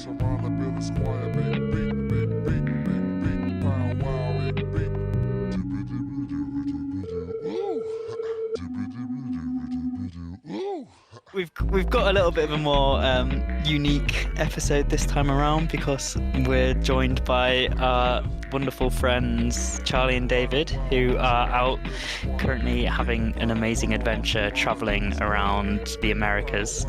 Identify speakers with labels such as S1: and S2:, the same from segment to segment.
S1: We've got a little bit of a more unique episode this time around because we're joined by our wonderful friends Charlie and David, who are out currently having an amazing adventure traveling around the Americas.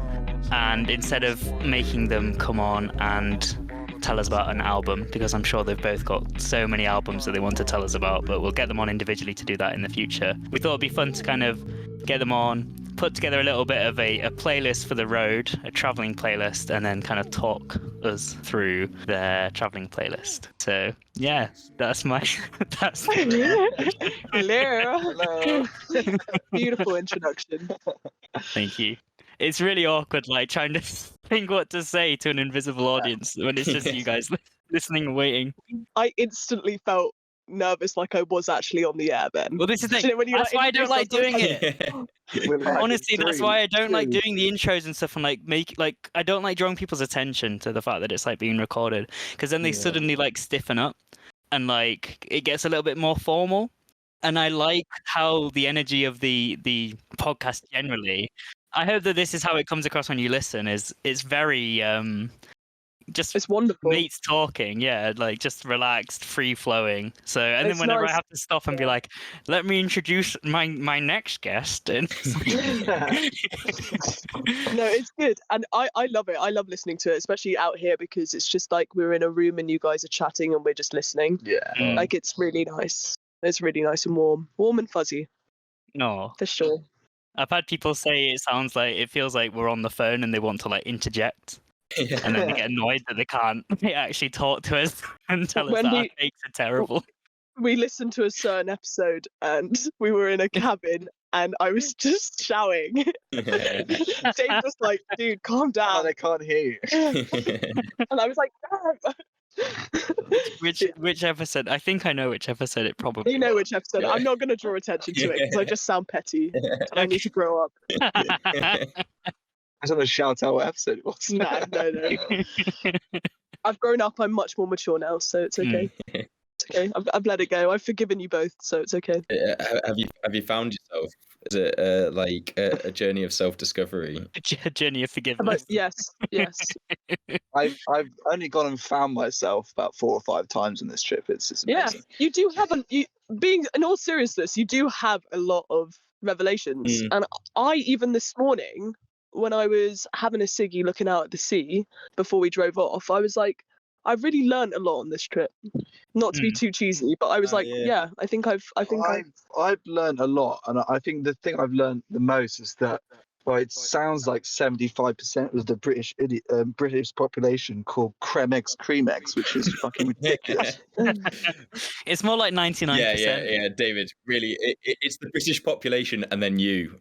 S1: And instead of making them come on and tell us about an album, because I'm sure they've both got so many albums that they want to tell us about, but we'll get them on individually to do that in the future. We thought it'd be fun to kind of get them on, put together a little bit of a playlist for the road, a traveling playlist, and then kind of talk us through their traveling playlist. So yeah, that's
S2: Hello. Beautiful introduction.
S1: Thank you. It's really awkward, like trying to think what to say to an invisible audience when it's just you guys listening and waiting.
S2: I instantly felt nervous, like I was actually on the air then.
S1: Well, this is the thing. That's why I don't like doing it. Honestly, that's why I don't like doing the intros and stuff and I don't like drawing people's attention to the fact that it's like being recorded, because then they suddenly like stiffen up and like it gets a little bit more formal. And I like how the energy of the podcast generally. I hope that this is how it comes across when you listen. It's very
S2: it's wonderful.
S1: Mates talking, like just relaxed, free flowing. So, and then whenever I have to stop and be like, "Let me introduce my next guest," and
S2: no, it's good, and I love it. I love listening to it, especially out here, because it's just like we're in a room and you guys are chatting and we're just listening.
S3: Yeah,
S2: like it's really nice. It's really nice and warm and fuzzy.
S1: No,
S2: for sure.
S1: I've had people say it feels like we're on the phone and they want to like interject. And then they get annoyed that they can't actually talk to us and tell us that our takes are terrible.
S2: We listened to a certain episode and we were in a cabin and I was just shouting. Dave was like, "Dude, calm down.
S3: They can't hear you."
S2: And I was like, "No."
S1: Which episode? I think I know which episode it probably.
S2: You know which episode. I'm not going to draw attention to it because I just sound petty and I need to grow up.
S3: I don't want to shout out what episode it was.
S2: No. I've grown up. I'm much more mature now, so it's okay. It's okay. I've let it go. I've forgiven you both, so it's okay.
S4: Have you found yourself? Is it like a journey of self-discovery?
S1: A journey of forgiveness.
S2: Yes.
S3: I've only gone and found myself about 4 or 5 times on this trip. It's just amazing.
S2: You do have being in all seriousness, you do have a lot of revelations, and I even this morning, when I was having a ciggy looking out at the sea before we drove off, I was like, I've really learned a lot on this trip. Not to be too cheesy, but I was I think I've
S3: learned a lot, and I think the thing I've learned the most is that it sounds like 75% of the British population called Creme, which is fucking ridiculous.
S1: It's more like 99%.
S4: Yeah, David. Really, it's the British population and then you.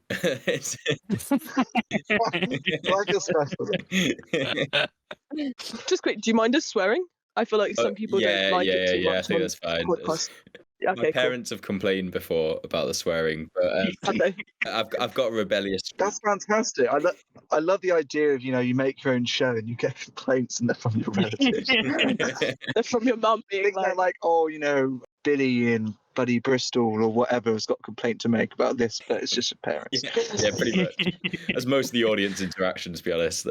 S2: Just quick, do you mind us swearing? I feel like some people don't like it too much.
S4: I think that's fine.
S2: Okay,
S4: my parents have complained before about the swearing, but I've got a rebellious.
S3: That's fantastic. I love the idea of you make your own show and you get complaints and they're from your relatives.
S2: They're from your mum being
S3: like, Billy in Buddy Bristol or whatever has got a complaint to make about this, but it's just your parents.
S4: Yeah, pretty much. As most of the audience interactions, to be honest.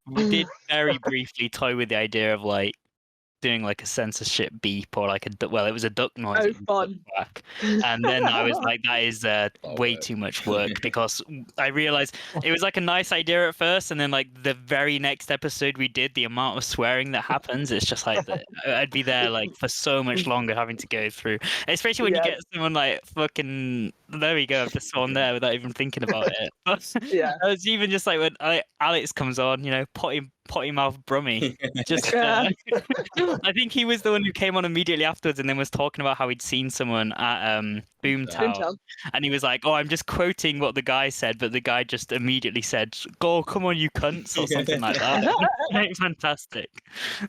S1: We did very briefly toy with the idea of like doing like a censorship beep or like it was a duck noise.
S2: Oh, fun.
S1: And then I was like, that is way too much work, because I realized it was like a nice idea at first, and then like the very next episode we did, the amount of swearing that happens, it's just like I'd be there like for so much longer having to go through, especially when you get someone like fucking, there we go, I've just sworn there without even thinking about it. But I was even just like when Alex comes on, potty mouth Brummy. Just I think he was the one who came on immediately afterwards and then was talking about how he'd seen someone at Boomtown, and he was like, "Oh, I'm just quoting what the guy said," but the guy just immediately said, "Go, come on, you cunts," or something like that. Fantastic.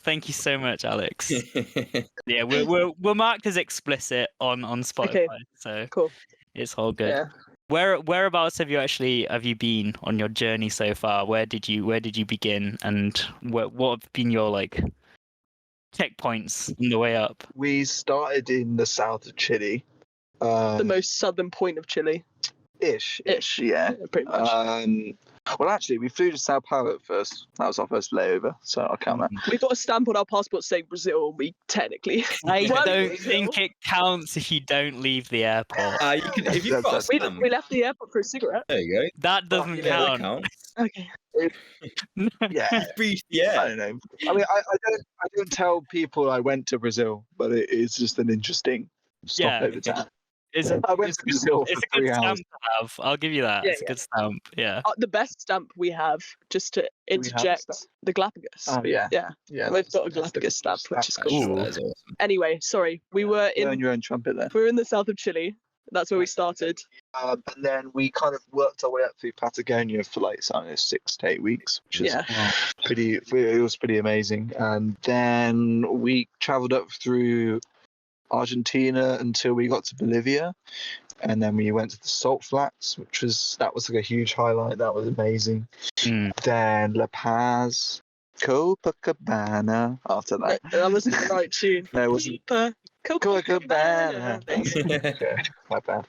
S1: Thank you so much, Alex. Yeah, we're marked as explicit on Spotify, so
S2: cool.
S1: It's all good. Whereabouts have you been on your journey so far? Where did you begin, and what have been your like checkpoints on the way up?
S3: We started in the south of Chile.
S2: The most southern point of Chile.
S3: Ish, yeah.
S2: Pretty much.
S3: Well, actually, we flew to Sao Paulo at first. That was our first layover, so I'll count that.
S2: We got a stamp on our passport saying Brazil, and we technically.
S1: I
S2: Well,
S1: don't
S2: Brazil.
S1: think it counts if you don't leave the airport.
S4: You can, if you've got a stamp,
S2: We left the airport for a cigarette.
S4: there you go.
S1: That doesn't
S4: Yeah, that
S1: count.
S4: counts.
S2: Okay.
S3: Yeah,
S4: Breathe the
S3: I
S4: air.
S3: don't know. I mean, I don't tell people I went to Brazil, but it is just an interesting stopover town. I went to Brazil
S1: it's
S3: for
S1: a good
S3: 3
S1: stamp
S3: hours.
S1: to have. I'll give you that.
S2: Yeah,
S1: It's a good stamp. Yeah.
S2: The best stamp we have, just to
S3: we have a
S2: interject,
S3: stamp?
S2: the Galapagos.
S3: Oh yeah,
S2: Yeah.
S3: yeah.
S2: We've got a Galapagos stamp, which is
S3: That's
S2: cool.
S3: cool.
S4: That is awesome.
S2: Anyway, sorry. We were
S3: Blow
S2: in
S3: your own trumpet there.
S2: we were in the south of Chile. That's where we started.
S3: And then we kind of worked our way up through Patagonia for like, I don't know, 6 to 8 weeks, which is it was pretty amazing. And then we traveled up through Argentina until we got to Bolivia. And then we went to the Salt Flats, that was like a huge highlight. That was amazing. Then La Paz, Copacabana after that.
S2: That wasn't the right tune.
S3: No, it wasn't.
S2: Copacabana.
S3: Okay, my bad.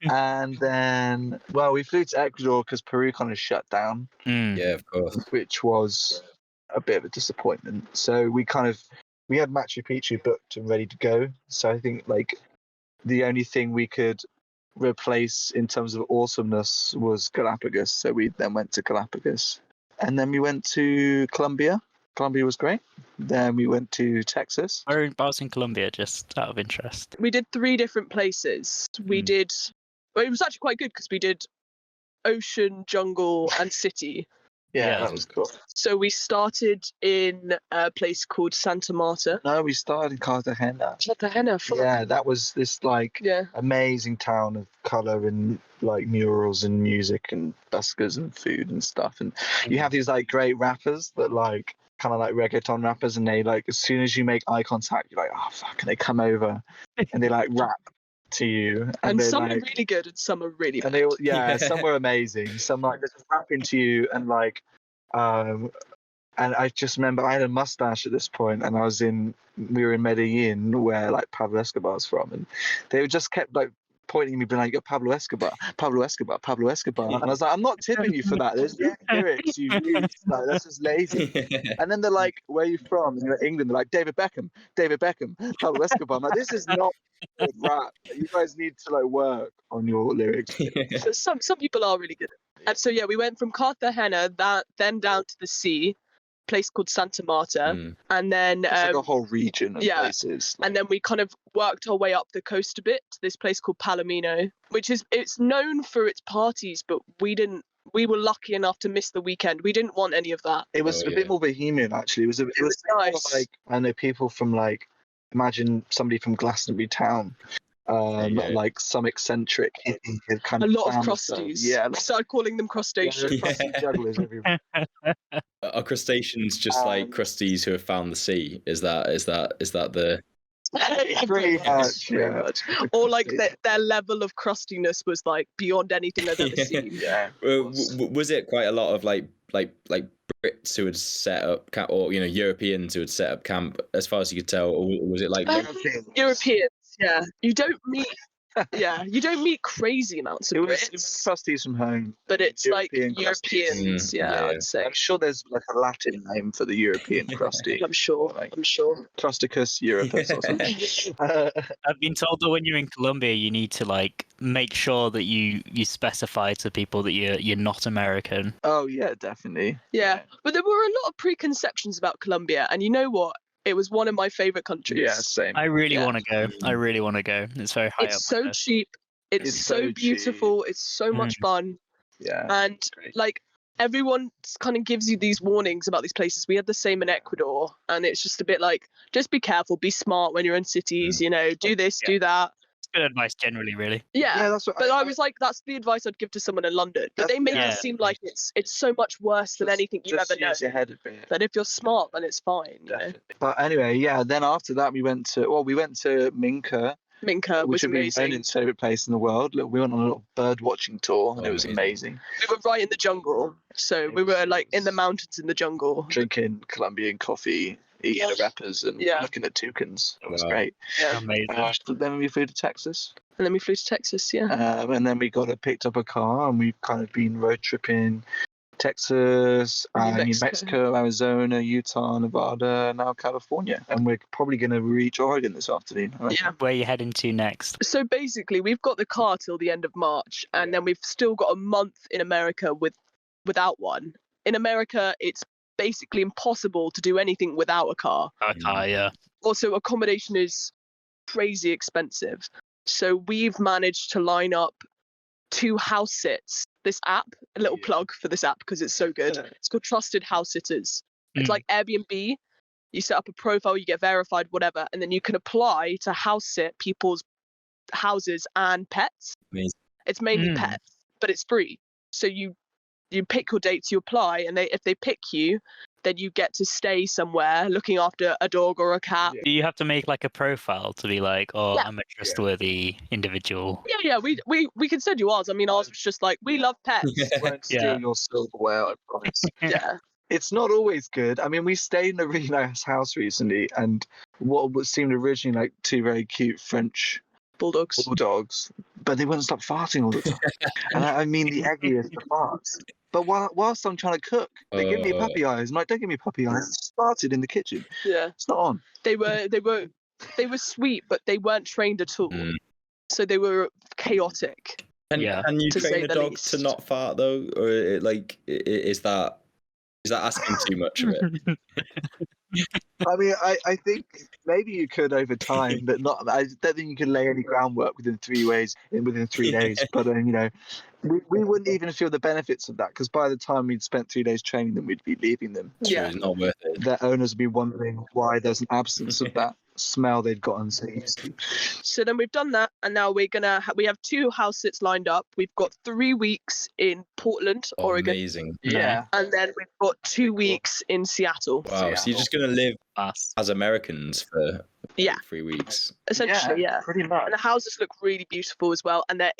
S3: And then, well, we flew to Ecuador because Peru kind of shut down,
S4: Yeah, of course.
S3: which was a bit of a disappointment. So we had Machu Picchu booked and ready to go. So I think like the only thing we could replace in terms of awesomeness was Galapagos. So we then went to Galapagos. And then we went to Colombia. Colombia was great. Then we went to Texas.
S1: Whereabouts in Colombia, just out of interest?
S2: We did 3 different places. We did. Well, it was actually quite good because we did ocean, jungle, and city.
S3: Yeah,
S1: Yeah.
S3: that was cool.
S2: So we started in a place called Santa Marta.
S3: No, we started in Cartagena.
S2: Cartagena.
S3: Yeah, that was this like
S2: Yeah.
S3: amazing town of color and like murals and music and buskers and food and stuff. And you have these like great rappers that like kind of like reggaeton rappers, and they like as soon as you make eye contact, you're like, oh fuck, and they come over and they like rap to you.
S2: And some
S3: like,
S2: are really good and some are really
S3: and
S2: bad.
S3: they all, yeah, some were amazing. Some like just rapping to you and like and I just remember I had a mustache at this point, and we were in Medellin where like Pablo Escobar's from, and they just kept like pointing at me, being like, "You're Pablo Escobar, Pablo Escobar, Pablo Escobar," and I was like, "I'm not tipping you for that. There's lyrics you use. Like that's just lazy." And then they're like, "Where are you from?" And you're like, England. They're like, David Beckham, Pablo Escobar. I'm like, this is not good rap. You guys need to like work on your lyrics.
S2: So some people are really good. And so yeah, we went from Cartagena, then down to the sea, place called Santa Marta, and then
S3: It's like a whole region of places.
S2: and then we kind of worked our way up the coast a bit to this place called Palomino, it's known for its parties, but we were lucky enough to miss the weekend. We didn't want any of that.
S3: It was a bit more bohemian, actually. It was
S2: nice.
S3: Like, I know people from like, imagine somebody from Glastonbury town, like some eccentric hippie had kind
S2: A
S3: of
S2: lot of
S3: found
S2: crusties.
S3: themselves. Yeah,
S2: We started calling them crustaceans.
S3: crusty jugglers everywhere.
S4: Are crustaceans just like crusties who have found the sea? Is that the?
S3: Pretty much,
S2: Pretty much. Or like their level of crustiness was like beyond anything I've ever seen.
S3: Yeah.
S4: Was it quite a lot of like Brits who had set up camp, or Europeans who had set up camp, as far as you could tell, or was it like
S2: Europeans? Yeah, you don't meet crazy amounts of
S3: It
S2: Brits,
S3: was crusties from home,
S2: but it's
S3: European
S2: like Europeans. Yeah, I'd say.
S3: I'm sure there's like a Latin name for the European crusty.
S2: I'm sure.
S3: Crusticus europus or something.
S1: I've been told that when you're in Colombia, you need to like make sure that you specify to people that you're not American.
S3: Oh yeah, definitely.
S2: Yeah, but there were a lot of preconceptions about Colombia, and you know what? It was one of my favorite countries.
S3: Yeah, same.
S1: I really want to go. It's very high up.
S2: It's so cheap. It's so beautiful. It's so much fun.
S3: Yeah.
S2: And like everyone kind of gives you these warnings about these places. We had the same in Ecuador, and it's just a bit like, just be careful, be smart when you're in cities. Do this, do that.
S1: Good advice generally, really.
S2: Yeah,
S3: that's what
S2: but I was like, that's the advice I'd give to someone in London. But they make it seem like it's so much worse than anything you've ever known.
S3: Your head a bit.
S2: That if you're smart, then it's fine.
S3: But anyway, yeah. Then after that, we went to Minca,
S2: Minka
S3: which
S2: was
S3: would be
S2: amazing.
S3: Ronan's favourite place in the world. Look, we went on a little bird watching tour, and it was amazing.
S2: We were right in the jungle, so we were like in the mountains in the jungle,
S3: Drinking Colombian coffee, eating the rappers, and looking at toucans. It was great.
S2: Yeah.
S1: Amazing.
S3: Then we flew to Texas.
S2: And then we flew to Texas,
S3: And then we picked up a car, and we've kind of been road tripping Texas, New Mexico, Arizona, Utah, Nevada, now California. And we're probably going to reach Oregon this afternoon.
S2: Yeah.
S1: Where are you heading to next?
S2: So basically, we've got the car till the end of March, and then we've still got a month in America without one. In America, it's basically impossible to do anything without a car.
S1: Yeah.
S2: Also, accommodation is crazy expensive. So we've managed to line up 2 house sits. This app, a little plug for this app because it's so good. It's called Trusted House Sitters. It's like Airbnb. You set up a profile, you get verified, whatever, and then you can apply to house sit people's houses and pets.
S4: Amazing.
S2: It's mainly pets, but it's free. So you pick your dates, you apply, and if they pick you, then you get to stay somewhere looking after a dog or a cat.
S1: Do you have to make like a profile to be like, I'm a trustworthy individual?
S2: Yeah, we can send you ours. I mean, ours was just like, we love pets.
S3: Won't steal your silverware, I promise.
S2: Yeah.
S3: It's not always good. I mean, we stayed in a really nice house recently, and what seemed originally like 2 very cute French
S2: bulldogs,
S3: but they wouldn't stop farting all the time. And I mean the eggiest of farts. But whilst I'm trying to cook, they give me puppy eyes. I'm like, don't give me puppy eyes. It's farted in the kitchen. Yeah, it's not on.
S2: They were sweet, but they weren't trained at all. So they were chaotic.
S4: And you train a dog to not fart though, or is that asking too much of it?
S3: I mean, I think maybe you could over time, but not. I don't think you could lay any groundwork within 3 days. But we wouldn't even feel the benefits of that because by the time we'd spent 3 days training them, we'd be leaving them.
S2: Yeah,
S4: it's not worth it.
S3: Their owners would be wondering why there's an absence of that smell they'd gotten so used to.
S2: So then we've done that, and now we have 2 house sits lined up. We've got 3 weeks in Portland, Oregon.
S4: Amazing.
S3: Yeah.
S2: And then we've got 2 weeks in Seattle.
S4: Wow. So you're just gonna live as Americans for 3 weeks.
S2: Essentially, yeah.
S3: Pretty much.
S2: And the houses look really beautiful as well, and they're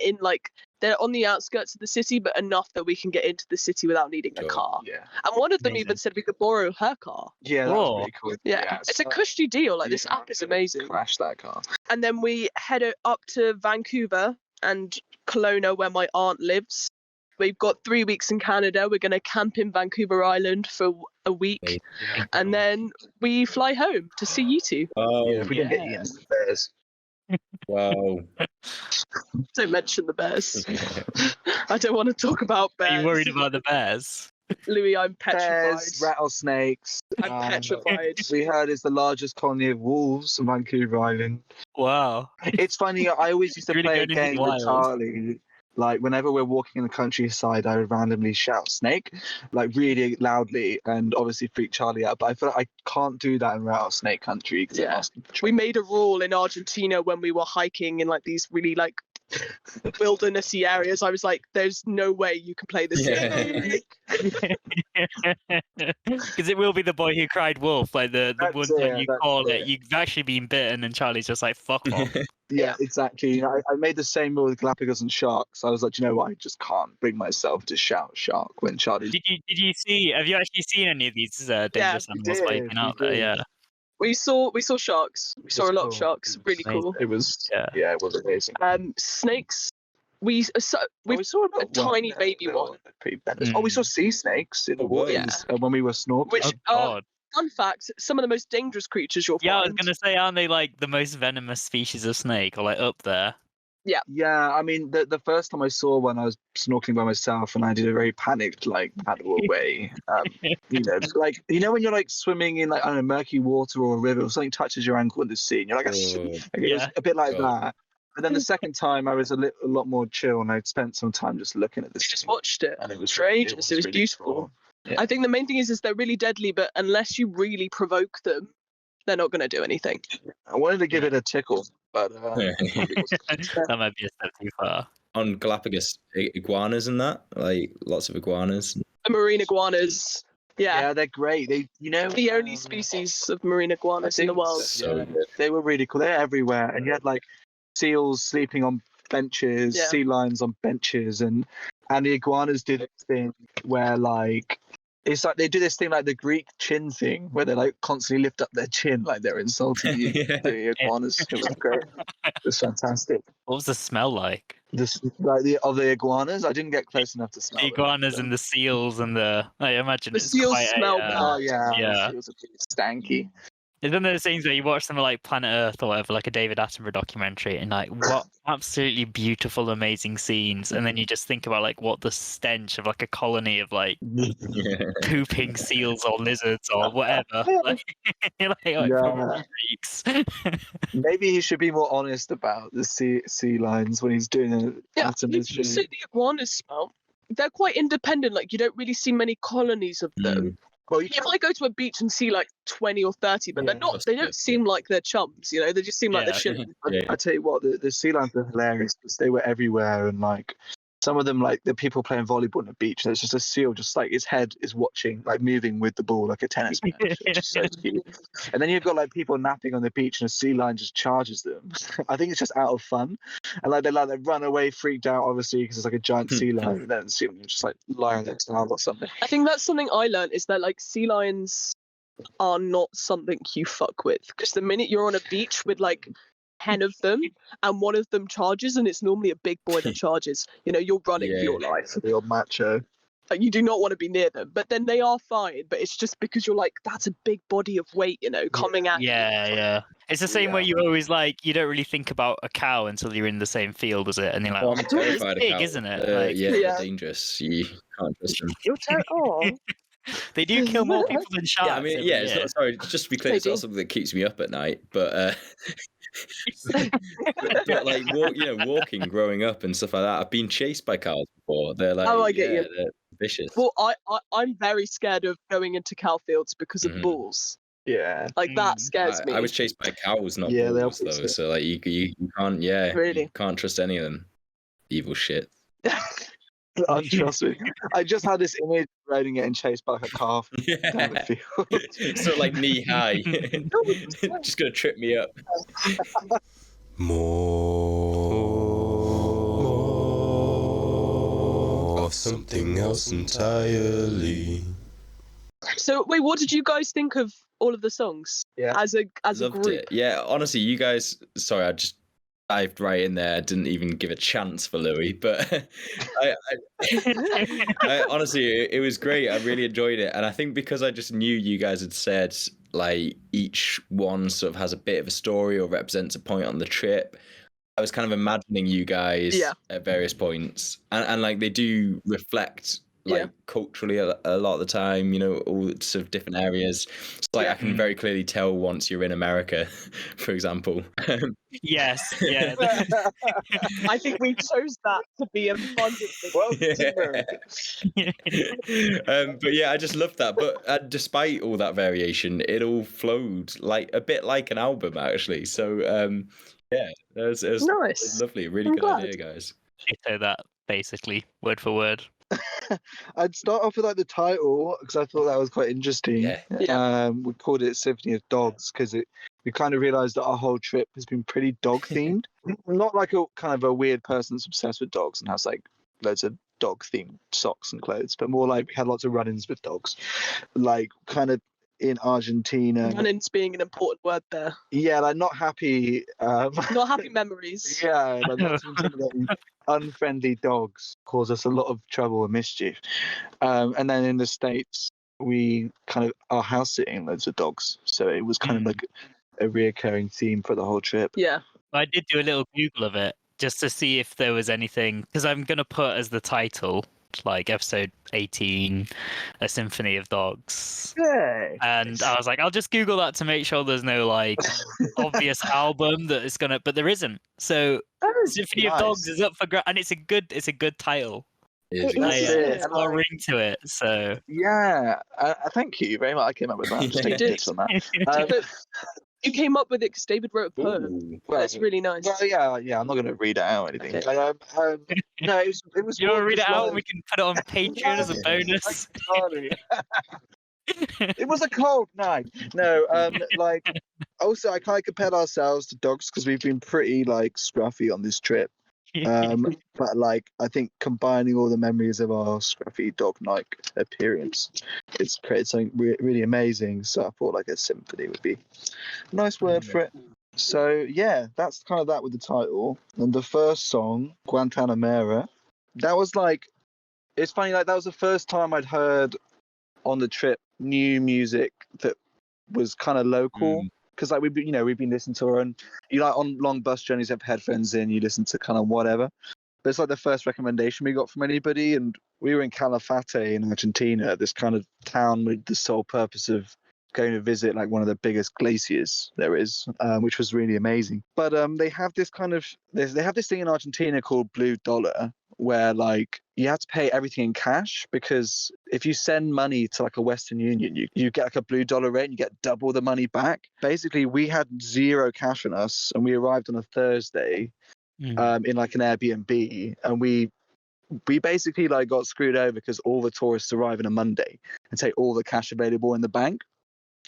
S2: on the outskirts of the city, but enough that we can get into the city without needing a car.
S3: Yeah.
S2: And one of them even said we could borrow her car.
S3: Yeah, that was pretty cool.
S2: Yeah, it's a cushy deal. Like, this app is amazing.
S3: Crash that car.
S2: And then we head up to Vancouver and Kelowna, where my aunt lives. We've got 3 weeks in Canada. We're going to camp in Vancouver Island for a week. And then we fly home to see you 2.
S4: Oh,
S3: if we can get you into the bears.
S4: Wow.
S2: Don't mention the bears. I don't want to talk about bears.
S1: Are you worried about the bears?
S2: Louis, I'm petrified.
S3: Bears, rattlesnakes.
S2: I'm petrified.
S3: We heard it's the largest colony of wolves on Vancouver Island.
S1: Wow.
S3: It's funny, I always used to
S1: Really
S3: play a
S1: going into
S3: game
S1: the
S3: with
S1: wild.
S3: Charlie. Like, whenever we're walking in the countryside, I would randomly shout snake, like really loudly, and obviously freak Charlie out. But I feel like I can't do that in rattlesnake country.
S2: We made a rule in Argentina when we were hiking in like these really like wildernessy areas. I was like, there's no way you can play this game.
S1: Because it will be the boy who cried wolf, like the one time you call it, you've actually been bitten, and Charlie's just like, fuck off.
S3: Yeah, exactly. I made the same rule with Galapagos and sharks. I was like, you know what? I just can't bring myself to shout shark when Charlie.
S1: Did you see? Have you actually seen any of these dangerous animals wiping out there? Yeah.
S2: We saw sharks. We saw a lot of sharks. Really cool.
S3: It was it was amazing.
S2: Snakes. We saw a tiny baby one.
S3: Oh, we saw sea snakes in the water when we were snorkeling.
S2: Which, fun fact, some of the most dangerous creatures you'll find.
S1: Yeah, I was gonna say, aren't they like the most venomous species of snake, or like up there?
S3: Yeah. I mean, the first time I saw one, I was snorkeling by myself, and I did a very panicked like paddle away. Like when you're like swimming in like, I don't know, murky water or a river, or something touches your ankle in the sea, and you're like, it was a bit like that. But then the second time, I was a lot more chill, and I'd spent some time just looking at this.
S2: Just watched it, and it was strange. It was really beautiful. Cool. Yeah. I think the main thing is they're really deadly, but unless you really provoke them, they're not going to do anything.
S3: I wanted to give it a tickle, but
S1: that might be a step too far.
S4: On Galapagos, iguanas and that, like lots of iguanas.
S2: Marine iguanas. Yeah,
S3: they're great.
S2: The only species of marine iguanas in the world.
S3: They were really cool. They're everywhere, and you had like seals sleeping on benches,
S2: Yeah.
S3: sea lions on benches, and the iguanas do this thing where like it's like they do this thing like the Greek chin thing where they like constantly lift up their chin like they're insulting you. The iguanas. It was great. It was fantastic.
S1: What was the smell like?
S3: Like the other iguanas, I didn't get close enough to smell
S1: The iguanas and the seals and I imagine
S2: The
S1: it's
S2: seals
S1: quite
S2: smell
S1: a,
S2: bad.
S3: Oh yeah,
S1: Yeah.
S3: it was a bit stanky.
S1: It's one of those things where you watch something like Planet Earth or whatever, like a David Attenborough documentary, and like what absolutely beautiful, amazing scenes, and then you just think about like what the stench of like a colony of like pooping seals or lizards or whatever. Like, you're like, oh, it probably reeks.
S3: Maybe he should be more honest about the sea lions when he's doing an atom
S2: You
S3: history.
S2: see the iguanas smell. They're quite independent. Like you don't really see many colonies of them.
S3: Well,
S2: If I go to a beach and see like 20 or 30, but they're not.
S4: that's
S2: They
S4: good,
S2: don't seem like they're chums. You know, they just seem like they're chilling.
S3: I tell you what, the sea lions are hilarious because they were everywhere, and like some of them, like the people playing volleyball on the beach, there's just a seal, just like his head is watching, like moving with the ball like a tennis match. It's just so cute. And then you've got like people napping on the beach, and a sea lion just charges them. I think it's just out of fun, and like they run away, freaked out, obviously, because it's like a giant sea lion, and then the sea lion just like lie on their tail or something.
S2: I think that's something I learned is that like sea lions are not something you fuck with, because the minute you're on a beach with like 10 of them and one of them charges, and it's normally a big boy that charges, you know, you're running for your life.
S3: Real macho.
S2: Like, you do not want to be near them, but then they are fine. But it's just because you're like, that's a big body of weight, you know, coming at you.
S1: Yeah. It's the same way you always like, you don't really think about a cow until you're in the same field as it, and you're like,
S4: I'm
S1: it's
S4: terrified
S1: big,
S4: of cows.
S1: isn't it? Like,
S4: They're dangerous. You can't trust them.
S2: You're terrible.
S1: they do kill more people than sharks.
S4: Yeah, I mean, it's not, sorry, just to be clear, it's not something that keeps me up at night, but but like walking, growing up and stuff like that, I've been chased by cows before. They're like,
S2: I get you.
S4: They're vicious.
S2: Well, I'm very scared of going into cow fields because of bulls.
S3: Yeah.
S2: Like that scares me.
S4: I was chased by cows, not
S3: Yeah,
S4: bulls, though. So like you can't,
S2: Really?
S4: you can't trust any of them. Evil shit.
S3: Untrustworthy. I just had this image riding getting chased by like a calf down the field.
S4: Sort of like knee high. Just gonna trip me up.
S5: More of something else entirely.
S2: So wait, what did you guys think of all of the songs?
S3: Yeah.
S2: As a
S4: Loved
S2: group.
S4: it. Yeah, honestly, you guys. Sorry, I just dived right in there. I didn't even give a chance for Louis, but I honestly, it was great. I really enjoyed it, and I think because I just knew you guys had said like each one sort of has a bit of a story or represents a point on the trip, I was kind of imagining you guys at various points, and like they do reflect like culturally a lot of the time, you know, all sort of different areas. So like I can very clearly tell once you're in America, for example.
S1: Yes, yeah.
S2: I think we chose that to be abundantly.
S4: But yeah, I just loved that. But despite all that variation, it all flowed like a bit like an album, actually. So yeah, it was
S2: Nice.
S4: It was lovely. Really
S2: I'm
S4: good
S2: glad.
S4: idea, guys.
S1: She said that basically word for word.
S3: I'd start off with like the title because I thought that was quite interesting. We called it Symphony of Dogs because we kind of realized that our whole trip has been pretty dog themed. Not like a kind of a weird person that's obsessed with dogs and has like loads of dog themed socks and clothes, but more like we had lots of run-ins with dogs, like kind of in Argentina.
S2: Run-ins being an important word there.
S3: Yeah, like not happy.
S2: Not happy memories.
S3: Yeah, like lots of intimidating, unfriendly dogs cause us a lot of trouble and mischief. And then in the States, we kind of are house sitting loads of dogs, so it was kind of like a reoccurring theme for the whole trip.
S2: Yeah.
S1: I did do a little Google of it just to see if there was anything, because I'm going to put as the title, like episode 18, A Symphony of Dogs.
S3: Yeah.
S1: And I was like, I'll just Google that to make sure there's no like obvious album that is gonna, but there isn't. So Symphony of Dogs is up for and it's a good title.
S3: That's
S1: It's got a ring to it. So
S3: yeah, thank you very much. I came up with that. Just take tips on that.
S2: You came up with it because David wrote a poem. That's really nice.
S3: Well, yeah. I'm not going to read it out or anything.
S2: Okay.
S3: No, it was.
S1: You want to read it out?
S3: Like,
S1: We can put it on Patreon as a bonus.
S3: Sorry. It was a cold night. No, like also I kind of compared ourselves to dogs because we've been pretty like scruffy on this trip. But like I think combining all the memories of our scruffy dog-like appearance, it's created something really amazing. So I thought like a symphony would be a nice word for it. So yeah, that's kind of that with the title. And the first song, Guantanamera, that was like, it's funny, like that was the first time I'd heard on the trip new music that was kind of local. Because like we've been listening to her, and you like on long bus journeys have headphones in, you listen to kind of whatever. But it's like the first recommendation we got from anybody, and we were in Calafate in Argentina, this kind of town with the sole purpose of going to visit like one of the biggest glaciers there is, which was really amazing. But they have this thing in Argentina called Blue Dollar, where like you have to pay everything in cash, because if you send money to like a Western Union, you get like a Blue Dollar rate and you get double the money back. Basically, we had zero cash on us, and we arrived on a Thursday in like an Airbnb, and we basically like got screwed over because all the tourists arrive on a Monday and take all the cash available in the bank.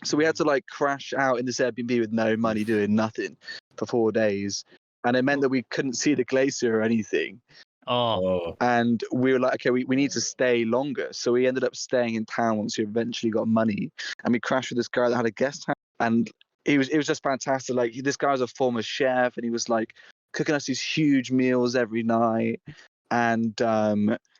S3: So we had to like crash out in this Airbnb with no money, doing nothing for 4 days. And it meant that we couldn't see the glacier or anything.
S1: Oh.
S3: And we were like, okay, we need to stay longer. So we ended up staying in town once we eventually got money. And we crashed with this guy that had a guest house. And it was just fantastic. Like this guy was a former chef, and he was like cooking us these huge meals every night. And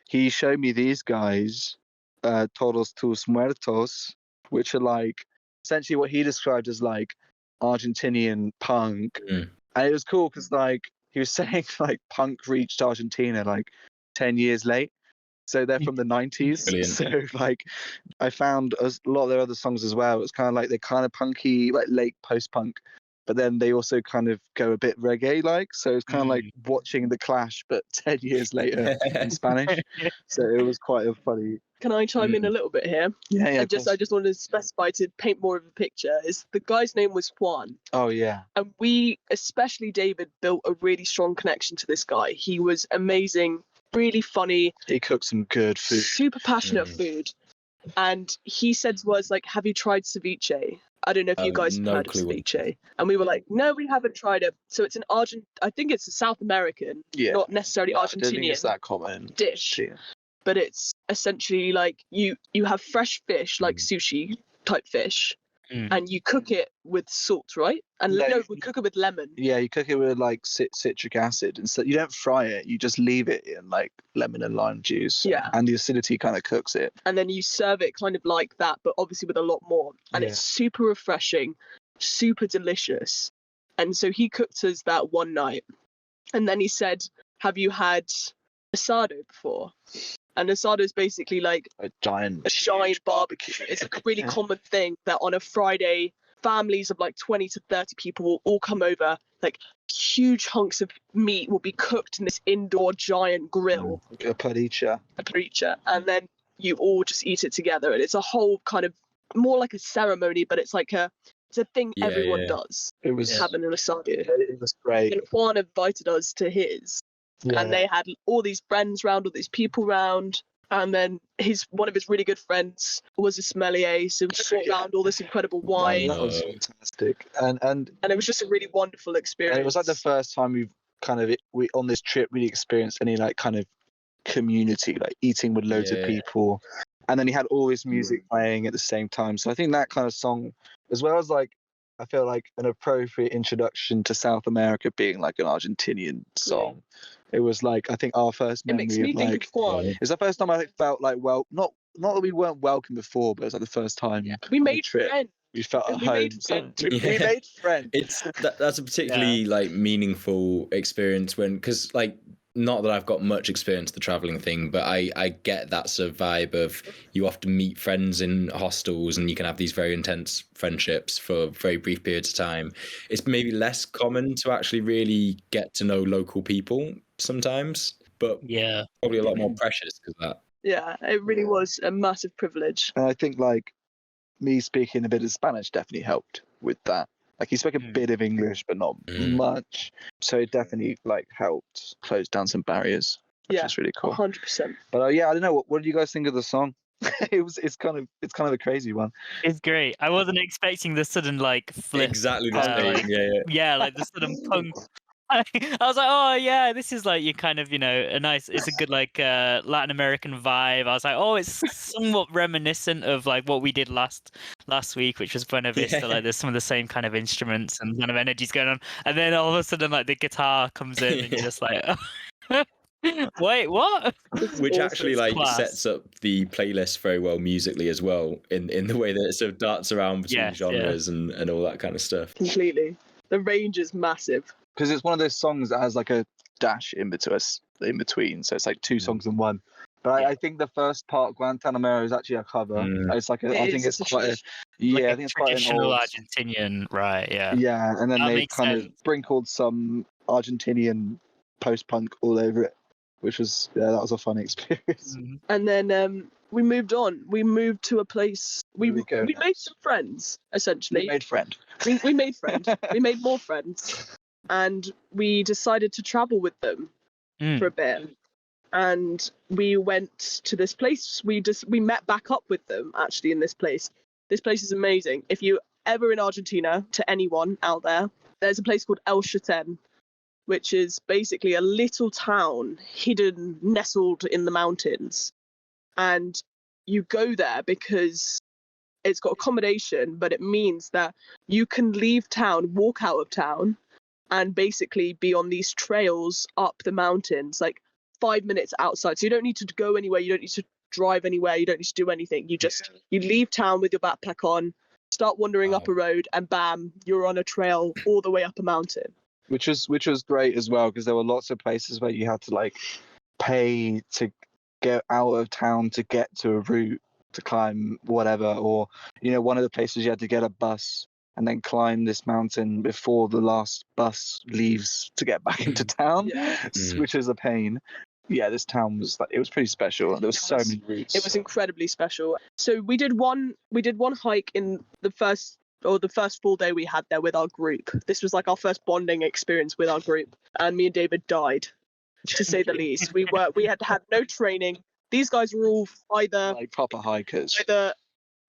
S3: he showed me these guys, Todos Tus Muertos, which are like essentially what he described as like Argentinian punk. And it was cool because like he was saying like punk reached Argentina like 10 years late, so they're from the 90s.
S4: Brilliant.
S3: So like I found a lot of their other songs as well. It's kind of like they're kind of punky, like late post-punk, but then they also kind of go a bit reggae like, so it's kind of like watching the Clash but 10 years later in Spanish. So it was quite a funny.
S2: Can I chime in a little bit here?
S3: Yeah,
S2: I just wanted to specify, to paint more of a picture, is the guy's name was Juan.
S3: Oh yeah.
S2: And we, especially David, built a really strong connection to this guy. He was amazing, really funny.
S3: He cooked some good food.
S2: Super passionate food. And he said to us, like, have you tried ceviche? I don't know if you guys have heard of ceviche. And we were like, no, we haven't tried it. So it's I think it's a South American, not necessarily Argentinian
S3: I don't think it's that common
S2: dish.
S3: Yeah.
S2: But it's essentially like you have fresh fish, like sushi type fish, and you cook it with salt, right? And we cook it with lemon.
S3: Yeah, you cook it with like citric acid, and so you don't fry it. You just leave it in like lemon and lime juice.
S2: Yeah.
S3: And the acidity kind of cooks it.
S2: And then you serve it kind of like that, but obviously with a lot more. And it's super refreshing, super delicious. And so he cooked us that one night, and then he said, "Have you had asado before?" And asado is basically like
S3: a giant
S2: barbecue. It's a really common thing that on a Friday, families of like 20 to 30 people will all come over. Like huge hunks of meat will be cooked in this indoor giant grill.
S3: A parrilla.
S2: And then you all just eat it together. And it's a whole kind of more like a ceremony, but it's like it's a thing everyone does.
S3: It was
S2: having an asado.
S3: It was great.
S2: And Juan invited us to his. Yeah. And they had all these friends round, all these people round, and then one of his really good friends was a sommelier, so we brought round all this incredible wine.
S3: That was fantastic, and
S2: it was just a really wonderful experience.
S3: And it was like the first time we on this trip really experienced any like kind of community, like eating with loads of people, and then he had all this music playing at the same time. So I think that kind of song, as well as like, I feel like an appropriate introduction to South America being like an Argentinian song. It was like, I think our first memory of like, it's the first time I felt like, well, not that we weren't welcome before, but it was like the first time
S2: we made
S3: trip.
S2: Friends.
S3: We felt at home.
S2: We
S3: made friends.
S4: That's a particularly like meaningful experience because like, not that I've got much experience with the traveling thing, but I get that sort of vibe of you often meet friends in hostels and you can have these very intense friendships for very brief periods of time. It's maybe less common to actually really get to know local people sometimes, but probably a lot more precious because of that.
S2: Yeah, it really was a massive privilege.
S3: And I think like me speaking a bit of Spanish definitely helped with that. Like he spoke a bit of English, but not much. So it definitely like helped close down some barriers, which is really cool.
S2: 100%.
S3: But I don't know. What did you guys think of the song? It's kind of a crazy one.
S1: It's great. I wasn't expecting the sudden like flip.
S4: Exactly the
S1: uh,
S4: same.
S1: like,
S4: Yeah.
S1: like the sudden punk. I was like, oh yeah, this is like you kind of, it's a good like Latin American vibe. I was like, oh, it's somewhat reminiscent of like what we did last week, which was Buena Vista.
S4: Yeah.
S1: Like there's some of the same kind of instruments and kind of energies going on, and then all of a sudden like the guitar comes in and you're just like, wait, what?
S4: Which
S2: Awesome.
S4: actually like
S1: Class.
S4: sets up the playlist very well musically as well, in the way that it sort of darts around between
S1: Yes, yeah.
S4: genres and all that kind of stuff.
S2: Completely. The range is massive.
S3: Because it's one of those songs that has like a dash in between, so it's like two songs in one. But I think the first part, Guantanamera, is actually a cover. It's like I think it's quite a
S1: Like
S3: I
S1: a
S3: think it's quite an
S1: traditional
S3: old,
S1: Argentinian, right? Yeah.
S3: yeah, and then
S1: That
S3: they
S1: makes
S3: kind
S1: sense.
S3: of sprinkled some Argentinian post-punk all over it, which was that was a fun experience.
S2: And then we moved on. We moved to a place. We
S3: Where we go
S2: made
S3: next?
S2: some friends, essentially.
S3: We made friend.
S2: We made friends. We made more friends. And we decided to travel with them for a bit. And we went to this place. We met back up with them actually in this place. This place is amazing. If you're ever in Argentina, to anyone out there, there's a place called El Chatén, which is basically a little town hidden, nestled in the mountains. And you go there because it's got accommodation, but it means that you can leave town, walk out of town, and basically be on these trails up the mountains, like 5 minutes outside. So you don't need to go anywhere. You don't need to drive anywhere. You don't need to do anything. You leave town with your backpack on, start wandering up a road, and bam, you're on a trail all the way up a mountain.
S3: Which was great as well, because there were lots of places where you had to like pay to get out of town to get to a route to climb whatever, or one of the places you had to get a bus and then climb this mountain before the last bus leaves to get back into town, which is a pain. Yeah, this town was it was pretty special. There was so many routes.
S2: It was incredibly special. So we did one hike in the first full day we had there with our group. This was like our first bonding experience with our group, and me and David died, to say the least. We had no training. These guys were all either
S3: like proper hikers,
S2: either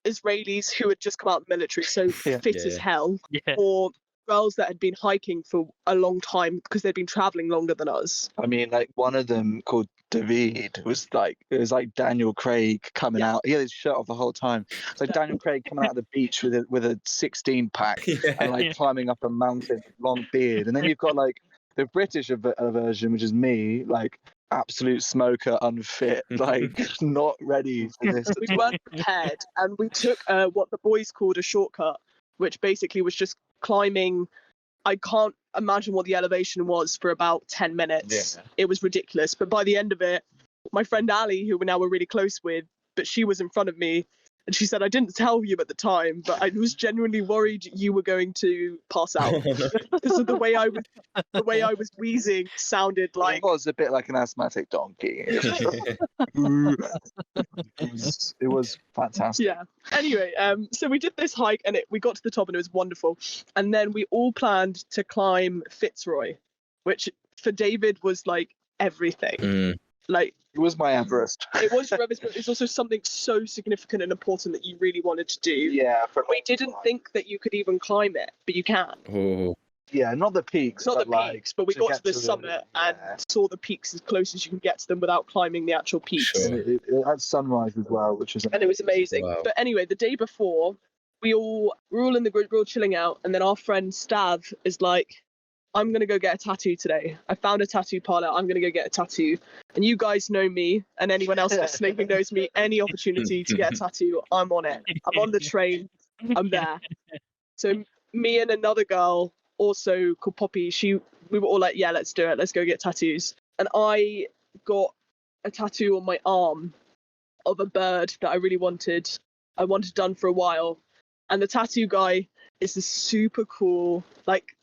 S2: Israelis who had just come out of the military, so fit as hell, or girls that had been hiking for a long time because they'd been traveling longer than us.
S3: I mean, like one of them called David it was like Daniel Craig coming out. He had his shirt off the whole time. It's like Daniel Craig coming out of the beach with a 16 pack and like climbing up a mountain, long beard. And then you've got like the British version, which is me, like absolute smoker, unfit, like not ready for this.
S2: We weren't prepared, and we took what the boys called a shortcut, which basically was just climbing. I can't imagine what the elevation was for about 10 minutes. It was ridiculous. But by the end of it, my friend Ali, who we're really close with, but she was in front of me, and she said, I didn't tell you at the time, but I was genuinely worried you were going to pass out because of the way I was wheezing sounded like.
S3: It was a bit like an asthmatic donkey. It was fantastic.
S2: Yeah. Anyway, so we did this hike, and we got to the top, and it was wonderful. And then we all planned to climb Fitzroy, which for David was like everything. Like,
S3: it was my Everest.
S2: It was your Everest, but it's also something so significant and important that you really wanted to do.
S3: Yeah.
S2: We didn't think that you could even climb it, but you can.
S4: Oh.
S3: Yeah, not the peaks.
S2: Not
S3: but
S2: the peaks, but we got to the summit and saw the peaks as close as you can get to them without climbing the actual peaks.
S4: Sure.
S3: And it had sunrise as well, which is amazing.
S2: And it was amazing.
S4: Wow.
S2: But anyway, the day before, we were all in the group, we were all chilling out, and then our friend Stav is like, I'm going to go get a tattoo today. I found a tattoo parlor. I'm going to go get a tattoo. And you guys know me, and anyone else listening who knows me, any opportunity to get a tattoo, I'm on it. I'm on the train. I'm there. So me and another girl, also called Poppy, we were all like, yeah, let's do it. Let's go get tattoos. And I got a tattoo on my arm of a bird that I really wanted. I wanted done for a while. And the tattoo guy is this super cool, like,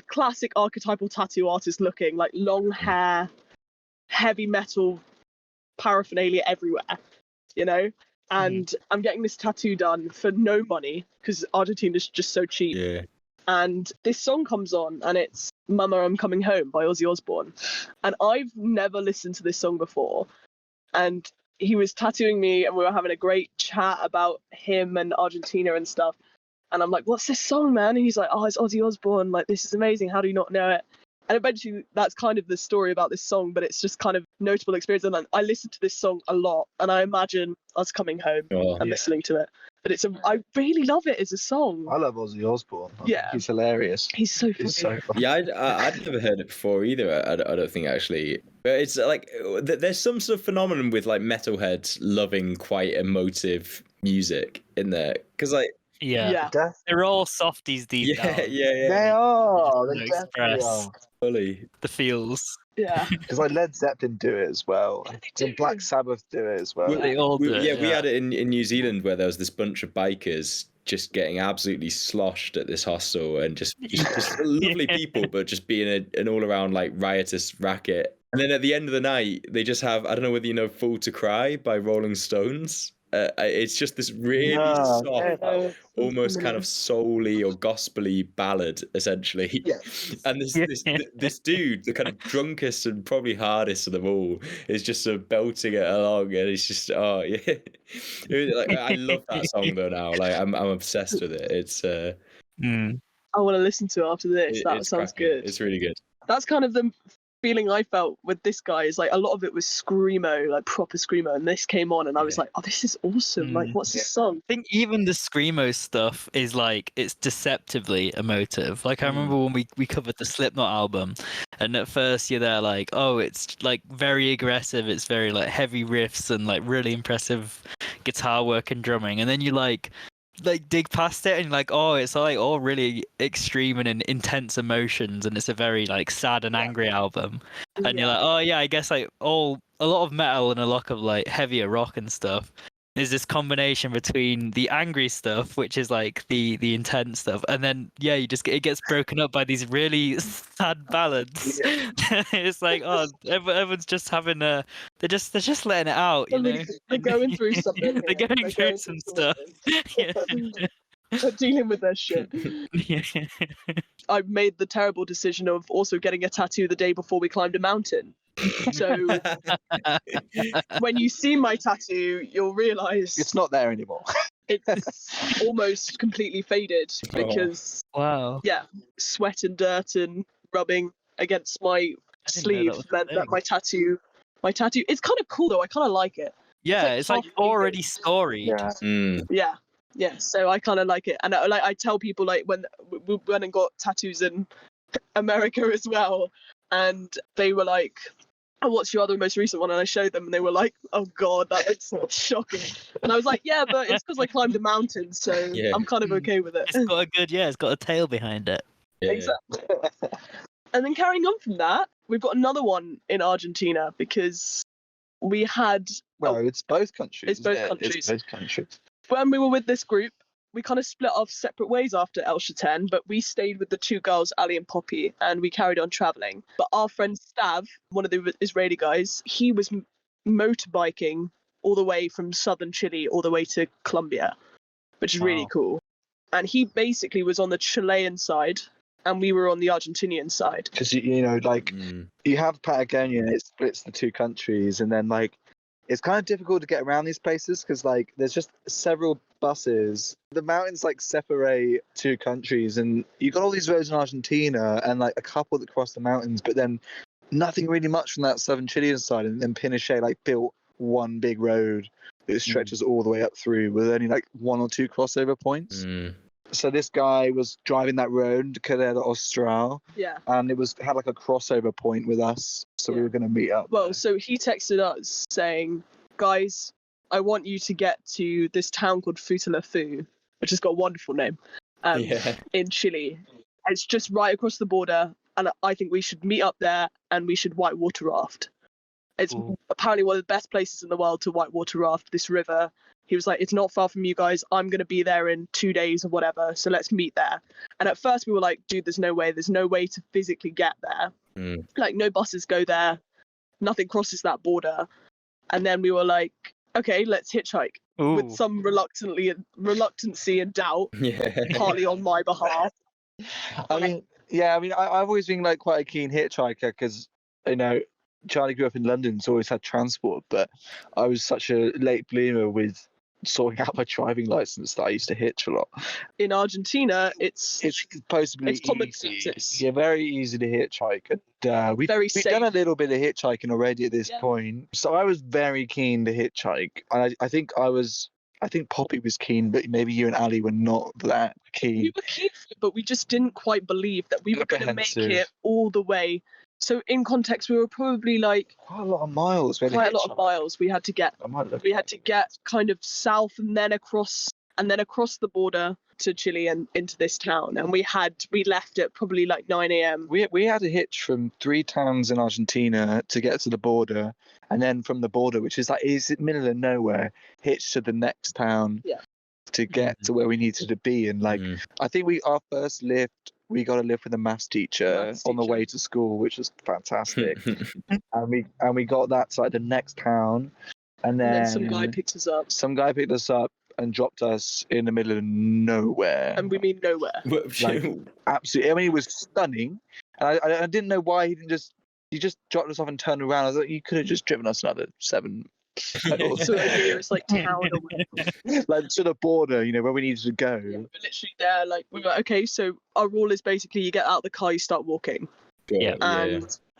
S2: classic archetypal tattoo artist looking, like long hair, heavy metal paraphernalia everywhere, and I'm getting this tattoo done for no money because Argentina's just so cheap. And this song comes on, and it's Mama I'm Coming Home by Ozzy Osbourne, and I've never listened to this song before, and he was tattooing me, and we were having a great chat about him and Argentina and stuff. And I'm like, what's this song, man? And he's like, oh, it's Ozzy Osbourne. Like, this is amazing. How do you not know it? And eventually, that's kind of the story about this song, but it's just kind of notable experience. And I listen to this song a lot, and I imagine us coming home and listening to it. But I really love it as a song.
S3: I love Ozzy Osbourne. I think he's hilarious.
S2: He's so funny.
S3: He's so funny.
S4: Yeah, I'd never heard it before either. I don't think actually. But it's like there's some sort of phenomenon with like metalheads loving quite emotive music in there, because like.
S1: Yeah. They're all softies deep down.
S3: They are. They definitely
S1: express
S3: are.
S4: Fully.
S1: the feels.
S2: Yeah.
S3: Because like Led Zeppelin do it as well. And Black Sabbath do it as well.
S1: They all do.
S4: We had it in New Zealand where there was this bunch of bikers just getting absolutely sloshed at this hostel and just lovely people, but just being an all-around like riotous racket. And then at the end of the night, they just have, I don't know whether you know Fool to Cry by Rolling Stones. It's just this really soft, almost kind of soul-y or gospel-y ballad, essentially.
S3: Yes.
S4: And this dude, the kind of drunkest and probably hardest of them all, is just sort of belting it along, and it's just like, I love that song though now. Like I'm obsessed with it. It's
S2: I want to listen to it after this. That sounds
S4: cracking.
S2: good.
S4: It's really good.
S2: That's kind of the feeling I felt with this guy. Is like a lot of it was screamo, like proper screamo, and this came on and I was like, oh, this is awesome. Like, what's this song?
S1: I think even the screamo stuff is like, it's deceptively emotive. Like I remember when we covered the Slipknot album, and at first you're there like, oh, it's like very aggressive, it's very like heavy riffs and like really impressive guitar work and drumming, and then you like dig past it and you're like, oh, it's like all really extreme and intense emotions, and it's a very like sad and angry album, and you're like, oh yeah, I guess like a lot of metal and a lot of like heavier rock and stuff is this combination between the angry stuff, which is like the intense stuff, and then it gets broken up by these really sad ballads. It's like, oh, everyone's just having they're just letting it out, you know.
S2: They're going through something.
S1: They're going through some stuff.
S2: They're dealing with their shit. I made the terrible decision of also getting a tattoo the day before we climbed a mountain. So when you see my tattoo, you'll realise
S3: it's not there anymore.
S2: It's almost completely faded because sweat and dirt and rubbing against my sleeve meant that my tattoo. It's kind of cool though. I kind of like it.
S1: Yeah, it's like already storied.
S2: Yeah. So I kind of like it, and I tell people like when we went and got tattoos in America as well, and they were like, oh, what's your other most recent one? And I showed them and they were like, oh god, that looks shocking. And I was like, yeah, but it's because I climbed a mountain, so I'm kind of okay with it.
S1: It's got a tail behind it.
S2: Exactly. And then carrying on from that, we've got another one in Argentina because we had
S3: it's both countries.
S2: It's both countries.
S3: It's both countries.
S2: When we were with this group, we kind of split off separate ways after El Chaten, but we stayed with the two girls, Ali and Poppy, and we carried on traveling. But our friend Stav, one of the Israeli guys, he was motorbiking all the way from southern Chile all the way to Colombia, which is really cool. And he basically was on the Chilean side, and we were on the Argentinian side.
S3: Because, you have Patagonia and it splits the two countries, and then, like, it's kind of difficult to get around these places because, like, there's just several buses. The mountains, like, separate two countries, and you got all these roads in Argentina and, like, a couple that cross the mountains, but then nothing really much from that southern Chilean side. And then Pinochet, like, built one big road that stretches all the way up through with only, like, one or two crossover points. So this guy was driving that road, Carrera Austral, and it had like a crossover point with us, so we were going to meet up.
S2: Well, so he texted us saying, guys, I want you to get to this town called Futaleufú, which has got a wonderful name, in Chile. It's just right across the border, and I think we should meet up there and we should whitewater raft. It's apparently one of the best places in the world to whitewater raft this river. He was like, it's not far from you guys. I'm going to be there in 2 days or whatever. So let's meet there. And at first we were like, dude, there's no way to physically get there. Like, no buses go there. Nothing crosses that border. And then we were like, okay, let's hitchhike with some reluctancy and doubt, partly on my behalf.
S3: I've always been like quite a keen hitchhiker because, Charlie grew up in London, so always had transport, but I was such a late bloomer with sorting out my driving license that I used to hitch a lot.
S2: In Argentina, it's
S3: supposedly
S2: it's common
S3: easy.
S2: practice.
S3: Yeah, very easy to hitchhike. And we've
S2: Very
S3: done a
S2: safe.
S3: little bit of hitchhiking already at this
S2: Yeah.
S3: point. So I was very keen to hitchhike. And I think Poppy was keen, but maybe you and Ali were not that keen.
S2: We were keen for it, but we just didn't quite believe that we were going to make
S3: Apprehensive.
S2: it all the way. So in context, we were probably like
S3: Quite a lot of miles.
S2: quite a lot of miles we had to get.
S3: I might look.
S2: We had to get kind of south and then across the border to Chile and into this town. And we left at probably like 9 a.m.
S3: We had a hitch from 3 towns in Argentina to get to the border, and then from the border, which is middle of nowhere, hitch to the next town to get to where we needed to be. And I think our first lift, we got to live with a maths teacher on the way to school, which was fantastic. and we got that to the next town, and then
S2: some guy picked us up.
S3: Some guy picked us up and dropped us in the middle of nowhere.
S2: And we mean nowhere.
S3: Absolutely. I mean, it was stunning. And I didn't know why he just dropped us off and turned around. I was like, you could have just driven us another 7 miles.
S2: So the nearest town or whatever.
S3: To the border, where we needed to go.
S2: Yeah, we're literally there. We were like, okay, so our rule is basically you get out of the car, you start walking. You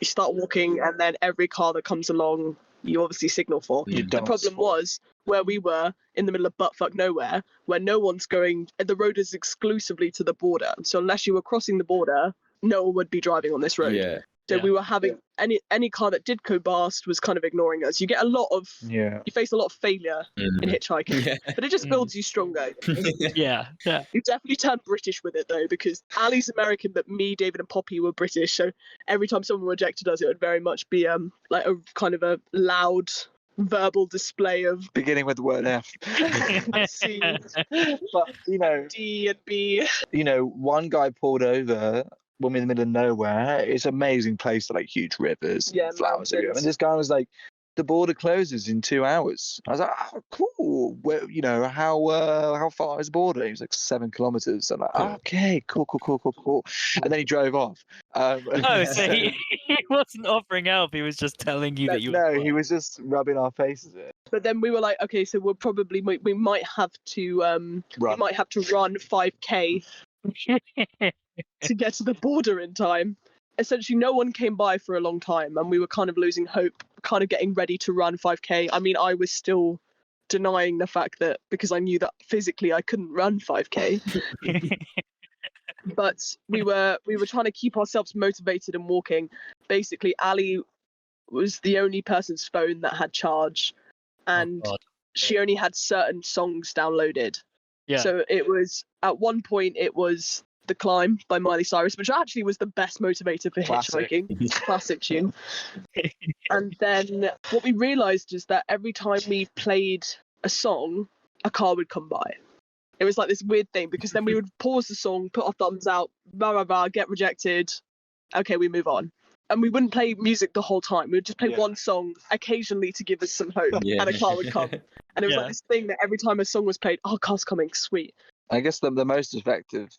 S2: start walking, and then every car that comes along, you obviously signal for. The problem was where we were in the middle of buttfuck nowhere, where no one's going. The road is exclusively to the border, so unless you were crossing the border, no one would be driving on this road. So we were having any car that did go past was kind of ignoring us. You get you face a lot of failure in hitchhiking, but it just builds you stronger.
S1: Yeah.
S2: You definitely turn British with it though, because Ali's American, but me, David, and Poppy were British. So every time someone rejected us, it would very much be a kind of a loud verbal display of
S3: beginning with the word F.
S2: C,
S3: but
S2: D and B.
S3: One guy pulled over when we're in the middle of nowhere. It's an amazing place to huge rivers, flowers everywhere. And this guy was like, the border closes in 2 hours. I was like, oh, cool. Where, how far is the border? He was like 7 kilometers. I'm like, okay, cool. And then he drove off.
S1: So he wasn't offering help. He was just telling you that you.
S3: No, he was just rubbing our faces in.
S2: But then we were like, okay, so we might have to run 5K to get to the border in time. Essentially, no one came by for a long time, and we were kind of losing hope, kind of getting ready to run 5K. I mean, I was still denying the fact that, because I knew that physically I couldn't run 5K. But we were trying to keep ourselves motivated and walking. Basically, Ali was the only person's phone that had charge, and she only had certain songs downloaded.
S1: Yeah.
S2: So it was, at one point, it was The Climb by Miley Cyrus, which actually was the best motivator for hitchhiking. Classic tune. And then what we realised is that every time we played a song, a car would come by. It was like this weird thing, because then we would pause the song, put our thumbs out, get rejected. Okay, we move on. And we wouldn't play music the whole time. We would just play one song occasionally to give us some hope, and a car would come. And it was like this thing that every time a song was played, oh, car's coming, sweet.
S3: I guess the most effective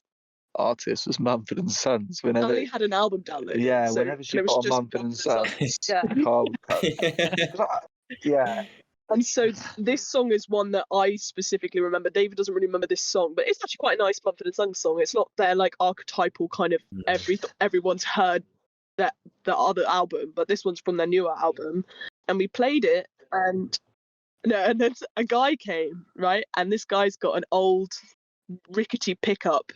S3: artist was Mumford & Sons. Whenever
S2: Ali had an album downloaded.
S3: Yeah, so, whenever she put on Mumford & Sons, the car would come. Yeah.
S2: And so this song is one that I specifically remember. David doesn't really remember this song, but it's actually quite a nice Mumford & Sons song. It's not their archetypal kind of everyone's heard that the other album, but this one's from their newer album. And we played it, and then a guy came, right? And this guy's got an old rickety pickup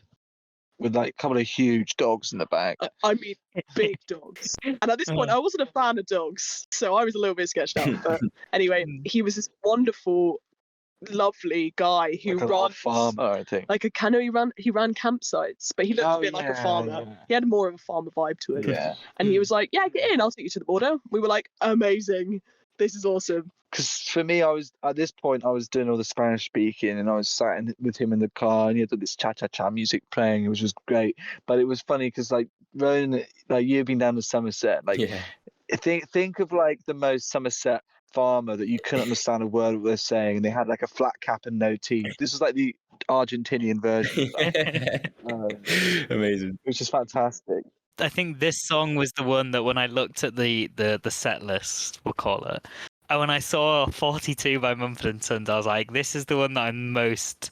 S3: with a couple of huge dogs in the back.
S2: I mean, big dogs. And at this point, I wasn't a fan of dogs, so I was a little bit sketched out. But anyway, he was this wonderful, lovely guy who ran
S3: a farmer, I think.
S2: Like a canoe. He ran campsites, but he looked a bit like a farmer. Yeah. He had more of a farmer vibe to him.
S3: Yeah.
S2: And he was like, "Yeah, get in. I'll take you to the border." We were like, "Amazing! This is awesome."
S3: Because for me, I was doing all the Spanish speaking, and I was sat with him in the car, and he had this cha-cha-cha music playing. It was just great. But it was funny because Rowan, you've been down to Somerset. Think of the most Somerset farmer that you couldn't understand a word of what they're saying, and they had a flat cap and no teeth. This was the Argentinian version.
S4: Amazing.
S3: Which is fantastic.
S1: I think this song was the one that when I looked at the set list, we'll call it, and when I saw 42 by Mumford & Sons, I was like, this is the one that I'm most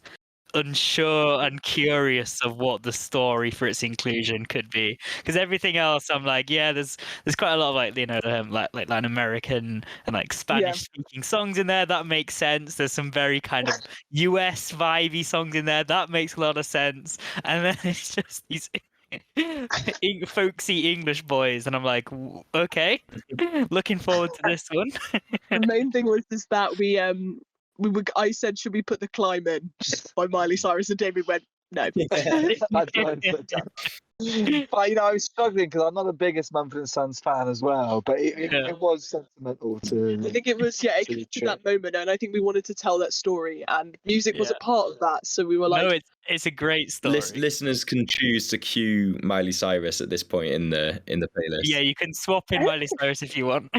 S1: unsure and curious of what the story for its inclusion could be, because everything else I'm like, yeah, there's quite a lot of like, you know, like Latin American and like Spanish speaking songs in there, that makes sense. There's some very kind of US vibey songs in there, that makes a lot of sense, and then it's just these folksy English boys, and I'm like, okay, looking forward to this one.
S2: The main thing was is that I said, should we put The Climb in by Miley Cyrus, and David went, no.
S3: But you know, I was struggling because I'm not the biggest Mumford & Sons fan as well, but it was sentimental to.
S2: I think it was, it came to that moment, and I think we wanted to tell that story, and music was a part of that, so we were like,
S1: no, it's a great story.
S4: Listeners can choose to cue Miley Cyrus at this point in the playlist.
S1: Yeah, you can swap in Miley Cyrus if you want.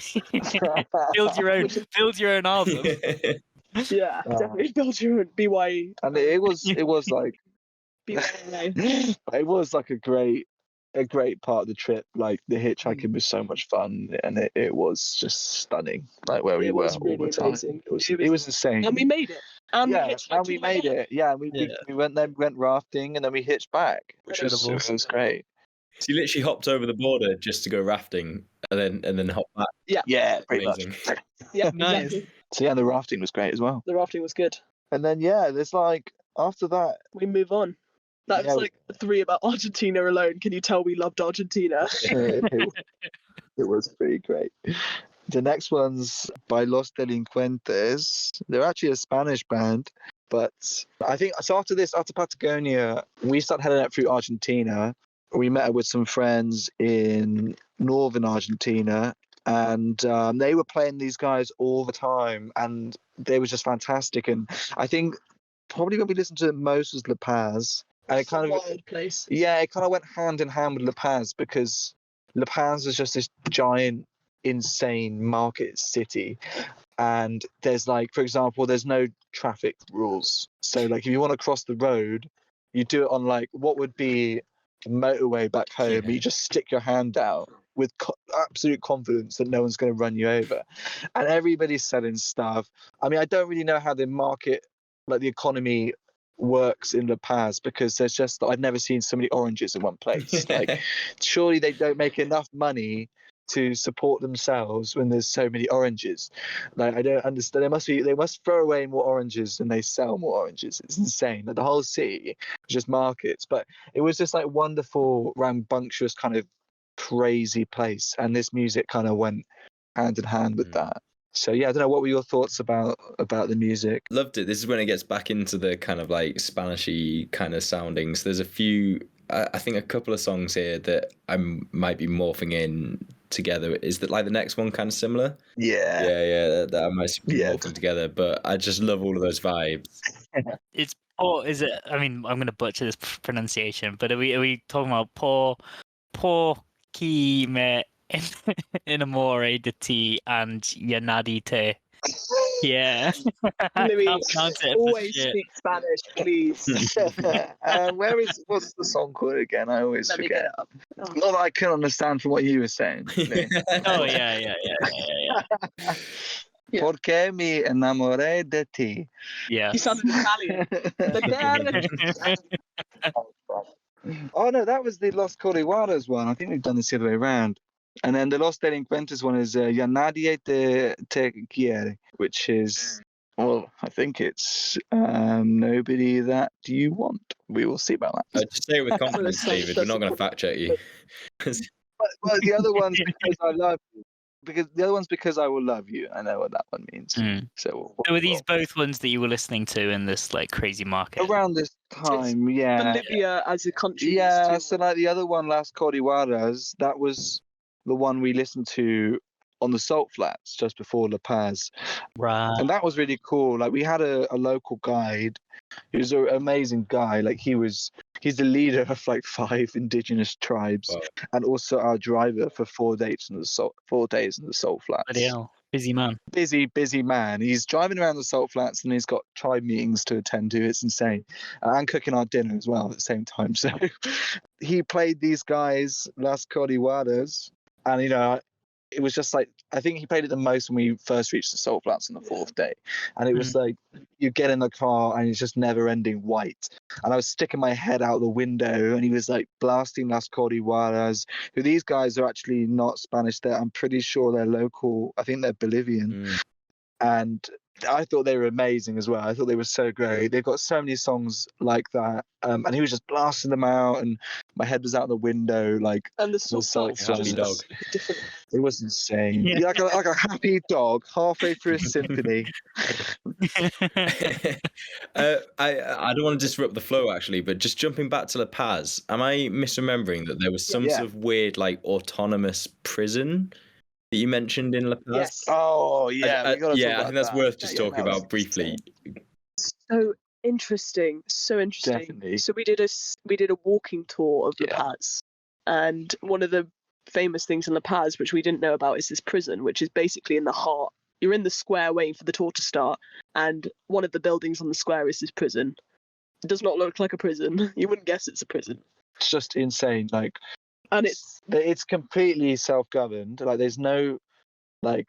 S1: build your own album.
S2: yeah, definitely build your own BY.
S3: And it was like
S2: BKNY.
S3: it was like a great part of the trip. Like the hitchhiking was so much fun, and it was just stunning. Like where we were all the time.
S2: Amazing.
S3: It was insane.
S2: And we made it. And
S3: we made it. Yeah, we went rafting, and then we hitched back, which was great.
S4: So you literally hopped over the border just to go rafting, and then hop back.
S3: Yeah, pretty
S4: Amazing.
S3: much.
S2: Yeah,
S1: Nice.
S2: exactly.
S3: So yeah, the rafting was great as well.
S2: The rafting was good.
S3: And then there's like after that
S2: We move on. That was like 3 about Argentina alone. Can you tell we loved Argentina?
S3: it was pretty great. The next one's by Los Delincuentes. They're actually a Spanish band, but I think so. After Patagonia, we started heading out through Argentina. We met up with some friends in northern Argentina, and they were playing these guys all the time, and they were just fantastic. And I think probably when we listened to it most was La Paz. And it kind of
S2: wild place.
S3: Yeah, it kind of went hand in hand with La Paz, because La Paz is just this giant, insane market city. And there's like, for example, there's no traffic rules. So like if you want to cross the road, you do it on like what would be a motorway back home. You just stick your hand out with absolute confidence that no one's going to run you over. And everybody's selling stuff. I mean, I don't really know how the market, like the economy works in La Paz, because there's just, I've never seen so many oranges in one place. Like surely they don't make enough money to support themselves when there's so many oranges. Like I don't understand. They must throw away more oranges than they sell more oranges. It's insane. Like the whole city is just markets. But it was just like wonderful, rambunctious, kind of crazy place, and this music kind of went hand in hand with that. So yeah, I don't know, what were your thoughts about the music?
S4: Loved it. This is when it gets back into the kind of like Spanishy kind of soundings. There's a few, I think a couple of songs here that I might be morphing in together. Is that like the next one kind of similar?
S3: Yeah.
S4: That I might be morphing together, but I just love all of those vibes.
S1: It's is it? I mean, I'm going to butcher this pronunciation, but are we talking about por chi me Enamoré de ti and nadie te. Yeah.
S2: Louis, always speak Spanish, please.
S3: What's the song called again? I always
S2: Let me
S3: forget.
S2: get it up.
S3: Not that I can understand from what you were saying.
S1: Oh yeah.
S3: Porque me enamoré de ti.
S1: Yeah.
S2: You sounded Italian.
S3: Oh no, that was the Los Corihuaras one. I think we've done this the other way around. And then the Los Delincuentes one is Ya nadie te quiere, which is, well, I think it's nobody that you want. We will see about that.
S4: Just say it with confidence, David. We're not going to fact check you.
S3: Well, the other one's because I love you. Because the other one's because I will love you. I know what that one means. So
S1: were these both ones that you were listening to in this like crazy market?
S3: Around this time, yeah.
S2: Bolivia as a country.
S3: Yeah, so like the other one, Las Corihuaras, that was the one we listened to on the Salt Flats just before La Paz.
S1: Right.
S3: And that was really cool. Like we had a local guide. He was an amazing guy. Like he's the leader of like 5 indigenous tribes, and also our driver for 4 days in the Salt Flats.
S1: Bloody hell. Busy man.
S3: busy man. He's driving around the salt flats and he's got tribe meetings to attend to. It's insane. And cooking our dinner as well at the same time. So he played these guys, Las Codiwadas, and it was just like, I think he played it the most when we first reached the salt flats on the 4th day. And it was like, you get in the car and it's just never ending white. And I was sticking my head out the window and he was like blasting Las Codiwadas, who these guys are actually not Spanish. I'm pretty sure they're local. I think they're Bolivian. And I thought they were amazing as well. I thought they were so great. They've got so many songs like that. And he was just blasting them out and my head was out the window
S2: and the salt
S4: happy dog.
S2: different.
S3: It was insane.
S1: Yeah.
S3: Like a happy dog halfway through a symphony.
S4: I don't want to disrupt the flow actually, but just jumping back to La Paz, am I misremembering that there was some sort of weird like autonomous prison that you mentioned in La Paz?
S2: Yes.
S3: Oh yeah,
S4: I think that's worth just talking about briefly.
S2: So interesting.
S3: Definitely.
S2: So we did a walking tour of La Paz, and one of the famous things in La Paz, which we didn't know about, is this prison, which is basically in the heart. You're in the square waiting for the tour to start, and one of the buildings on the square is this prison. It does not look like a prison. You wouldn't guess it's a prison.
S3: It's just insane.
S2: And
S3: it's completely self-governed. Like there's no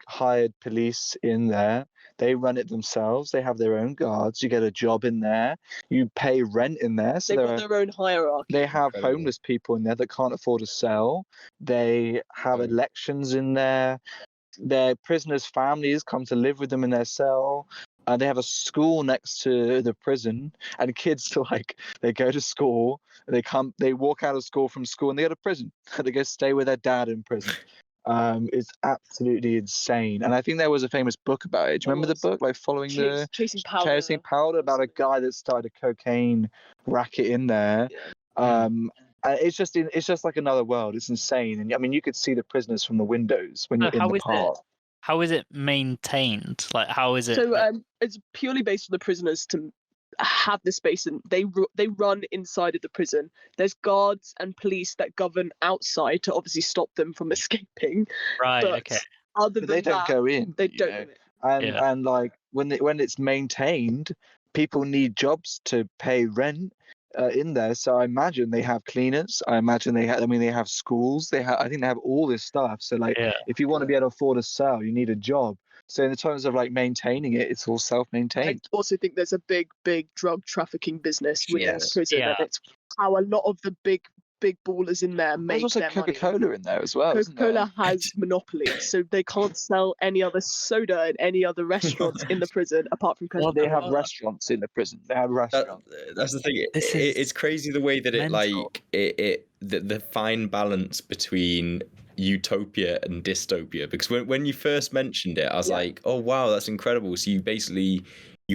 S3: hired police in there. They run it themselves. They have their own guards. You get a job in there. You pay rent in there. So
S2: they've got their own hierarchy.
S3: They have
S4: Incredible.
S3: homeless people in there that can't afford to sell. They have elections in there. Their prisoners' families come to live with them in their cell. They have a school next to the prison, and kids they go to school. They walk out of school from school, and they go to prison. They go stay with their dad in prison. It's absolutely insane. And I think there was a famous book about it. Do you remember the book, following the
S2: Chasing Powder,
S3: about a guy that started a cocaine racket in there? And it's just like another world. It's insane. And I mean, you could see the prisoners from the windows when you're in the park.
S1: How is it maintained? How is it?
S2: So it's purely based on the prisoners to have the space, and they run inside of the prison. There's guards and police that govern outside to obviously stop them from escaping.
S1: Right.
S2: But
S1: Okay.
S2: Other than
S3: They don't
S2: that,
S3: go in.
S2: They don't go in.
S3: And when it's maintained, people need jobs to pay rent in there. So I imagine they have cleaners. I imagine they have schools. I think they have all this stuff. So if you want to be able to afford a cell, you need a job. So in terms of maintaining it, it's all self-maintained.
S2: I also think there's a big drug trafficking business within the prison, and it's how a lot of the big ballers in there make
S3: There's also
S2: their
S3: Coca-Cola
S2: money.
S3: in there as well.
S2: Coca-Cola has monopoly, so they can't sell any other soda in any other restaurants in the prison apart from Coca-Cola.
S3: They have restaurants in the prison. They have restaurants.
S4: That's the thing. It's crazy the way that the fine balance between utopia and dystopia. Because when you first mentioned it, I was like, oh wow, that's incredible. So you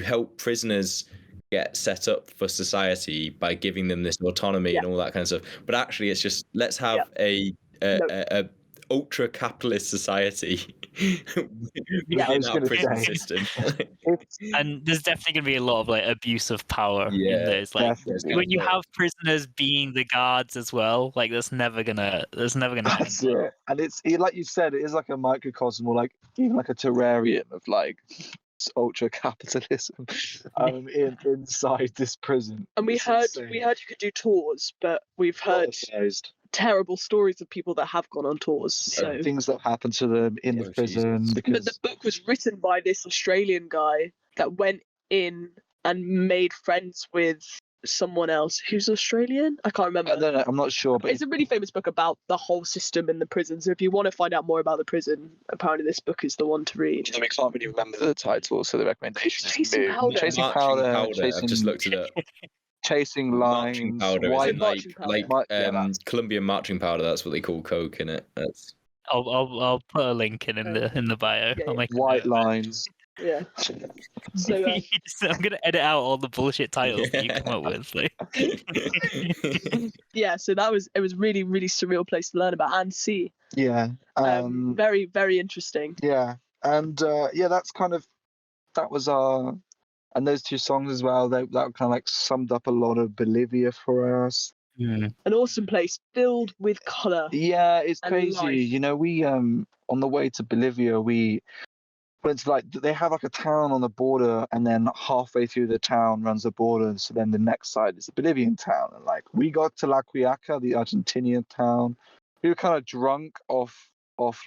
S4: help prisoners get set up for society by giving them this autonomy and all that kind of stuff. But actually, it's just let's have a ultra capitalist society within our prison system.
S1: And there's definitely going to be a lot of abuse of power in those. When you have prisoners being the guards as well, that's never gonna happen.
S3: That's it. And it's like you said, it is like a microcosm, or even like a terrarium of ultra capitalism inside this prison.
S2: And we heard you could do tours, but we've heard terrible stories of people that have gone on tours. So
S3: things that happen to them in the prison.
S2: But the book was written by this Australian guy that went in and made friends with someone else who's Australian. I can't remember.
S3: I don't know, I'm not sure, but
S2: it's a really famous book about the whole system in the prison. So if you want to find out more about the prison, apparently this book is the one to read.
S3: We can't really remember the title, so the recommendation is
S2: Chasing Powder.
S3: Chasing Powder.
S4: I've just looked it up.
S3: Chasing Lines.
S4: Marching powder, Colombian marching powder. That's what they call coke in it. That's.
S1: I'll put a link in the bio.
S2: Yeah,
S1: I'll make
S3: White Lines.
S2: Yeah. So
S1: I'm gonna edit out all the bullshit titles that you come up with.
S2: Yeah, so it was really, really surreal place to learn about and see.
S3: Yeah.
S2: Very, very interesting.
S3: Yeah. And that was our, and those two songs as well, that kind of summed up a lot of Bolivia for us.
S2: An awesome place filled with colour.
S3: Yeah, it's
S2: and
S3: crazy.
S2: life.
S3: We on the way to Bolivia, we went to like they have like a town on the border, and then halfway through the town runs the border. So then the next side is the Bolivian town, and like we got to La Quiaca, the Argentinian town. We were kind of drunk off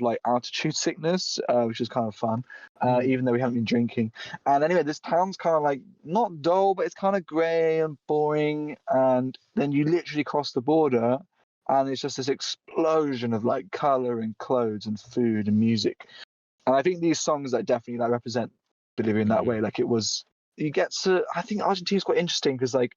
S3: like altitude sickness, which was kind of fun, even though we hadn't been drinking. And anyway, this town's kind of like not dull, but it's kind of grey and boring. And then you literally cross the border, and it's just this explosion of like color and clothes and food and music. And I think these songs like definitely like represent Bolivia in that way. Like it was, you get to. I think Argentina's quite interesting because like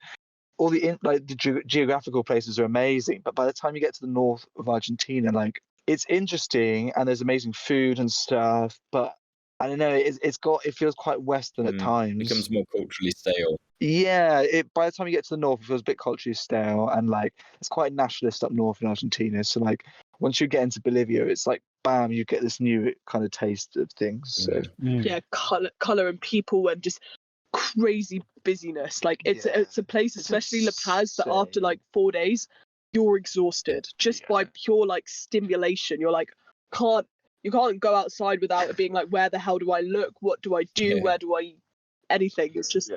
S3: all the geographical places are amazing, but by the time you get to the north of Argentina, like it's interesting and there's amazing food and stuff, but I don't know, it feels quite Western at times.
S4: It becomes more culturally stale.
S3: Yeah, by the time you get to the north, it feels a bit culturally stale, and like it's quite nationalist up north in Argentina. So like once you get into Bolivia, it's like bam, you get this new kind of taste of things. So
S2: yeah, color and people and just crazy busyness. Like it's a place, especially La Paz, that after like 4 days, you're exhausted just by pure like stimulation. You're like you can't go outside without it being like, where the hell do I look? What do I do? Where do I anything? It's just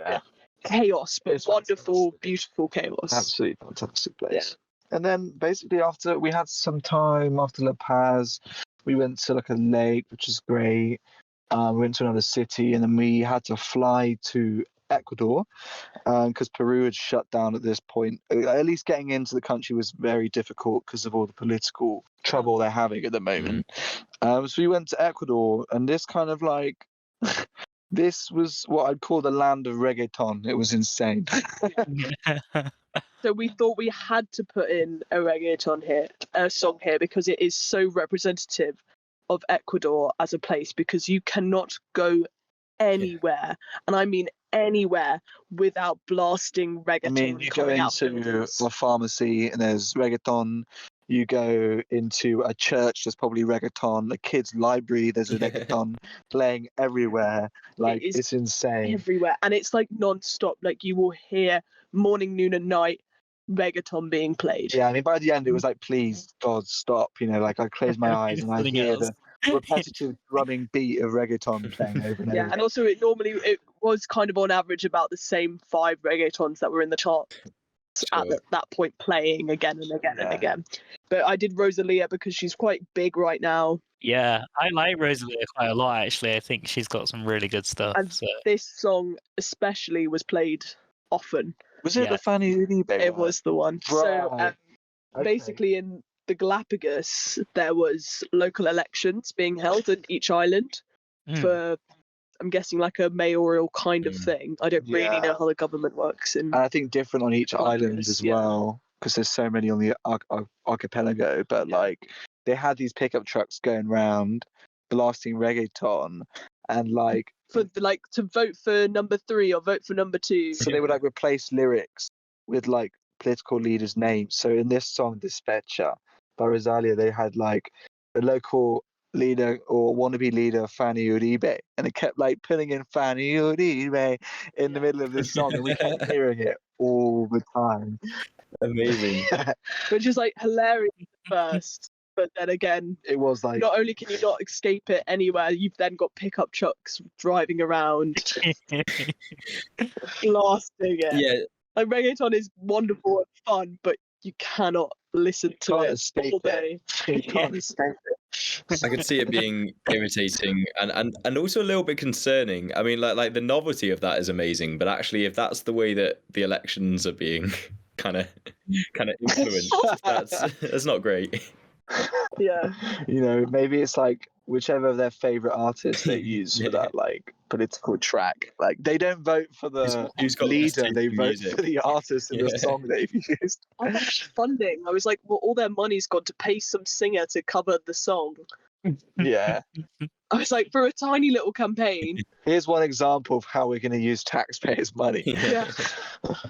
S2: chaos, but it's wonderful, fantastic. Beautiful chaos.
S3: Absolutely fantastic place. Yeah. And then basically after we had some time after La Paz, we went to like a lake, which is great. We went to another city, and then we had to fly to Ecuador because Peru had shut down at this point. At least getting into the country was very difficult because of all the political trouble they're having at the moment. So we went to Ecuador, and this kind of like this was what I'd call the land of reggaeton. It was insane.
S2: So we thought we had to put in a song here because it is so representative of Ecuador as a place, because you cannot go anywhere, and I mean anywhere, without blasting reggaeton.
S3: I mean, you go into a pharmacy and there's reggaeton. You go into a church, there's probably reggaeton. A kid's library, there's a reggaeton playing everywhere. Like it's insane.
S2: Everywhere, and it's like non-stop. Like you will hear morning, noon, and night reggaeton being played.
S3: Yeah, I mean, by the end it was like, please God, stop. You know, like I close my eyes and I hear the repetitive drumming beat of reggaeton playing over and over.
S2: Yeah, and also it was kind of on average about the same 5 reggaetons that were in the chart at that point, playing again and again and again. But I did Rosalia because she's quite big right now.
S1: Yeah, I like Rosalia quite a lot, actually. I think she's got some really good stuff.
S2: And this song especially was played often.
S3: Was it the Fanny Uribe?
S2: It was the one.
S3: Right.
S2: So basically in the Galapagos, there was local elections being held in each island for, I'm guessing, like a mayoral kind of thing. I don't really know how the government works. And
S3: I think different on each island as well, because there's so many on the archipelago. But like they had these pickup trucks going around blasting reggaeton, and like
S2: to vote for number 3 or vote for number 2.
S3: So they would like replace lyrics with like political leaders' names. So in this song, "DESPECHÁ" by Rosalia, they had like the local leader or wannabe leader Fanny Uribe, and it kept like putting in Fanny Uribe in the middle of this song, and we kept hearing it all the time.
S4: Amazing.
S2: Which is like hilarious at first, but then again,
S3: it was like,
S2: not only can you not escape it anywhere, you've then got pickup trucks driving around blasting it.
S4: Yeah,
S2: like reggaeton is wonderful and fun, but you cannot listen to it all day.
S3: You can't escape it.
S4: I could see it being irritating and also a little bit concerning. I mean, like the novelty of that is amazing, but actually, if that's the way that the elections are being kind of influenced, that's not great.
S2: Yeah.
S3: You know, maybe it's like whichever of their favorite artists they use for that like political track. Like they don't vote for the leader, they vote for the artist in the song they've used.
S2: I like funding. I was like, well, all their money's gone to pay some singer to cover the song.
S3: Yeah.
S2: I was like, for a tiny little campaign.
S3: Here's one example of how we're going to use taxpayers' money.
S2: Yeah.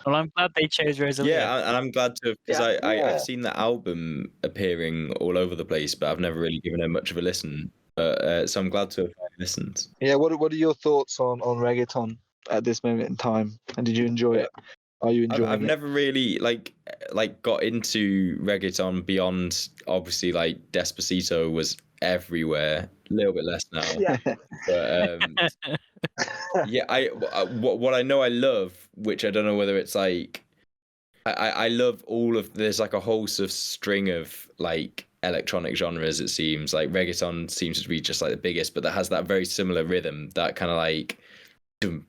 S1: Well, I'm glad they chose Rosalia.
S4: Yeah, and I'm glad to, because I've seen the album appearing all over the place, but I've never really given it much of a listen. So I'm glad to have listened.
S3: Yeah, what are your thoughts on reggaeton at this moment in time? And did you enjoy it? Are you enjoying it?
S4: I've never really like got into reggaeton beyond, obviously, like Despacito was everywhere. A little bit less now.
S2: Yeah.
S4: But yeah, what I know I love, which I don't know whether it's like, I love all of, there's like a whole sort of string of like electronic genres, it seems. Like reggaeton seems to be just like the biggest, but that has that very similar rhythm, that kind of like you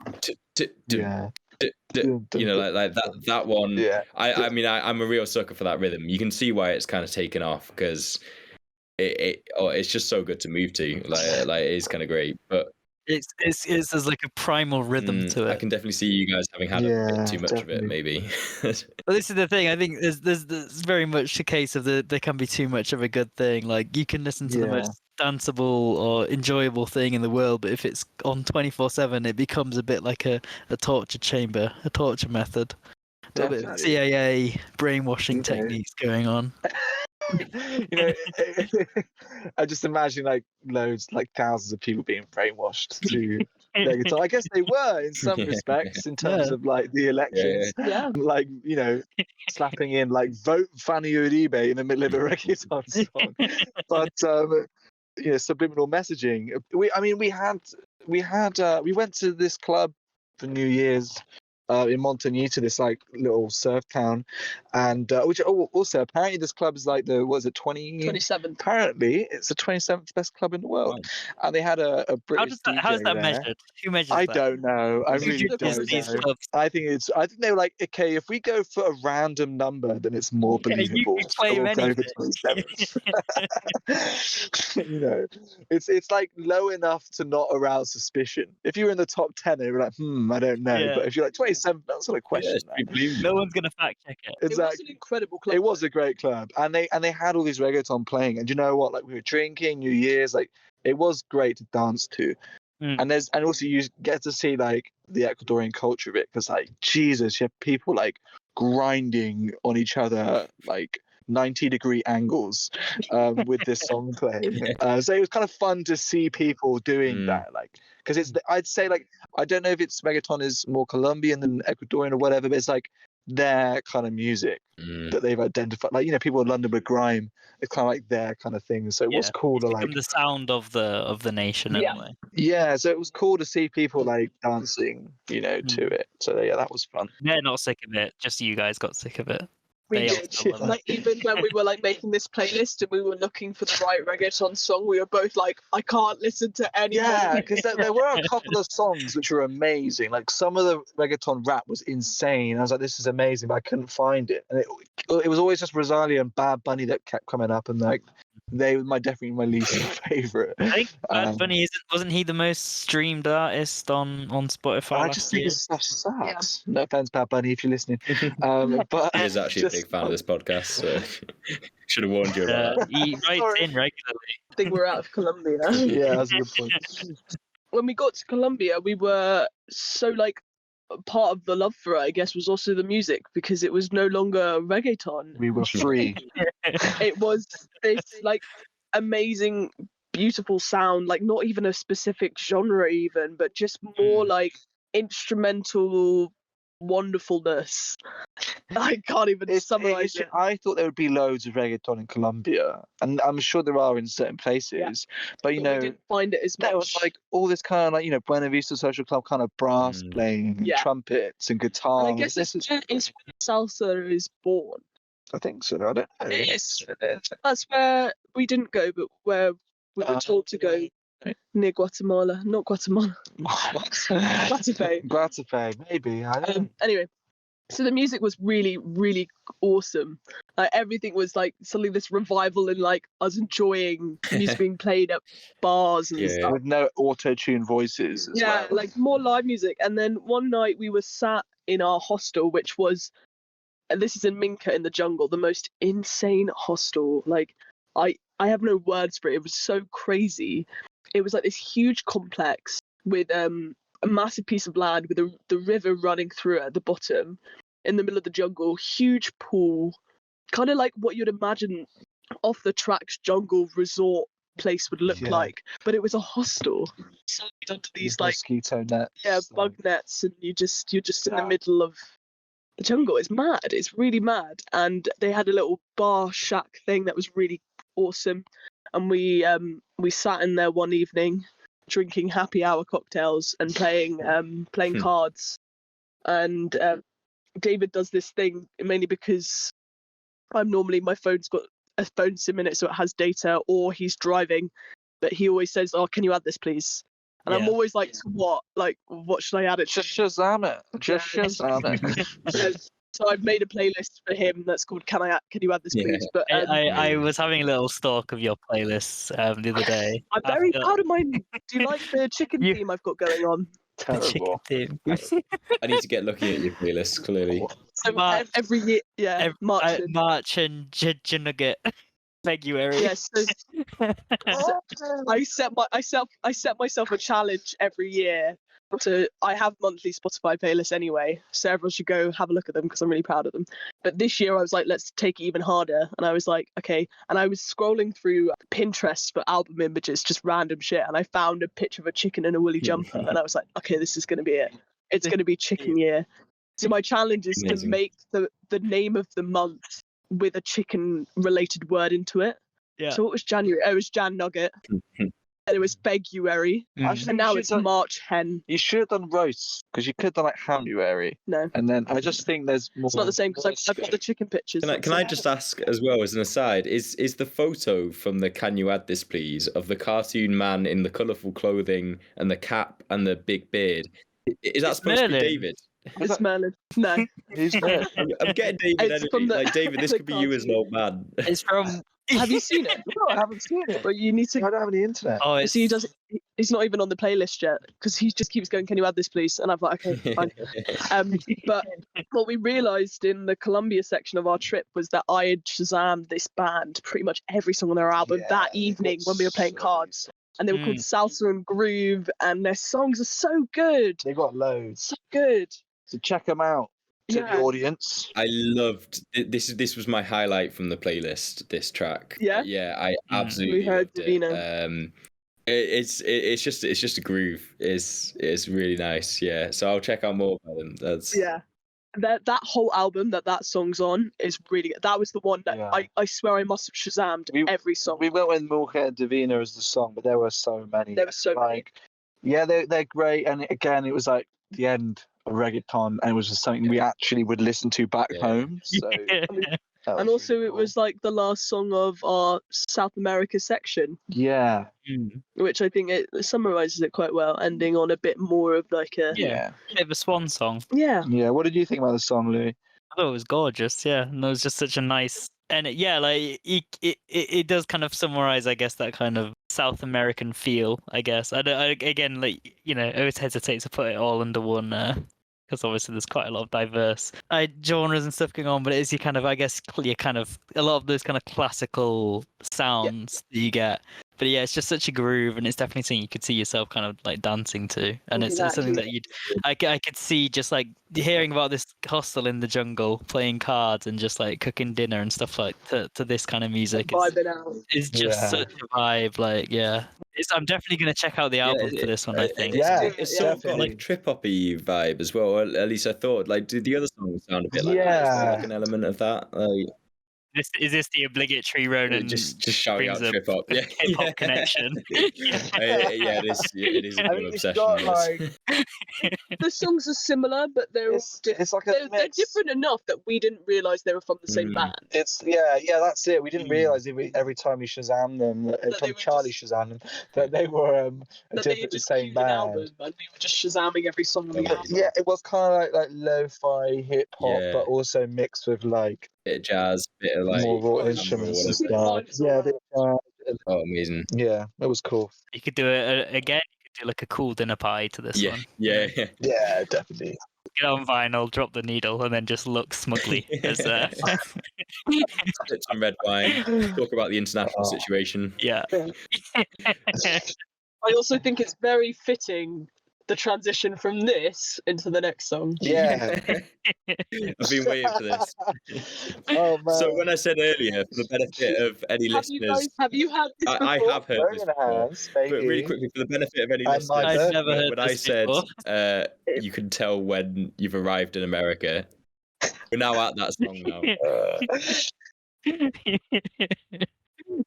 S4: know, like that one.
S3: Yeah.
S4: I mean, I'm a real sucker for that rhythm. You can see why it's kind of taken off, because it's just so good to move to. Like it is kind of great. But
S1: there's like a primal rhythm to it.
S4: I can definitely see you guys having had a bit too much of it, maybe.
S1: But this is the thing. I think there's very much a case of there can be too much of a good thing. Like you can listen to the most danceable or enjoyable thing in the world, but if it's on 24/7, it becomes a bit like a torture chamber, a torture method. A little bit of CIA brainwashing techniques going on.
S3: You know, I just imagine like loads, like thousands of people being brainwashed to reggaeton. I guess they were in some respects, in terms of like the elections.
S2: Yeah.
S3: Like, you know, slapping in like vote Fanny Uribe in the middle of a reggaeton song. But you know, subliminal messaging. We went to this club for New Year's in Montagnita, this like little surf town, and which also apparently this club is like the 27th. Apparently it's the 27th best club in the world, and they had a British DJ
S1: How's that
S3: there.
S1: measured? Who measures
S3: I
S1: that?
S3: don't know. I really don't know. I think they were like, okay, if we go for a random number, then it's more believable.
S1: You play
S3: so we'll go for
S1: anything.
S3: 27th. You know, it's like low enough to not arouse suspicion. If you were in the top 10, they were like, I don't know.
S1: Yeah.
S3: But if you're like 27th, that's not a question.
S1: No one's gonna fact check it.
S3: Exactly.
S2: It was an incredible club.
S3: It was a great club, and they had all these reggaeton playing, and you know what? Like we were drinking New Year's, like it was great to dance to, and also you get to see like the Ecuadorian culture of it, because like Jesus, you have people like grinding on each other like 90-degree angles with this song playing. So it was kind of fun to see people doing that, like, because I'd say like, I don't know if it's reggaeton is more Colombian than Ecuadorian or whatever, but it's like their kind of music that they've identified. Like, you know, people in London with grime, it's kind of like their kind of thing. So it was cool to like
S1: the sound of the nation in a way.
S3: Yeah, so it was cool to see people like dancing, you know, to it. So yeah, that was fun.
S1: They're not sick of it. Just you guys got sick of it.
S2: We did. Like even when we were like making this playlist and we were looking for the right reggaeton song, we were both like, I can't listen to any.
S3: Yeah, because there were a couple of songs which were amazing. Like some of the reggaeton rap was insane. I was like, this is amazing, but I couldn't find it. And it was always just Rosalia and Bad Bunny that kept coming up, and like they were definitely my least favorite.
S1: I think Bad Bunny wasn't he the most streamed artist on Spotify?
S3: I just think his stuff sucks. No offense, Bad Bunny, if you're listening. But
S4: he is actually a big fan of this podcast, so should have warned you about that.
S1: He writes in regularly.
S2: I think we're out of Colombia.
S3: Yeah, that's a good point.
S2: When we got to Colombia, we were so like, part of the love for it, I guess, was also the music, because it was no longer reggaeton.
S3: We were free.
S2: It was this like amazing, beautiful sound, like not even a specific genre even, but just more like instrumental wonderfulness. I can't even summarize it.
S3: I thought there would be loads of reggaeton in Colombia, and I'm sure there are in certain places, but you know,
S2: we didn't find it as much.
S3: There was like all this kind of like, you know, Buena Vista Social Club kind of brass playing, and trumpets and guitar.
S2: And I guess it's where salsa is born.
S3: I think so. I don't know.
S2: Yes, that's where we didn't go, but where we were told to go. Near Guatemala, not Guatemala.
S3: Guatapé, maybe. I don't know.
S2: Anyway, so the music was really, really awesome. Like everything was like suddenly this revival in like us enjoying music being played at bars and stuff.
S3: With no auto-tune voices as well.
S2: Like more live music. And then one night we were sat in our hostel, which was, and this is in Minca in the jungle, the most insane hostel. Like I have no words for it. It was so crazy. It was like this huge complex with a massive piece of land with the river running through it at the bottom, in the middle of the jungle, huge pool, kind of like what you'd imagine off the tracks jungle resort place would look like, but it was a hostel. So under these like
S3: mosquito nets,
S2: bug nets, and you're just in the middle of the jungle. It's mad. It's really mad. And they had a little bar shack thing that was really awesome. and we sat in there one evening, drinking happy hour cocktails and playing cards. And David does this thing mainly because my phone's got a phone SIM in it, so it has data, or he's driving, but he always says, "Oh, can you add this, please?" And I'm always like, "What? Like, what should I add it to?"
S3: Just Shazam it. Just Shazam it.
S2: So I've made a playlist for him that's called "Can you add this, please?" But
S1: I was having a little stalk of your playlists the other day.
S2: I'm very proud of mine. Do you like the chicken theme I've got going on?
S3: Terrible.
S4: I need to get looking at your playlist, clearly.
S2: So every year,
S1: March and Nugget. February.
S2: Yes. I set myself a challenge every year. I have monthly Spotify playlists anyway, so everyone should go have a look at them because I'm really proud of them. But this year I was like, let's take it even harder, and I was like, okay. And I was scrolling through Pinterest for album images, just random shit, and I found a picture of a chicken in a woolly jumper, and I was like, okay, this is gonna be it. It's gonna be chicken year. So my challenge is to make the name of the month with a chicken related word into it.
S1: Yeah.
S2: So what was January? Oh, it was Jan Nugget. And it was February. And now it's March Hen.
S3: You should have done roasts, because you could have done like Hanuary.
S2: No.
S3: And then I just think there's more.
S2: It's not the same because I've got the chicken pictures.
S4: Can I just ask as well as an aside, is the photo from the Can You Add This Please of the cartoon man in the colourful clothing and the cap and the big beard, is that supposed to be David?
S2: It's Merlin. No.
S3: He's Merlin.
S4: I'm getting David
S2: It's
S4: energy.
S2: from the-
S4: Like, David, this
S2: the
S4: could be you as an old man.
S1: It's from.
S2: Have you seen it?
S3: No, I haven't seen it.
S2: But you need to.
S3: I don't have any internet.
S1: Oh, it's.
S2: See, he's not even on the playlist yet because he just keeps going, "Can you add this, please?" And I'm like, okay, fine. But what we realised in the Colombia section of our trip was that I had Shazammed this band pretty much every song on their album that evening when we were playing cards. And they were called Salsa and Groove, and their songs are so good.
S3: They got loads.
S2: So good.
S3: So check them out to the audience.
S4: I loved this. This was my highlight from the playlist. This track.
S2: Yeah?
S4: I absolutely
S2: Mujer
S4: loved
S2: Divina.
S4: It's just a groove. It's really nice. Yeah. So I'll check out more about them. That's
S2: That whole album that song's on is really good. That was the one that I swear I must have Shazammed every song.
S3: We went with Mujer Divina as the song, but there were so many.
S2: There were so many.
S3: Yeah, they're great. And again, it was like the end of reggaeton, and it was just something we actually would listen to back home. So
S2: And also it was like the last song of our South America section.
S3: Yeah.
S2: Which I think it summarises it quite well, ending on a bit more of like a
S1: bit of a swan song.
S2: Yeah.
S3: Yeah. What did you think about the song, Louis?
S1: I thought it was gorgeous. Yeah, and it was just such a nice. And like it does kind of summarize, I guess, that kind of South American feel. I guess again, like I always hesitate to put it all under one because obviously there's quite a lot of diverse genres and stuff going on. But it is I guess you kind of a lot of those kind of classical sounds that you get. But yeah, it's just such a groove, and it's definitely something you could see yourself kind of like dancing to. And it's something that I could see just like hearing about this hostel in the jungle, playing cards and just like cooking dinner and stuff like to this kind of music. It's just such a vibe. Like, I'm definitely going to check out the album for this one, I think.
S4: It's sort of got like trip-hoppy vibe as well. Or at least I thought. Like, did the other songs sound a bit like that? Is there like an element of that? Like,
S1: is this the obligatory Ronan?
S4: Just shouting out trip hop,
S1: hip-hop connection.
S4: It is a good obsession.
S2: The songs are similar, but they're different enough that we didn't realise they were from the same band.
S3: That's it. We didn't realise every time we Shazam them, from Charlie Shazam them, that they were the same band.
S2: Album, and we were just Shazamming every song on the album.
S3: Yeah, it was kind of like lo-fi hip hop, but also mixed with like
S4: bit of jazz, bit of like
S3: more raw instruments and stuff. Yeah,
S4: oh, amazing.
S3: Yeah, it was cool.
S1: You could do it again. You could do like a cool dinner party to this one.
S3: Yeah, definitely.
S1: Get on vinyl, drop the needle, and then just look smugly as
S4: Sip some red wine, talk about the international situation.
S1: Yeah.
S2: I also think it's very fitting the transition from this into the next song.
S3: Yeah.
S4: I've been waiting for this.
S3: Oh, man.
S4: So when I said earlier, for the benefit of any listeners,
S2: have you had this before?
S4: I have heard this before, but really quickly, for the benefit of any listeners,
S1: I've never heard
S4: when I said you can tell when you've arrived in America, we're now at that song now.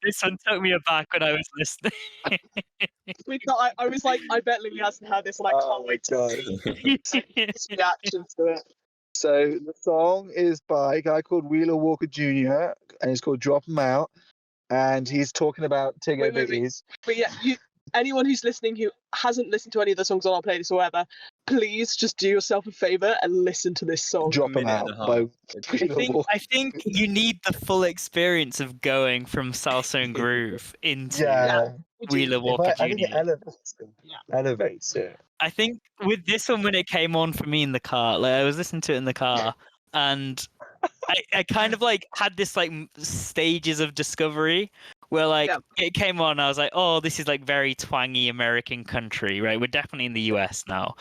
S1: This one took me aback when I was listening.
S2: I was like, I bet Lily hasn't heard this, and I can't wait to see his reaction to it.
S3: So the song is by a guy called Wheeler Walker Jr. and it's called "Drop 'Em Out," and he's talking about Tigger
S2: Wait.
S3: Biggies.
S2: But yeah, anyone who's listening who hasn't listened to any of the songs on our playlist or whatever, please just do yourself a favor and listen to this song.
S3: "Drop 'Em Out" by Wheeler Walker.
S1: I think you need the full experience of going from salsa and groove into Wheeler Walker Jr.
S3: I think it elevates it.
S1: I think with this one, when it came on for me in the car, like I was listening to it in the car, and I kind of like had this like stages of discovery where like it came on, I was like, oh, this is like very twangy American country, right? We're definitely in the US now.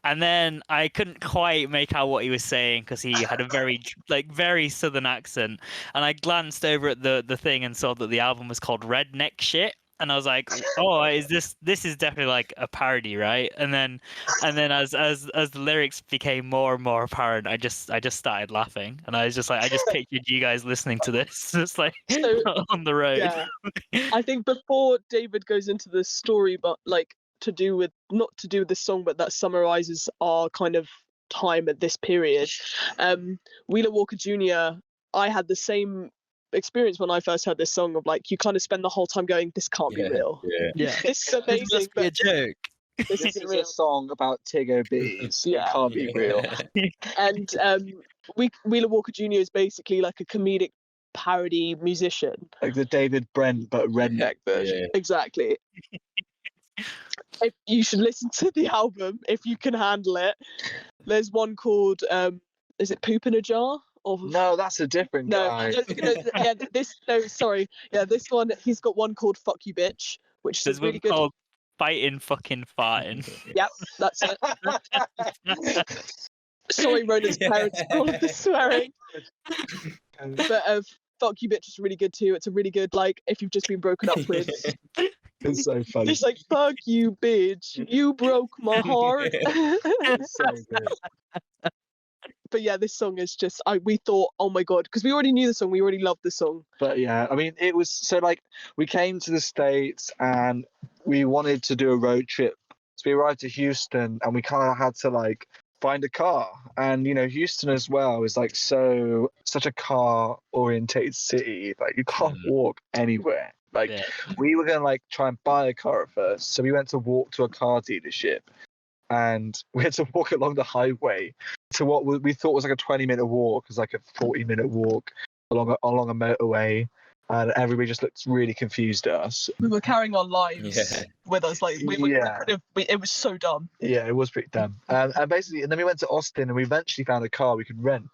S1: And then I couldn't quite make out what he was saying because he had a very southern accent. And I glanced over at the thing and saw that the album was called Redneck Shit. And I was like, oh, is this is definitely like a parody, right? And then as the lyrics became more and more apparent, I just started laughing, and I was just like, I just pictured you guys listening to this just like on the road.
S2: Yeah. I think before David goes into the story, but like not to do with this song, but that summarizes our kind of time at this period. Wheeler Walker Jr. I had the same experience when I first heard this song of like, you kind of spend the whole time going, this can't be real.
S1: Yeah.
S2: This is amazing.
S1: This must be a joke.
S3: This is a song about Tigger Biggies.
S2: Yeah.
S3: It can't be real.
S2: And Wheeler Walker Jr. is basically like a comedic parody musician.
S3: Like the David Brent but redneck version.
S2: Yeah. Exactly. If you should listen to the album if you can handle it. There's one called is it Poop in a Jar?
S3: No, that's a different guy.
S2: This one, he's got one called Fuck You Bitch, which
S1: There's
S2: is really
S1: one
S2: good.
S1: called Fighting Fucking Farting.
S2: Yep, that's it. Sorry, Rona's parents for all of the swearing. But Fuck You Bitch is really good too. It's a really good, like, if you've just been broken up with.
S3: It's so funny.
S2: It's like, fuck you, bitch. You broke my heart.
S3: It's so good.
S2: But yeah, this song is just, we thought, oh my God, because we already knew the song, we already loved the song.
S3: But yeah, I mean, it was, so like, we came to the States and we wanted to do a road trip. So we arrived to Houston and we kind of had to like find a car. And, you know, Houston as well is like such a car orientated city. Like you can't walk anywhere. Like we were going to like try and buy a car at first. So we went to walk to a car dealership. And we had to walk along the highway to what we thought was like a 20-minute walk. It was like a 40-minute walk along a motorway, and everybody just looked really confused at us.
S2: We were carrying our lives with us, like it was so dumb.
S3: Yeah, it was pretty dumb. And basically, and then we went to Austin, and we eventually found a car we could rent.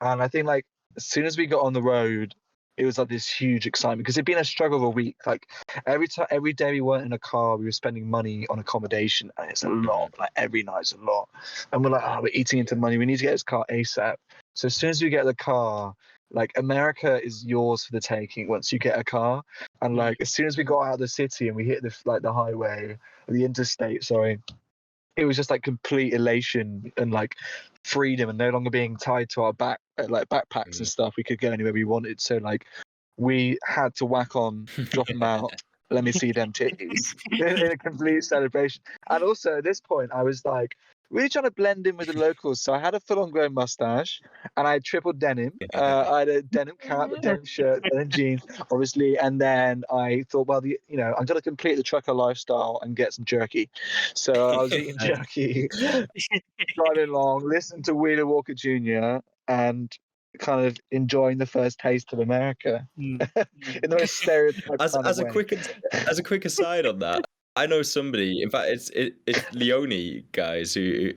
S3: And I think like as soon as we got on the road, it was like this huge excitement because it'd been a struggle of a week. Like every day we weren't in a car, we were spending money on accommodation, and it's a lot. Like every night's a lot, and we're like, we're eating into money. We need to get this car ASAP. So as soon as we get the car, like America is yours for the taking once you get a car. And like as soon as we got out of the city and we hit the highway, the interstate, sorry. It was just like complete elation and like freedom and no longer being tied to our backpacks and stuff. We could go anywhere we wanted. So like we had to whack on, drop them out, let me see them titties in a complete celebration. And also at this point I was like really trying to blend in with the locals. So I had a full-on grown mustache and I had triple denim. I had a denim cap, a denim shirt, denim jeans, obviously. And then I thought, well, I'm going to complete the trucker lifestyle and get some jerky. So I was eating jerky, driving along, listening to Wheeler Walker Jr. and kind of enjoying the first taste of America in the most stereotypical
S4: as a quick aside on that. I know somebody. In fact, it's Leone guys who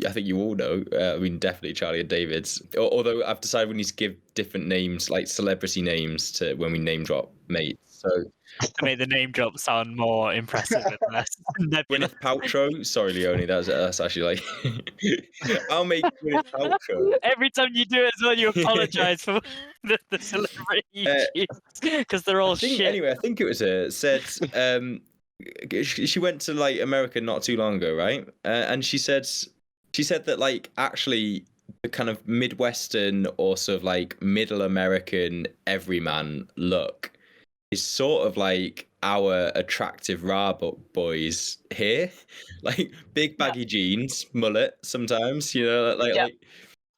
S4: I think you all know. I mean, definitely Charlie and David's. Although I've decided we need to give different names, like celebrity names, to when we name drop mates. So
S1: to make the name drop sound more impressive and less nebulous.
S4: Gwyneth Paltrow. Sorry, Leone. That's actually like. I'll make Gwyneth Paltrow.
S1: Every time you do it as well, you apologise for the celebrity because they're all shit.
S4: Anyway, I think it was said. She went to like America not too long ago, right? And she said that like actually the kind of Midwestern or sort of like middle American everyman look sort of like our attractive boys here, like big baggy jeans, mullet sometimes, like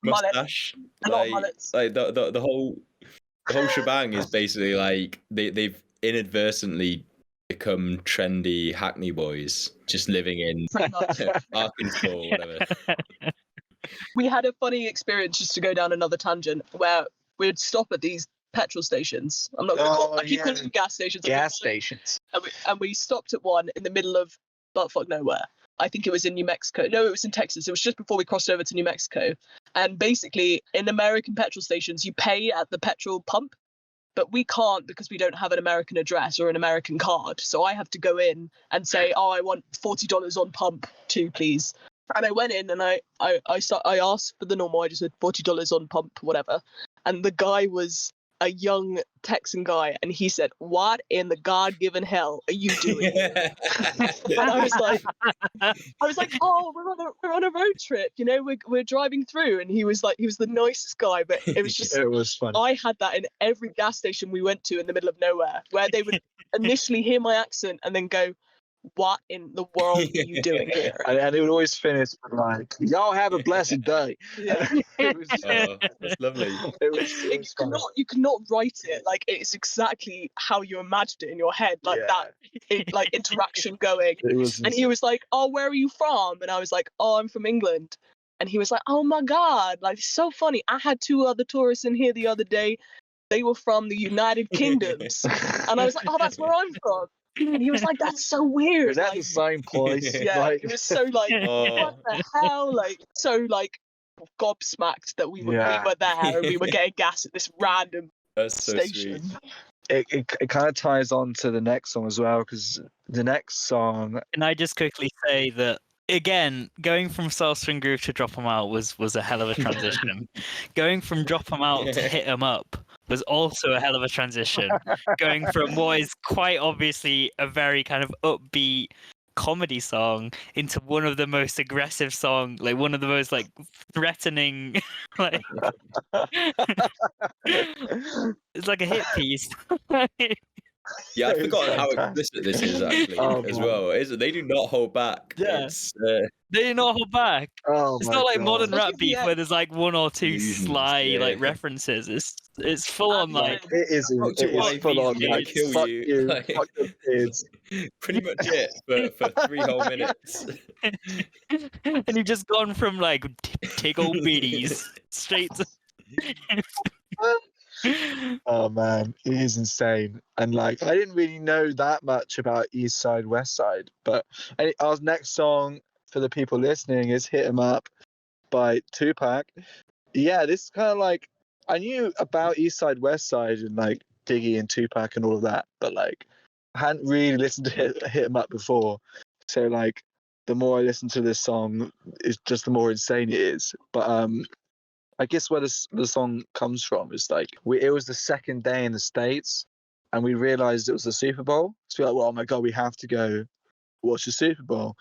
S2: Mullet.
S4: mustache,
S2: A lot of mullets.
S4: like the whole shebang is basically like they've inadvertently become trendy Hackney boys, just living in
S2: Pretty much.
S4: Arkansas or whatever.
S2: We had a funny experience, just to go down another tangent, where we'd stop at these petrol stations. I'm not gonna I keep calling them gas stations.
S3: Gas stations.
S2: And we stopped at one in the middle of buttfuck nowhere. I think it was in New Mexico. No, it was in Texas. It was just before we crossed over to New Mexico. And basically, in American petrol stations, you pay at the petrol pump, but we can't because we don't have an American address or an American card. So I have to go in and say, oh, I want $40 on pump too, please. And I went in and I asked for the normal. I just said $40 on pump, whatever. And the guy was a young Texan guy, and he said, "What in the God-given hell are you doing?" And I was like, "Oh, we're on a road trip, we're driving through." And he was the nicest guy, but it was just
S3: It was fun.
S2: I had that in every gas station we went to in the middle of nowhere, where they would initially hear my accent and then go, "What in the world are you doing here?"
S3: And it would always finish with like, "Y'all have a blessed day."
S2: Yeah.
S3: It was,
S4: That's lovely.
S2: You cannot write it like it's exactly how you imagined it in your head, like that interaction going.
S3: It was,
S2: And he was like, "Oh, where are you from?" And I was like, "Oh, I'm from England." And he was like, "Oh my God, like so funny. I had 2 other tourists in here the other day. They were from the United Kingdoms." And I was like, "Oh, that's where I'm from." And he was like, "That's so weird."
S3: was that the same place?
S2: Yeah,
S3: Like,
S2: it was so like, what the hell? Like, so like gobsmacked that we were there and we were getting gas at this random
S4: That's so
S2: station.
S4: sweet.
S3: it kind of ties on to the next song as well, because the next song,
S1: Can I just quickly say that again, going from Soul String Groove to Drop 'Em Out was a hell of a transition. Going from Drop 'Em Out to Hit 'Em Up was also a hell of a transition. Going from what is quite obviously a very kind of upbeat comedy song into one of the most aggressive songs, like one of the most like threatening, like it's like a hit piece.
S4: Yeah, I'd
S3: It was
S4: forgotten how
S3: fantastic.
S4: explicit this is actually as
S3: man.
S4: well. They do not hold back.
S1: Yeah.
S4: It's,
S1: They did not hold back.
S3: Oh
S1: It's
S3: my
S1: not like
S3: God.
S1: modern rap
S2: Especially
S1: beef
S2: the
S1: where there's like 1 or 2
S4: Fusions,
S1: sly like
S4: yeah.
S1: references. It's full on like
S3: It is.
S4: Fuck
S3: It
S4: your
S3: is
S4: wife,
S3: full on.
S1: can
S4: I
S3: Like,
S4: kill
S3: fuck
S4: you.
S3: you.
S4: Like-
S3: Fuck your kids.
S4: pretty much it for 3 whole minutes.
S1: and you've just gone from like tickle biddies straight to
S3: Oh man, it is insane. And like, I didn't really know that much about East Side, West Side, but our next song for the people listening is "Hit 'Em Up" by Tupac. Yeah, this is kind of like, I knew about East Side, West Side, and like Diggy and Tupac and all of that, but like, I hadn't really listened to Hit 'Em Up before. So like, the more I listen to this song, it's just the more insane it is. But I guess where the song comes from is like, it was the second day in the States, and we realized it was the Super Bowl. So we're like, well, oh my God, we have to go watch the Super Bowl.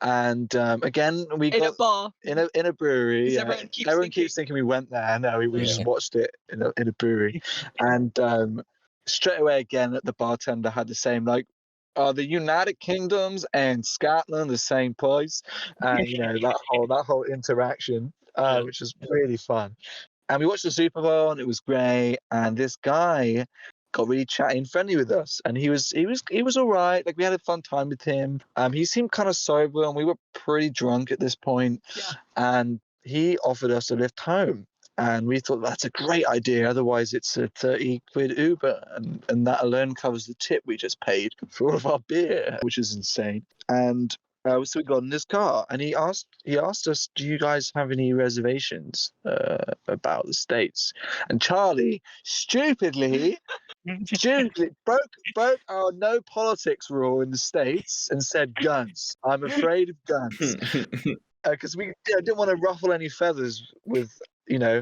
S3: And again, we
S2: In
S3: got
S2: a bar.
S3: in a brewery.
S2: Because
S3: Yeah.
S2: everyone keeps
S3: Keeps thinking we went there. No, we just
S4: Yeah.
S3: watched it in a brewery. And straight away, again, the bartender had the same like, the United Kingdoms and Scotland the same place, and that whole interaction, which was really fun. And we watched the Super Bowl, and it was great. And this guy got really chatty and friendly with us, and he was all right. Like, we had a fun time with him. He seemed kind of sober, and we were pretty drunk at this point.
S2: Yeah.
S3: And he offered us a lift home. And we thought that's a great idea. Otherwise, it's a 30 quid Uber, and that alone covers the tip we just paid for all of our beer, which is insane. And so we got in this car, and he asked us, "Do you guys have any reservations about the States?" And Charlie stupidly broke our no politics rule in the States and said guns. I'm afraid of guns, because we didn't want to ruffle any feathers with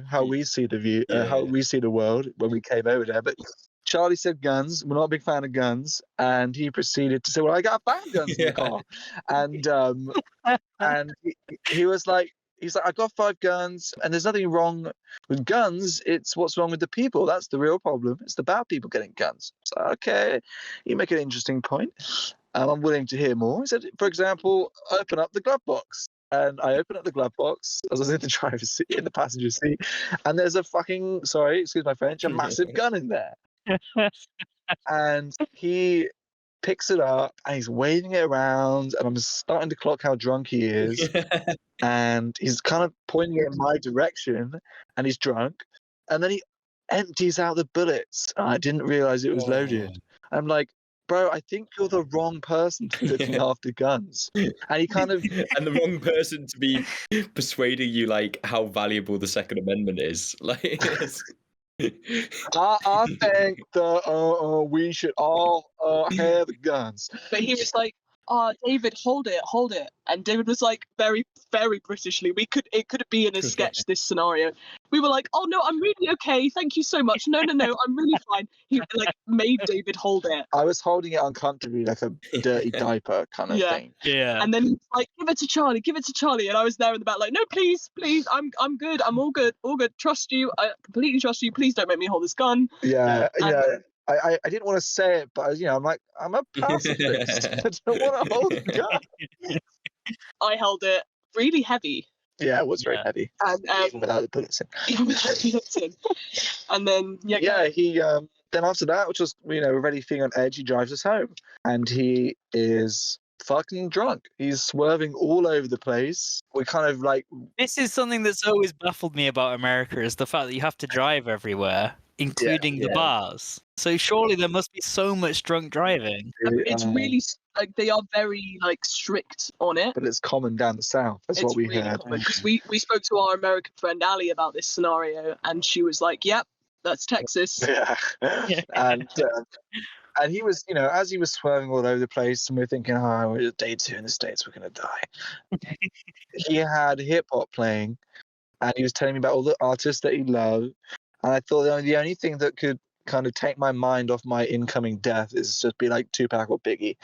S3: how we see the view, how we see the world when we came over there. But Charlie said guns. We're not a big fan of guns, and he proceeded to say, "Well, I got 5 guns in the car," and he was like, he's like, I got 5 guns, and there's nothing wrong with guns. It's what's wrong with the people. That's the real problem. It's the bad people getting guns. So, okay, you make an interesting point. I'm willing to hear more. He said, for example, open up the glove box. And I opened up the glove box as I was in the driver's seat, in the passenger seat, and there's a fucking, sorry, excuse my French, a massive gun in there. And he picks it up and he's waving it around, and I'm starting to clock how drunk he is. And he's kind of pointing it in my direction, and he's drunk. And then he empties out the bullets. And I didn't realize it was loaded. I'm like, bro, I think you're the wrong person to be looking after guns. And he kind of...
S4: And the wrong person to be persuading you, like, how valuable the Second Amendment is. Like,
S3: I think that we should all have guns.
S2: But he was like, David, hold it. And David was like, very, very Britishly, it could be in a sketch, this scenario. We were like, oh no, I'm really okay, thank you so much. No, I'm really fine. He like made David hold it.
S3: I was holding it uncomfortably, like a dirty diaper kind of thing.
S1: Yeah.
S2: And then he's like, give it to Charlie. And I was there in the back like, no, please, I'm good, I'm all good, trust you, I completely trust you, please don't make me hold this gun.
S3: Yeah. I didn't want to say it, but I'm like, I'm a pacifist. I don't want to hold a gun.
S2: I held it really heavy.
S3: Yeah, it was very heavy.
S2: And
S3: even without the bullets in.
S2: Even without the bullets in. And then
S3: he then after that, which was already feeling on edge, he drives us home, and he is fucking drunk. He's swerving all over the place. We kind of like,
S1: this is something that's always baffled me about America, is the fact that you have to drive everywhere, including the bars. So surely there must be so much drunk driving.
S2: It's really like they are very like strict on it.
S3: But it's common down the south. That's what we heard.
S2: Because we spoke to our American friend Ali about this scenario, and she was like, "Yep, that's Texas."
S3: Yeah. And he was, as he was swerving all over the place, and we were thinking, we're day 2 in the States, we're gonna die. He had hip hop playing, and he was telling me about all the artists that he loved. And I thought the only thing that could kind of take my mind off my incoming death is just be like Tupac or Biggie.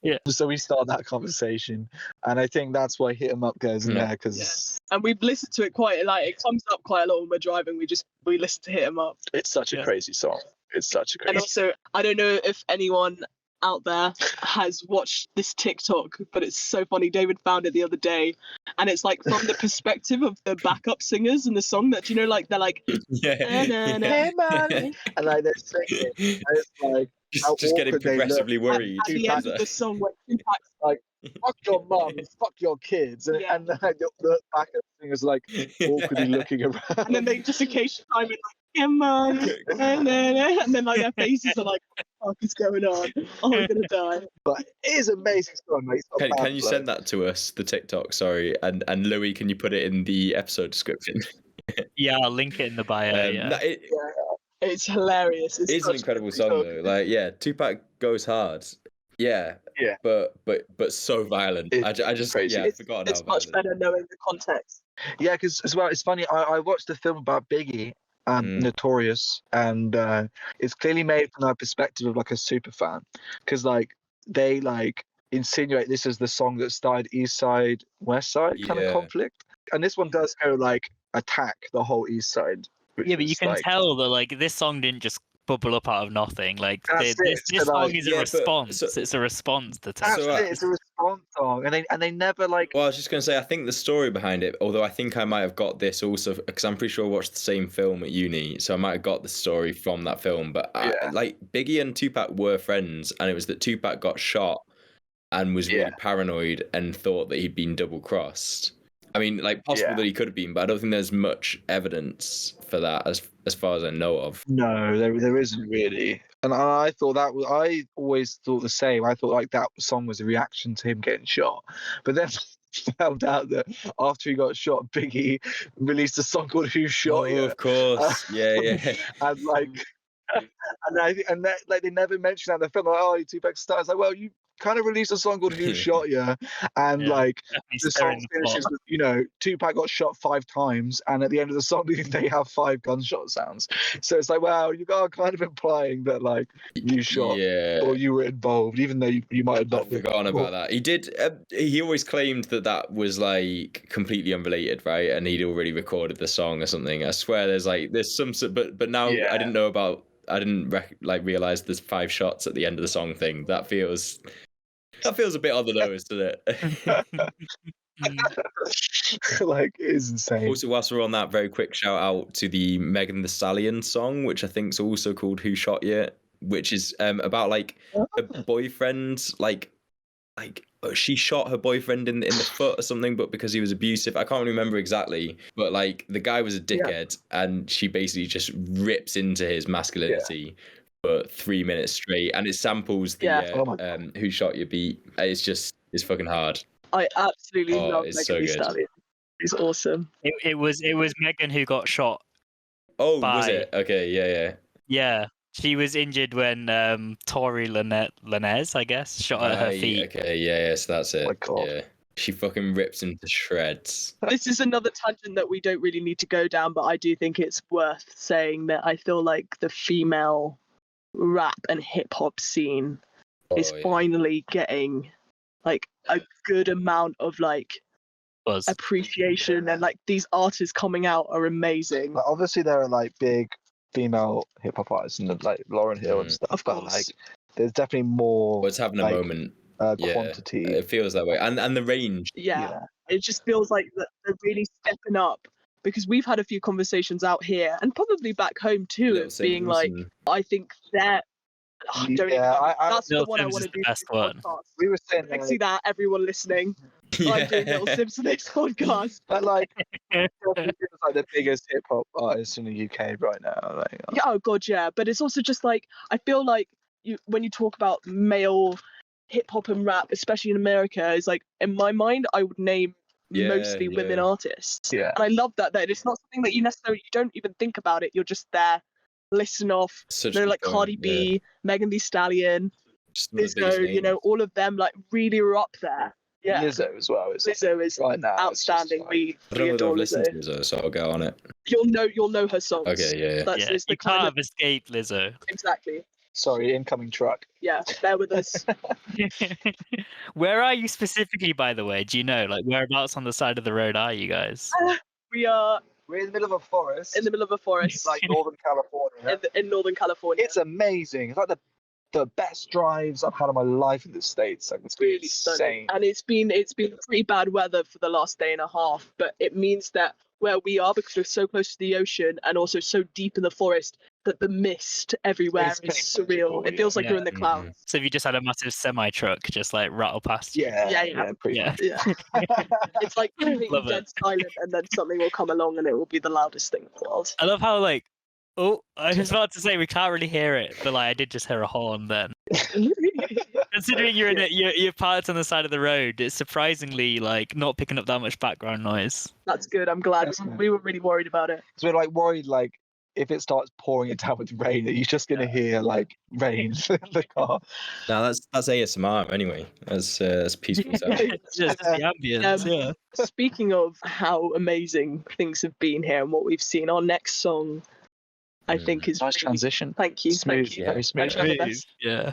S1: Yeah.
S3: So we started that conversation, and I think that's why Hit 'Em Up goes in there, because
S2: and we've listened to it it comes up quite a lot when we're driving. We listen to Hit 'Em Up.
S3: It's such a crazy song. It's such a crazy.
S2: And also, I don't know if anyone out there has watched this TikTok, but it's so funny. David found it the other day, and it's like from the perspective of the backup singers in the song that they're like
S3: hey man, and like they're singing, and it's like
S4: just getting progressively worried.
S2: At the end of the song, where Tupac's
S3: like, fuck your mum, fuck your kids, and like, the backup singers like awkwardly looking around,
S2: and then they just occasionally chime in like, come on, and then like their faces are like, what the fuck is going on? Oh, we're gonna die.
S3: But it is amazing song, mate.
S4: Can you send that to us, the TikTok? Sorry, and Louis, can you put it in the episode description?
S1: Yeah, I'll link it in the bio.
S2: It's hilarious.
S4: It's an incredible song though. Like, Tupac goes hard. Yeah. But so violent. I just
S3: crazy.
S4: I forgot.
S2: It's much better knowing the context.
S3: Yeah, because as well, it's funny. I watched the film about Biggie, Notorious, and it's clearly made from that perspective of like a super fan, because like they like insinuate this is the song that started East Side West Side kind of conflict, and this one does go like attack the whole East Side.
S1: Yeah, but you can tell that like this song didn't just bubble up out of nothing. Like this song is a response. It's a response to
S3: it's a response song, and they never like.
S4: Well, I was just gonna say, I think the story behind it, although I think I might have got this also because I'm pretty sure I watched the same film at uni, so I might have got the story from that film. But like Biggie and Tupac were friends, and it was that Tupac got shot and was really paranoid and thought that he'd been double crossed. I mean, like, possible that he could have been, but I don't think there's much evidence for that as far as I know of.
S3: No, there isn't really. And I always thought the same. I thought like that song was a reaction to him getting shot. But then found out that after he got shot, Biggie released a song called Who Shot You?
S4: Of course. Yeah.
S3: And like, Like they never mentioned that in the film. Like, oh, Tupac stars. Like, well, you kind of released a song called "Who Shot Ya," and like the song finishes with, you know, Tupac got shot 5 times, and at the end of the song they have 5 gunshot sounds. So it's like, wow, you are kind of implying that like you shot or you were involved, even though you might have not.
S4: I'd forgotten about that. He did. He always claimed that was like completely unrelated, right? And he'd already recorded the song or something. I swear, there's some, but now I didn't know about. I didn't realize there's 5 shots at the end of the song thing. That feels a bit on the nose, doesn't it?
S3: Like, it is insane.
S4: Also, whilst we're on that, very quick shout out to the Megan Thee Stallion song, which I think is also called "Who Shot Ya," which is about like a boyfriend, like she shot her boyfriend in the foot or something, but because he was abusive, I can't remember exactly, but like the guy was a dickhead, and she basically just rips into his masculinity for 3 minutes straight, and it samples the "Who Shot Ya" beat. It's fucking hard.
S2: I absolutely love
S4: it's
S2: Megan
S4: so
S2: Thee
S4: good.
S2: Stallion. He's awesome.
S1: It was Megan who got shot.
S4: Oh, was it? Okay, yeah.
S1: Yeah, she was injured when Tory Lanez, I guess, shot at her feet.
S4: Okay, yeah, so that's it.
S3: Oh my God.
S4: Yeah. She fucking rips into shreds.
S2: This is another tangent that we don't really need to go down, but I do think it's worth saying that I feel like the female rap and hip hop scene is finally getting like a good amount of like appreciation, and like these artists coming out are amazing.
S3: Like, obviously there are like big female hip hop artists and like Lauryn Hill and stuff.
S2: Of course.
S3: But, like, there's definitely more.
S4: Well, it's having a moment.
S3: Quantity.
S4: It feels that way, and the range.
S2: Yeah, it just feels like that they're really stepping up, because we've had a few conversations out here and probably back home too, of being like, I think that. Oh, that's the one I want to do.
S1: Best one.
S3: We were saying,
S2: I see that everyone listening. I'm doing Little Sims next podcast.
S3: But like, it's like the biggest hip hop artist in the UK right now. Like,
S2: yeah, oh god, yeah. But it's also just like, I feel like when you talk about male hip hop and rap, especially in America, is like, in my mind, I would name mostly women artists.
S3: Yeah.
S2: And I love that it's not something that you don't even think about it. You're just there. Listen off. They're like Cardi B, Megan Thee Stallion, Lizzo, you know, all of them like really are up there. Yeah.
S3: Lizzo as well.
S2: Lizzo is
S3: right now
S2: outstanding. We adore
S4: Lizzo. To Lizzo, so I'll go on it.
S2: You'll know her songs.
S4: Okay, yeah.
S2: That's
S1: you can't have escaped Lizzo.
S2: Exactly.
S3: Sorry, incoming truck.
S2: Yeah, bear with us.
S1: Where are you specifically, by the way? Do you know, like, whereabouts on the side of the road are you guys?
S3: We're in the middle of a forest.
S2: In the middle of a forest.
S3: Like Northern California.
S2: In Northern California.
S3: It's amazing. It's like the best drives I've had in my life in the States. Like, it's really insane.
S2: And it's been pretty bad weather for the last day and a half, but it means that where we are, because we're so close to the ocean and also so deep in the forest, that the mist everywhere is surreal. It feels like you're in the clouds.
S1: So if you just had a massive semi-truck just like rattle past you.
S2: Yeah. It's like completely dead silent, and then something will come along and it will be the loudest thing in the world.
S1: I love how like, I was about to say we can't really hear it, but like I did just hear a horn then. Considering you're parked on the side of the road, it's surprisingly like not picking up that much background noise.
S2: That's good. I'm glad. We were really worried about it.
S3: So we're like worried, like, if it starts pouring it down with rain, that you're just gonna hear like rain in the car.
S4: No, that's ASMR anyway. That's peaceful sound.
S1: It's just the ambience.
S2: Speaking of how amazing things have been here and what we've seen, our next song, I think, is
S3: nice transition.
S2: Thank you.
S3: Smooth,
S2: thank you.
S3: very smooth.
S1: Yeah.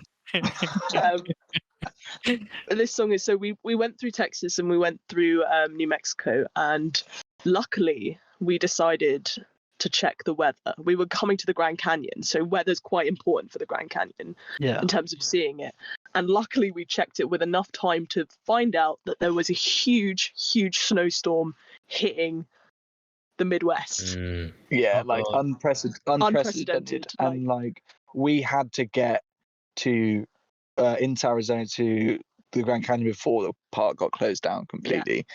S2: This song is, so we went through Texas and we went through New Mexico, and luckily we decided to check the weather. We were coming to the Grand Canyon, so weather's quite important for the Grand Canyon in terms of seeing it. And luckily we checked it with enough time to find out that there was a huge snowstorm hitting the Midwest.
S3: Like unprecedented. And like we had to get to into Arizona to the Grand Canyon before the park got closed down completely.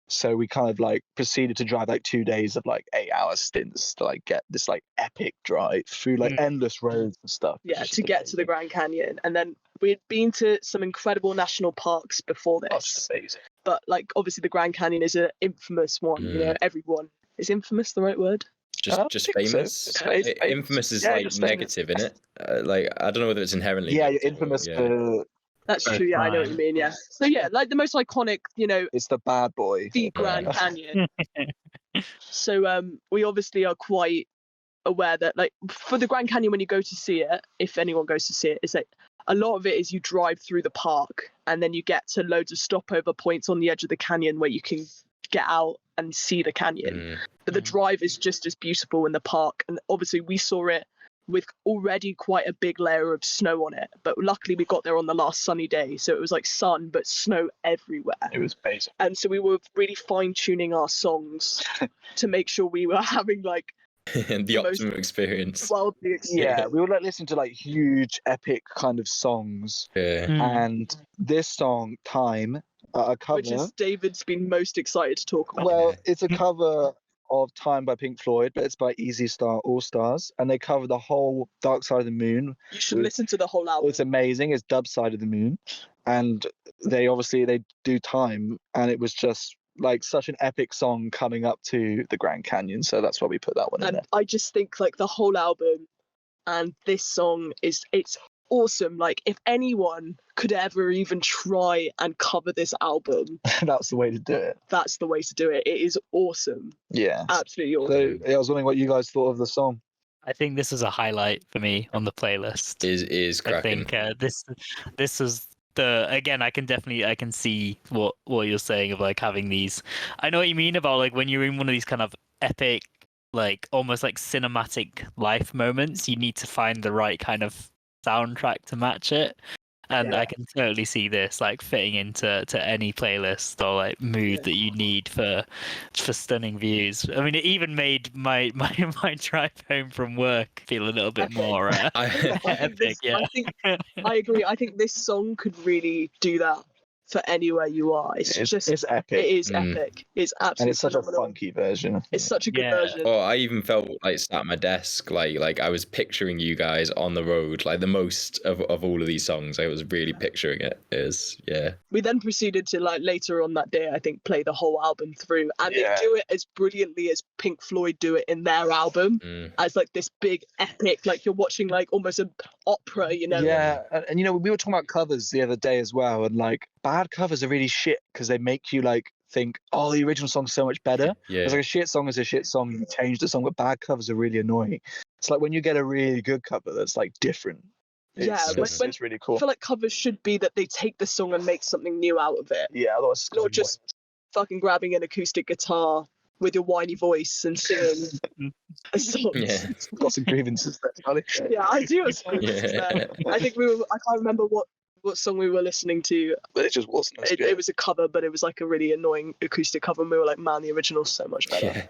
S3: So we kind of like proceeded to drive like 2 days of like 8-hour stints to like get this like epic drive through like endless roads and stuff.
S2: Yeah, to get to the Grand Canyon. And then we'd been to some incredible national parks before this.
S3: That's amazing.
S2: But like obviously the Grand Canyon is an infamous one. You know, everyone. Is infamous the right word?
S3: I
S4: Just
S3: think so.
S4: famous.
S3: It's famous.
S4: Infamous is
S3: Yeah,
S4: like
S3: just famous.
S4: negative, in it. Like I don't know whether it's inherently.
S3: Yeah,
S4: negative
S3: infamous.
S4: or,
S2: That's true. Yeah, I know what you mean. Yeah. So yeah, like the most iconic,
S3: It's the bad boy.
S2: the Grand Canyon. So we obviously are quite aware that, like, for the Grand Canyon, when you go to see it, if anyone goes to see it, is like a lot of it is you drive through the park and then you get to loads of stopover points on the edge of the canyon where you can get out and see the canyon. But the drive is just as beautiful in the park, and obviously we saw it with already quite a big layer of snow on it, but luckily we got there on the last sunny day, so it was like sun but snow everywhere.
S3: It was basic.
S2: And so we were really fine-tuning our songs to make sure we were having like
S4: the optimum experience.
S2: wildly
S3: Yeah, we would like listen to like huge epic kind of songs,
S4: Yeah.
S3: and this song "Time," a cover.
S2: which is David's been most excited to talk about.
S3: Well, it's a cover of "Time" by Pink Floyd, but it's by Easy Star All Stars, and they cover the whole "Dark Side of the Moon."
S2: You should listen to the whole album.
S3: It's amazing. It's "Dub Side of the Moon," and they do "Time," and it was just like such an epic song coming up to the Grand Canyon, so that's why we put that one in
S2: And
S3: there.
S2: I just think like the whole album and this song it's awesome. Like if anyone could ever even try and cover this album,
S3: That's the way to do it.
S2: that's the way to do it. It is awesome.
S3: Yeah.
S2: Absolutely awesome.
S3: So I was wondering what you guys thought of the song.
S1: I think this is a highlight for me on the playlist.
S4: Is cracking.
S1: I think this is the again. I can see what you're saying of like having these. I know what you mean about like when you're in one of these kind of epic, like almost like cinematic life moments. You need to find the right kind of soundtrack to match it. And I can totally see this like fitting into any playlist or like mood that you need for stunning views. I mean, it even made my drive home from work feel a little bit more epic. Yeah,
S2: I agree. I think this song could really do that for anywhere you are. It's
S3: epic.
S2: It is epic. It's absolutely
S3: And it's such
S2: phenomenal.
S3: a funky version.
S2: It's such a good version.
S4: Oh, I even felt like sat at my desk, like I was picturing you guys on the road, like the most of all of these songs. I was really picturing it.
S2: We then proceeded to like later on that day, I think, play the whole album through, and they do it as brilliantly as Pink Floyd do it in their album, as like this big epic, like you're watching like almost an opera, you know?
S3: Yeah, and you know, we were talking about covers the other day as well, and like bad covers are really shit because they make you like think, oh, the original song's so much better.
S4: Yeah.
S3: It's like a shit song is a shit song. You change the song, but bad covers are really annoying. It's like when you get a really good cover that's like different. It's really cool.
S2: I feel like covers should be that they take the song and make something new out of it.
S3: Yeah, otherwise it's
S2: Not just fucking grabbing an acoustic guitar with your whiny voice and singing a song.
S4: Yeah.
S3: Got some grievances there, Charlie.
S2: Yeah, I do have some grievances there. I think I can't remember what song we were listening to.
S3: But it just wasn't as good.
S2: It was a cover, but it was like a really annoying acoustic cover, and we were like, man, the original's so much better.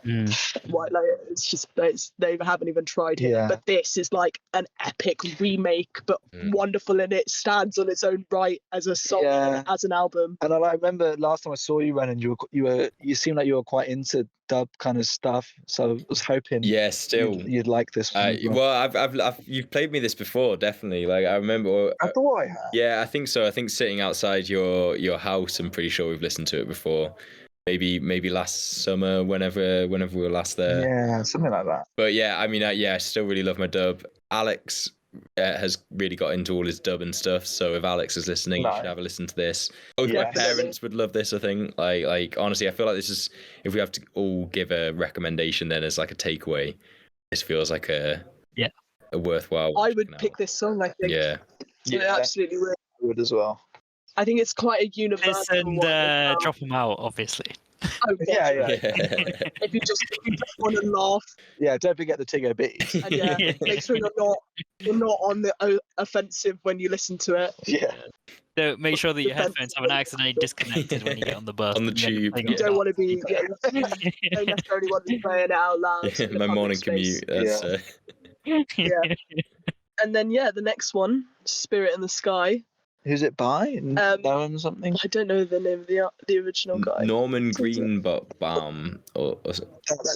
S2: Why, like, it's just they haven't even tried it.
S3: Yeah.
S2: But this is like an epic remake, but wonderful, and it stands on its own right as a song, as an album.
S3: And I remember last time I saw you, Ren, and you seemed like you were quite into dub kind of stuff. So I was hoping,
S4: still
S3: you'd like this one.
S4: well, you've played me this before, definitely. Like I remember.
S3: I thought I had.
S4: Yeah, I think so. I think sitting outside your house, I'm pretty sure we've listened to it before. Maybe last summer, whenever we were last there.
S3: Yeah, something like that.
S4: But yeah, I mean, I still really love my dub. Alex has really got into all his dub and stuff. So if Alex is listening, you should have a listen to this. Both my parents would love this, I think. Like honestly, I feel like this is, if we have to all give a recommendation, then as like a takeaway, this feels like a worthwhile.
S2: I would pick this song, I think.
S4: Yeah.
S2: I absolutely would.
S3: I would as well.
S2: I think it's quite a universal
S1: this and
S2: one.
S1: drop them out, obviously.
S2: Oh,
S3: Yeah.
S2: If you just want to laugh,
S3: Yeah, don't forget the Tiggo beats.
S2: and make sure you're not on the offensive when you listen to it.
S3: Yeah.
S1: So make sure that your headphones haven't accidentally disconnected when you get on the bus.
S4: On the
S1: and then
S4: tube,
S1: playing
S2: You
S1: it
S2: don't
S1: up.
S2: want to be. You don't necessarily want to be playing it out loud. in a
S4: my
S2: public
S4: morning
S2: space.
S4: commute. That's
S2: Yeah. And then the next one, Spirit in the Sky.
S3: Who's it by? Know him something?
S2: I don't know the name of the original guy.
S4: Norman Greenbaum or
S3: That's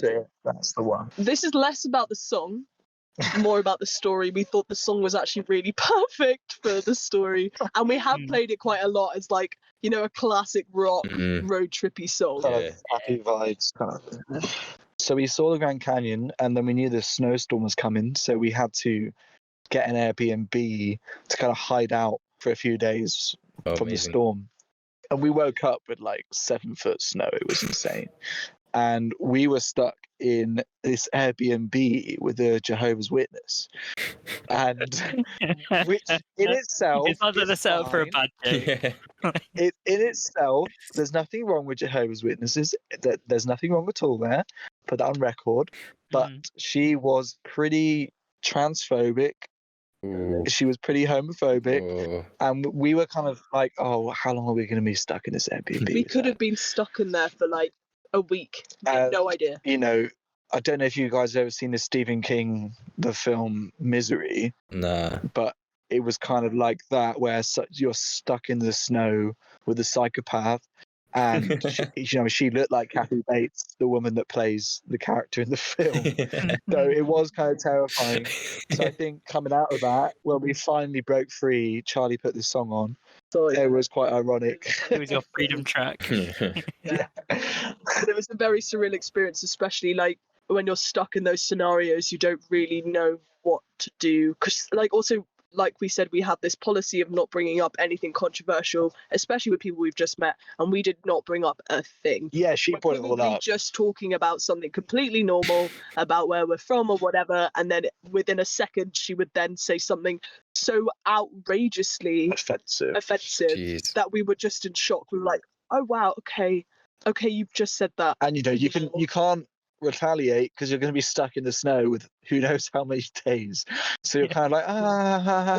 S3: it. That's the one.
S2: This is less about the song, more about the story. We thought the song was actually really perfect for the story, and we have played it quite a lot as like, a classic rock road trippy song.
S3: Kind of happy vibes kind of thing. So we saw the Grand Canyon, and then we knew the snowstorm was coming, so we had to get an Airbnb to kind of hide out for a few days from the storm. And we woke up with like 7-foot snow. It was insane. And we were stuck in this Airbnb with a Jehovah's Witness. And which in itself
S1: It's not that they're set up for a bad joke.
S3: in itself, there's nothing wrong with Jehovah's Witnesses. There's nothing wrong at all there. Put that on record. But she was pretty transphobic.
S4: Ooh.
S3: She was pretty homophobic.
S4: Oh.
S3: And we were kind of like, oh, how long are we going to be stuck in this Airbnb?
S2: We could have been stuck in there for like a week. No idea.
S3: You know, I don't know if you guys have ever seen the Stephen King, the film Misery.
S4: Nah.
S3: But it was kind of like that, where you're stuck in the snow with a psychopath. And she looked like Kathy Bates, the woman that plays the character in the film. So it was kind of terrifying. So I think coming out of that, when we finally broke free, Charlie put this song on. So it was quite ironic.
S1: It was your freedom track.
S2: Yeah. It was a very surreal experience, especially like when you're stuck in those scenarios, you don't really know what to do. Because like also, like we said, we have this policy of not bringing up anything controversial, especially with people we've just met, and we did not bring up a thing.
S3: Yeah, she brought it all up.
S2: Just talking about something completely normal, about where we're from or whatever, and then within a second she would then say something so outrageously offensive
S4: Jeez.
S2: that we were just in shock. We were like, oh wow, okay, you've just said that.
S3: And you can't retaliate because you're going to be stuck in the snow with who knows how many days. So you're kind of like,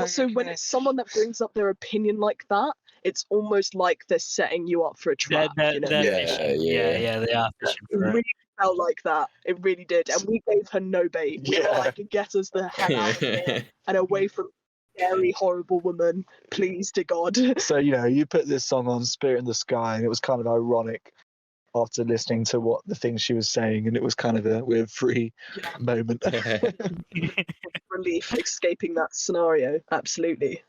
S2: Also, when it's someone that brings up their opinion like that, it's almost like they're setting you up for a trap.
S1: They're fishing. Yeah, they are fishing
S2: It
S1: for it.
S2: really felt like that. It really did. And we gave her no bait. We were like, get us the hell out of here and away from scary, horrible woman, please to God.
S3: So, you put this song on, Spirit in the Sky, and it was kind of ironic after listening to what the things she was saying, and it was kind of a weird free moment.
S2: Relief escaping that scenario. Absolutely.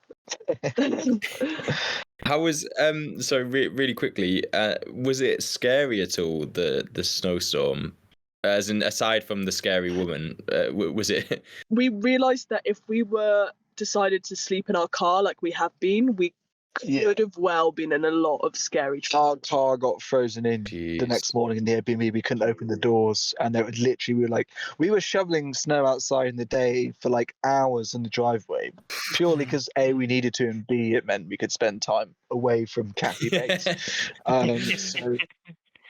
S4: How was really quickly, was it scary at all, the snowstorm, as in aside from the scary woman? Was it?
S2: We realized that if we were decided to sleep in our car like we have been, we could have well been in a lot of scary
S3: Our car got frozen in the next morning in the Airbnb. We couldn't open the doors, and they would literally, we were shoveling snow outside in the day for like hours in the driveway, purely because A, we needed to, and B, it meant we could spend time away from Kathy Bates. So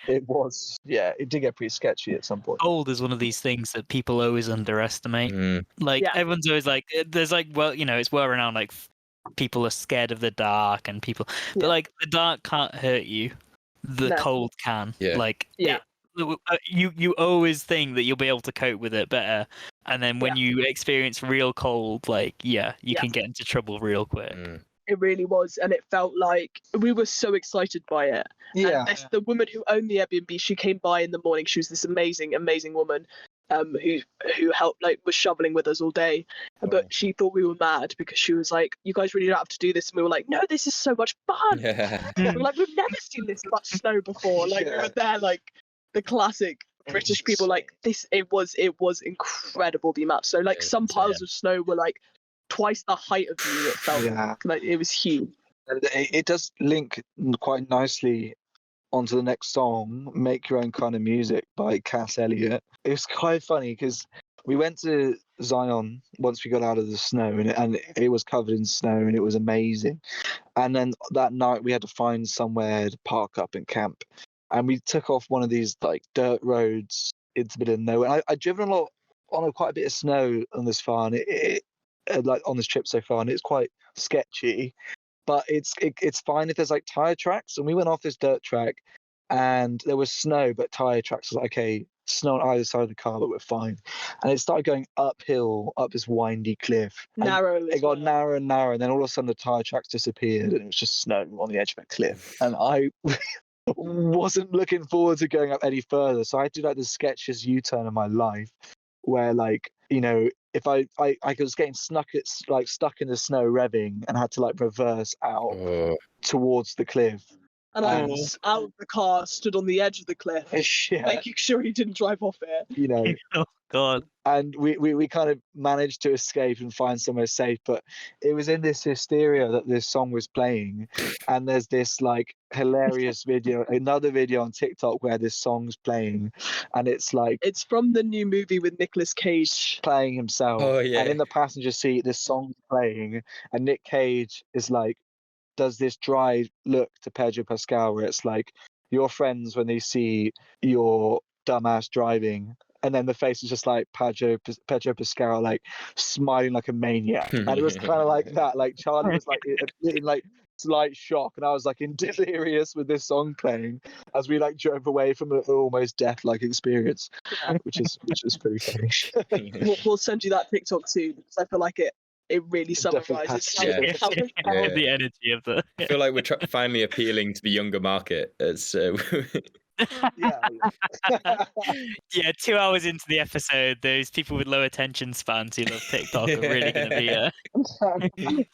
S3: it was, it did get pretty sketchy at some point.
S1: Cold is one of these things that people always underestimate. Everyone's always like, there's like, well, it's well renowned, like people are scared of the dark, and people, but like the dark can't hurt you, the cold can. You always think that you'll be able to cope with it better, and then when you experience real cold, you can get into trouble real quick.
S2: It really was, and it felt like we were so excited by it. And the woman who owned the Airbnb, she came by in the morning. She was this amazing woman who helped, was shoveling with us all day. But she thought we were mad because she was like, you guys really don't have to do this. And we were like, no, this is so much fun. We were like, we've never seen this much snow before. We were there like the classic British people, like this. It was incredible, the amount. So some piles of snow were like twice the height of you. It felt like it was huge.
S3: It does link quite nicely onto the next song, Make Your Own Kind of Music by Cass Elliot. It was quite funny because we went to Zion once we got out of the snow, and it was covered in snow, and it was amazing. And then that night we had to find somewhere to park up and camp. And we took off one of these like dirt roads into the middle of nowhere. I've driven a lot on quite a bit of snow on this far, and it like on this trip so far, and it's quite sketchy. But it's fine if there's like tire tracks. And we went off this dirt track, and there was snow, but tire tracks. Was like, okay, snow on either side of the car, but we're fine. And it started going uphill up this windy cliff.
S2: Narrow.
S3: It got narrower and narrower, and then all of a sudden the tire tracks disappeared, and it was just snow on the edge of a cliff. And I wasn't looking forward to going up any further, so I had to do like the sketchiest U-turn of my life, where if I was getting stuck in the snow revving, and had to like reverse out towards the cliff.
S2: And I was out of the car, stood on the edge of the cliff,
S3: Yeah,
S2: making sure he didn't drive off it.
S3: you know,
S1: Oh God.
S3: and we kind of managed to escape and find somewhere safe, but it was in this hysteria that this song was playing, and there's this like hilarious video, another video on TikTok where this song's playing, and it's like
S2: It's from the new movie with Nicolas Cage.
S3: playing himself.
S4: Oh, yeah.
S3: And in the passenger seat, this song's playing, and Nick Cage is like, does this dry look to Pedro Pascal where it's like, your friends when they see your dumbass driving, and then the face is just like Pedro Pascal like smiling like a maniac, and it was kind of like that. Like Charlie was like in like slight shock, and I was like in delirious with this song playing as we like drove away from an almost death-like experience, which is pretty funny.
S2: We'll send you that TikTok soon because I feel like it really
S3: Definitely
S2: summarizes
S3: has
S2: how,
S3: to.
S2: how,
S4: Yeah.
S1: The energy of the.
S4: I feel like we're finally appealing to the younger market. It's
S3: Yeah.
S1: Yeah, 2 hours into the episode, those people with low attention spans who love TikTok are really going to be.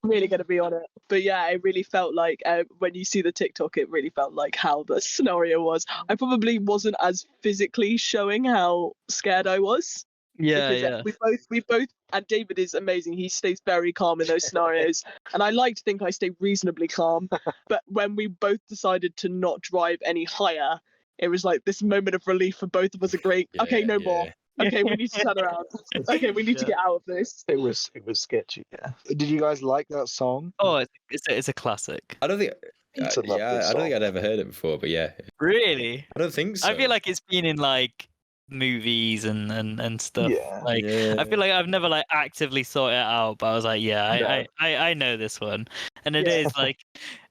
S2: really going to be on it. But yeah, it really felt like when you see the TikTok, it really felt like how the scenario was. I probably wasn't as physically showing how scared I was.
S1: Yeah,
S2: Because,
S1: yeah.
S2: we both, and David is amazing. He stays very calm in those scenarios, and I like to think I stay reasonably calm. But when we both decided to not drive any higher, it was like this moment of relief for both of us. Okay, no more. Okay, we need to turn around. Okay, we need to get out of this.
S3: It was sketchy. Yeah. Did you guys like that song?
S1: Oh, it's a classic.
S4: I don't think.
S3: It's a lovely
S4: I don't
S3: song.
S4: think I'd ever heard it before, but yeah,
S1: Really?
S4: I don't think so.
S1: I feel like it's been in like movies and stuff.
S3: Yeah.
S1: Like I feel like I've never like actively sought it out, but I was like, yeah, I know this one, and it is like,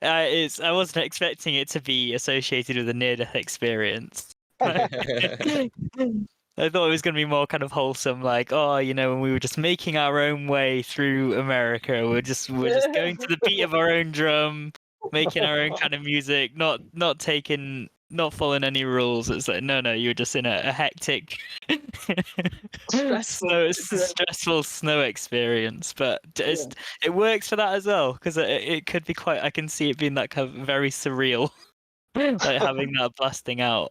S1: it's. I wasn't expecting it to be associated with a near-death experience. I thought it was going to be more kind of wholesome, like, oh, you know, when we were just making our own way through America, we're just going to the beat of our own drum, making our own kind of music, not following any rules. It's like, no, you're just in a hectic, stressful snow experience. But it works for that as well, because it could be quite. I can see it being that kind of very surreal, like having that blasting out.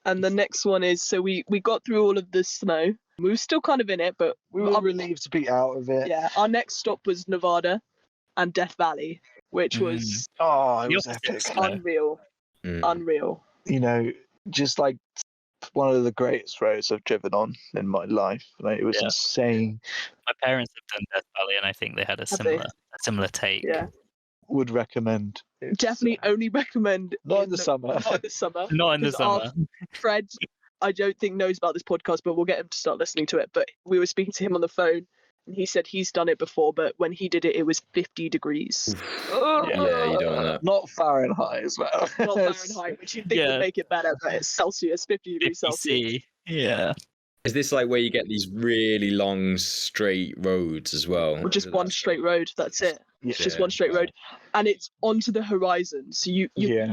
S2: And the next one is, so we got through all of the snow. We were still kind of in it, but
S3: We were relieved to be out of it.
S2: yeah, our next stop was Nevada and Death Valley, which was
S3: Oh, it
S1: The
S3: was
S1: opposite
S3: epic.
S1: side.
S2: unreal. Unreal.
S3: You know, just like one of the greatest roads I've driven on in my life. Like, it was insane.
S1: My parents have done Death Valley, and I think they had a similar take.
S2: Yeah.
S3: Would recommend. It's,
S2: Definitely only recommend
S3: not in the summer.
S2: Not in the summer.
S1: Not in the
S2: 'Cause our
S1: summer.
S2: Fred, I don't think knows about this podcast, but we'll get him to start listening to it. But we were speaking to him on the phone, and he said he's done it before, but when he did it, it was 50 degrees.
S4: Yeah, you don't want that.
S3: Not Fahrenheit as well.
S2: Not Fahrenheit, which you'd think would make it better, but it's Celsius, 50 degrees Celsius.
S1: 50C. Yeah.
S4: Is this like where you get these really long straight roads as well?
S2: Or just one straight road, that's it. It's just
S4: Yeah.
S2: one straight road, and it's onto the horizon, so you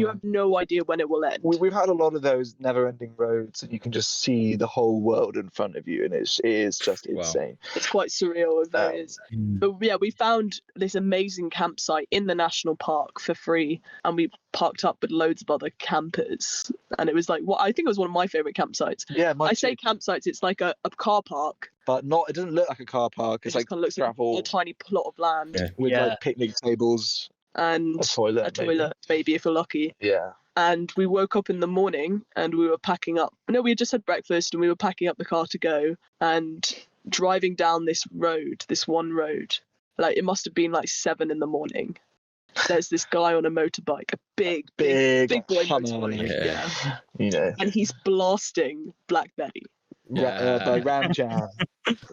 S2: have no idea when it will end.
S3: We've had a lot of those never-ending roads, and you can just see the whole world in front of you, and it is just insane.
S2: It's quite surreal, if it is. But yeah, we found this amazing campsite in the national park for free, and we parked up with loads of other campers, and it was like, I think it was one of my favorite campsites.
S3: Yeah,
S2: I say campsites, it's like a car park.
S3: but not. It doesn't look like a car park. It's
S2: It
S3: like
S2: just kind of looks
S3: gravel
S2: like a tiny plot of land
S3: with like picnic tables,
S2: and
S3: a toilet,
S2: maybe if you're lucky.
S3: Yeah.
S2: And we woke up in the morning and we were packing up. No, we had just had breakfast and we were packing up the car to go and driving down this one road. Like, it must have been like 7 a.m. There's this guy on a motorbike, a big boy motorbike.
S3: Yeah. You know.
S2: And he's blasting Black Betty.
S3: By Ram Jam.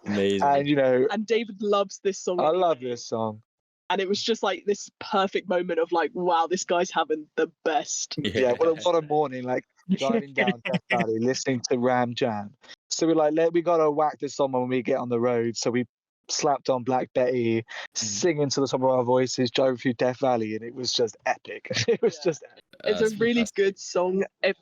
S4: Amazing.
S3: And you know,
S2: And David loves this song.
S3: I love this song.
S2: And it was just like this perfect moment of like, wow, this guy's having the best.
S3: Yeah, what a morning, like driving down Death Valley, listening to Ram Jam. So we're like, we gotta whack this on when we get on the road. So we slapped on Black Betty, singing to the top of our voices, driving through Death Valley, and it was just epic. It was just epic.
S2: It's a really good song. If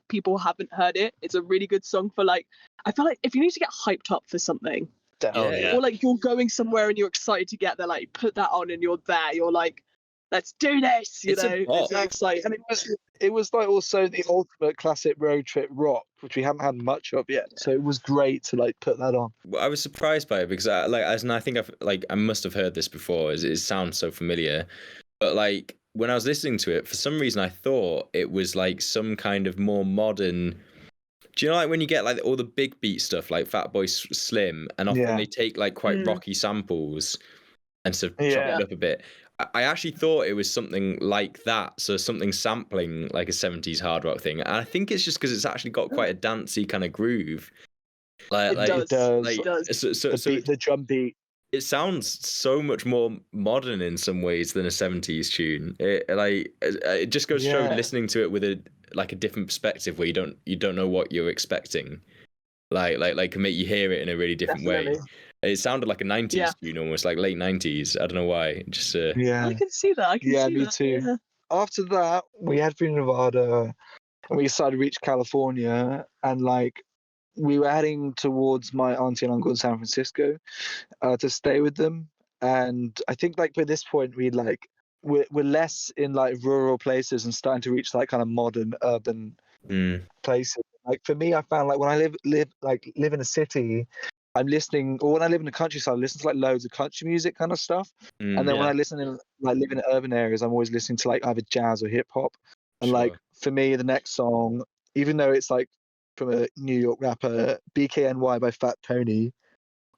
S2: people haven't heard it, it's a really good song for like, I feel like if you need to get hyped up for something,
S3: Definitely.
S1: Yeah.
S2: or like you're going somewhere and you're excited to get there, like put that on and you're there. You're like, let's do this, you
S4: It's a
S2: know.
S4: bop.
S2: It's exciting.
S3: And it was like also the ultimate classic road trip rock, which we haven't had much of yet. So it was great to like put that on.
S4: I was surprised by it because I think I must have heard this before. It sounds so familiar, but like when I was listening to it, for some reason I thought it was like some kind of more modern. Do you know like when you get like all the big beat stuff like Fatboy Slim, and often they take like quite rocky samples and sort of chop it up a bit. I actually thought it was something like that, so something sampling like a 70s hard rock thing. And I think it's just because it's actually got quite a dancey kind of groove.
S2: It does.
S3: So the drum beat.
S4: It sounds so much more modern in some ways than a 70s tune. It just goes to show listening to it with a different perspective where you don't know what you're expecting. Like can make you hear it in a really different way. It sounded like a 90s tune, almost like late 90s. I don't know why. Just
S2: I can see that. I can see
S3: me
S2: that.
S3: too.
S2: Yeah.
S3: After that, we had been Nevada, and we decided to reach California, and like we were heading towards my auntie and uncle in San Francisco to stay with them. And I think like by this point we're less in like rural places and starting to reach like kind of modern urban places. Like for me, I found like when I live in a city, I'm listening, or when I live in the countryside, I listen to like loads of country music kind of stuff. And then when I live in urban areas, I'm always listening to like either jazz or hip hop. And like for me, the next song, even though it's like from a New York rapper, BKNY by Fat Tony,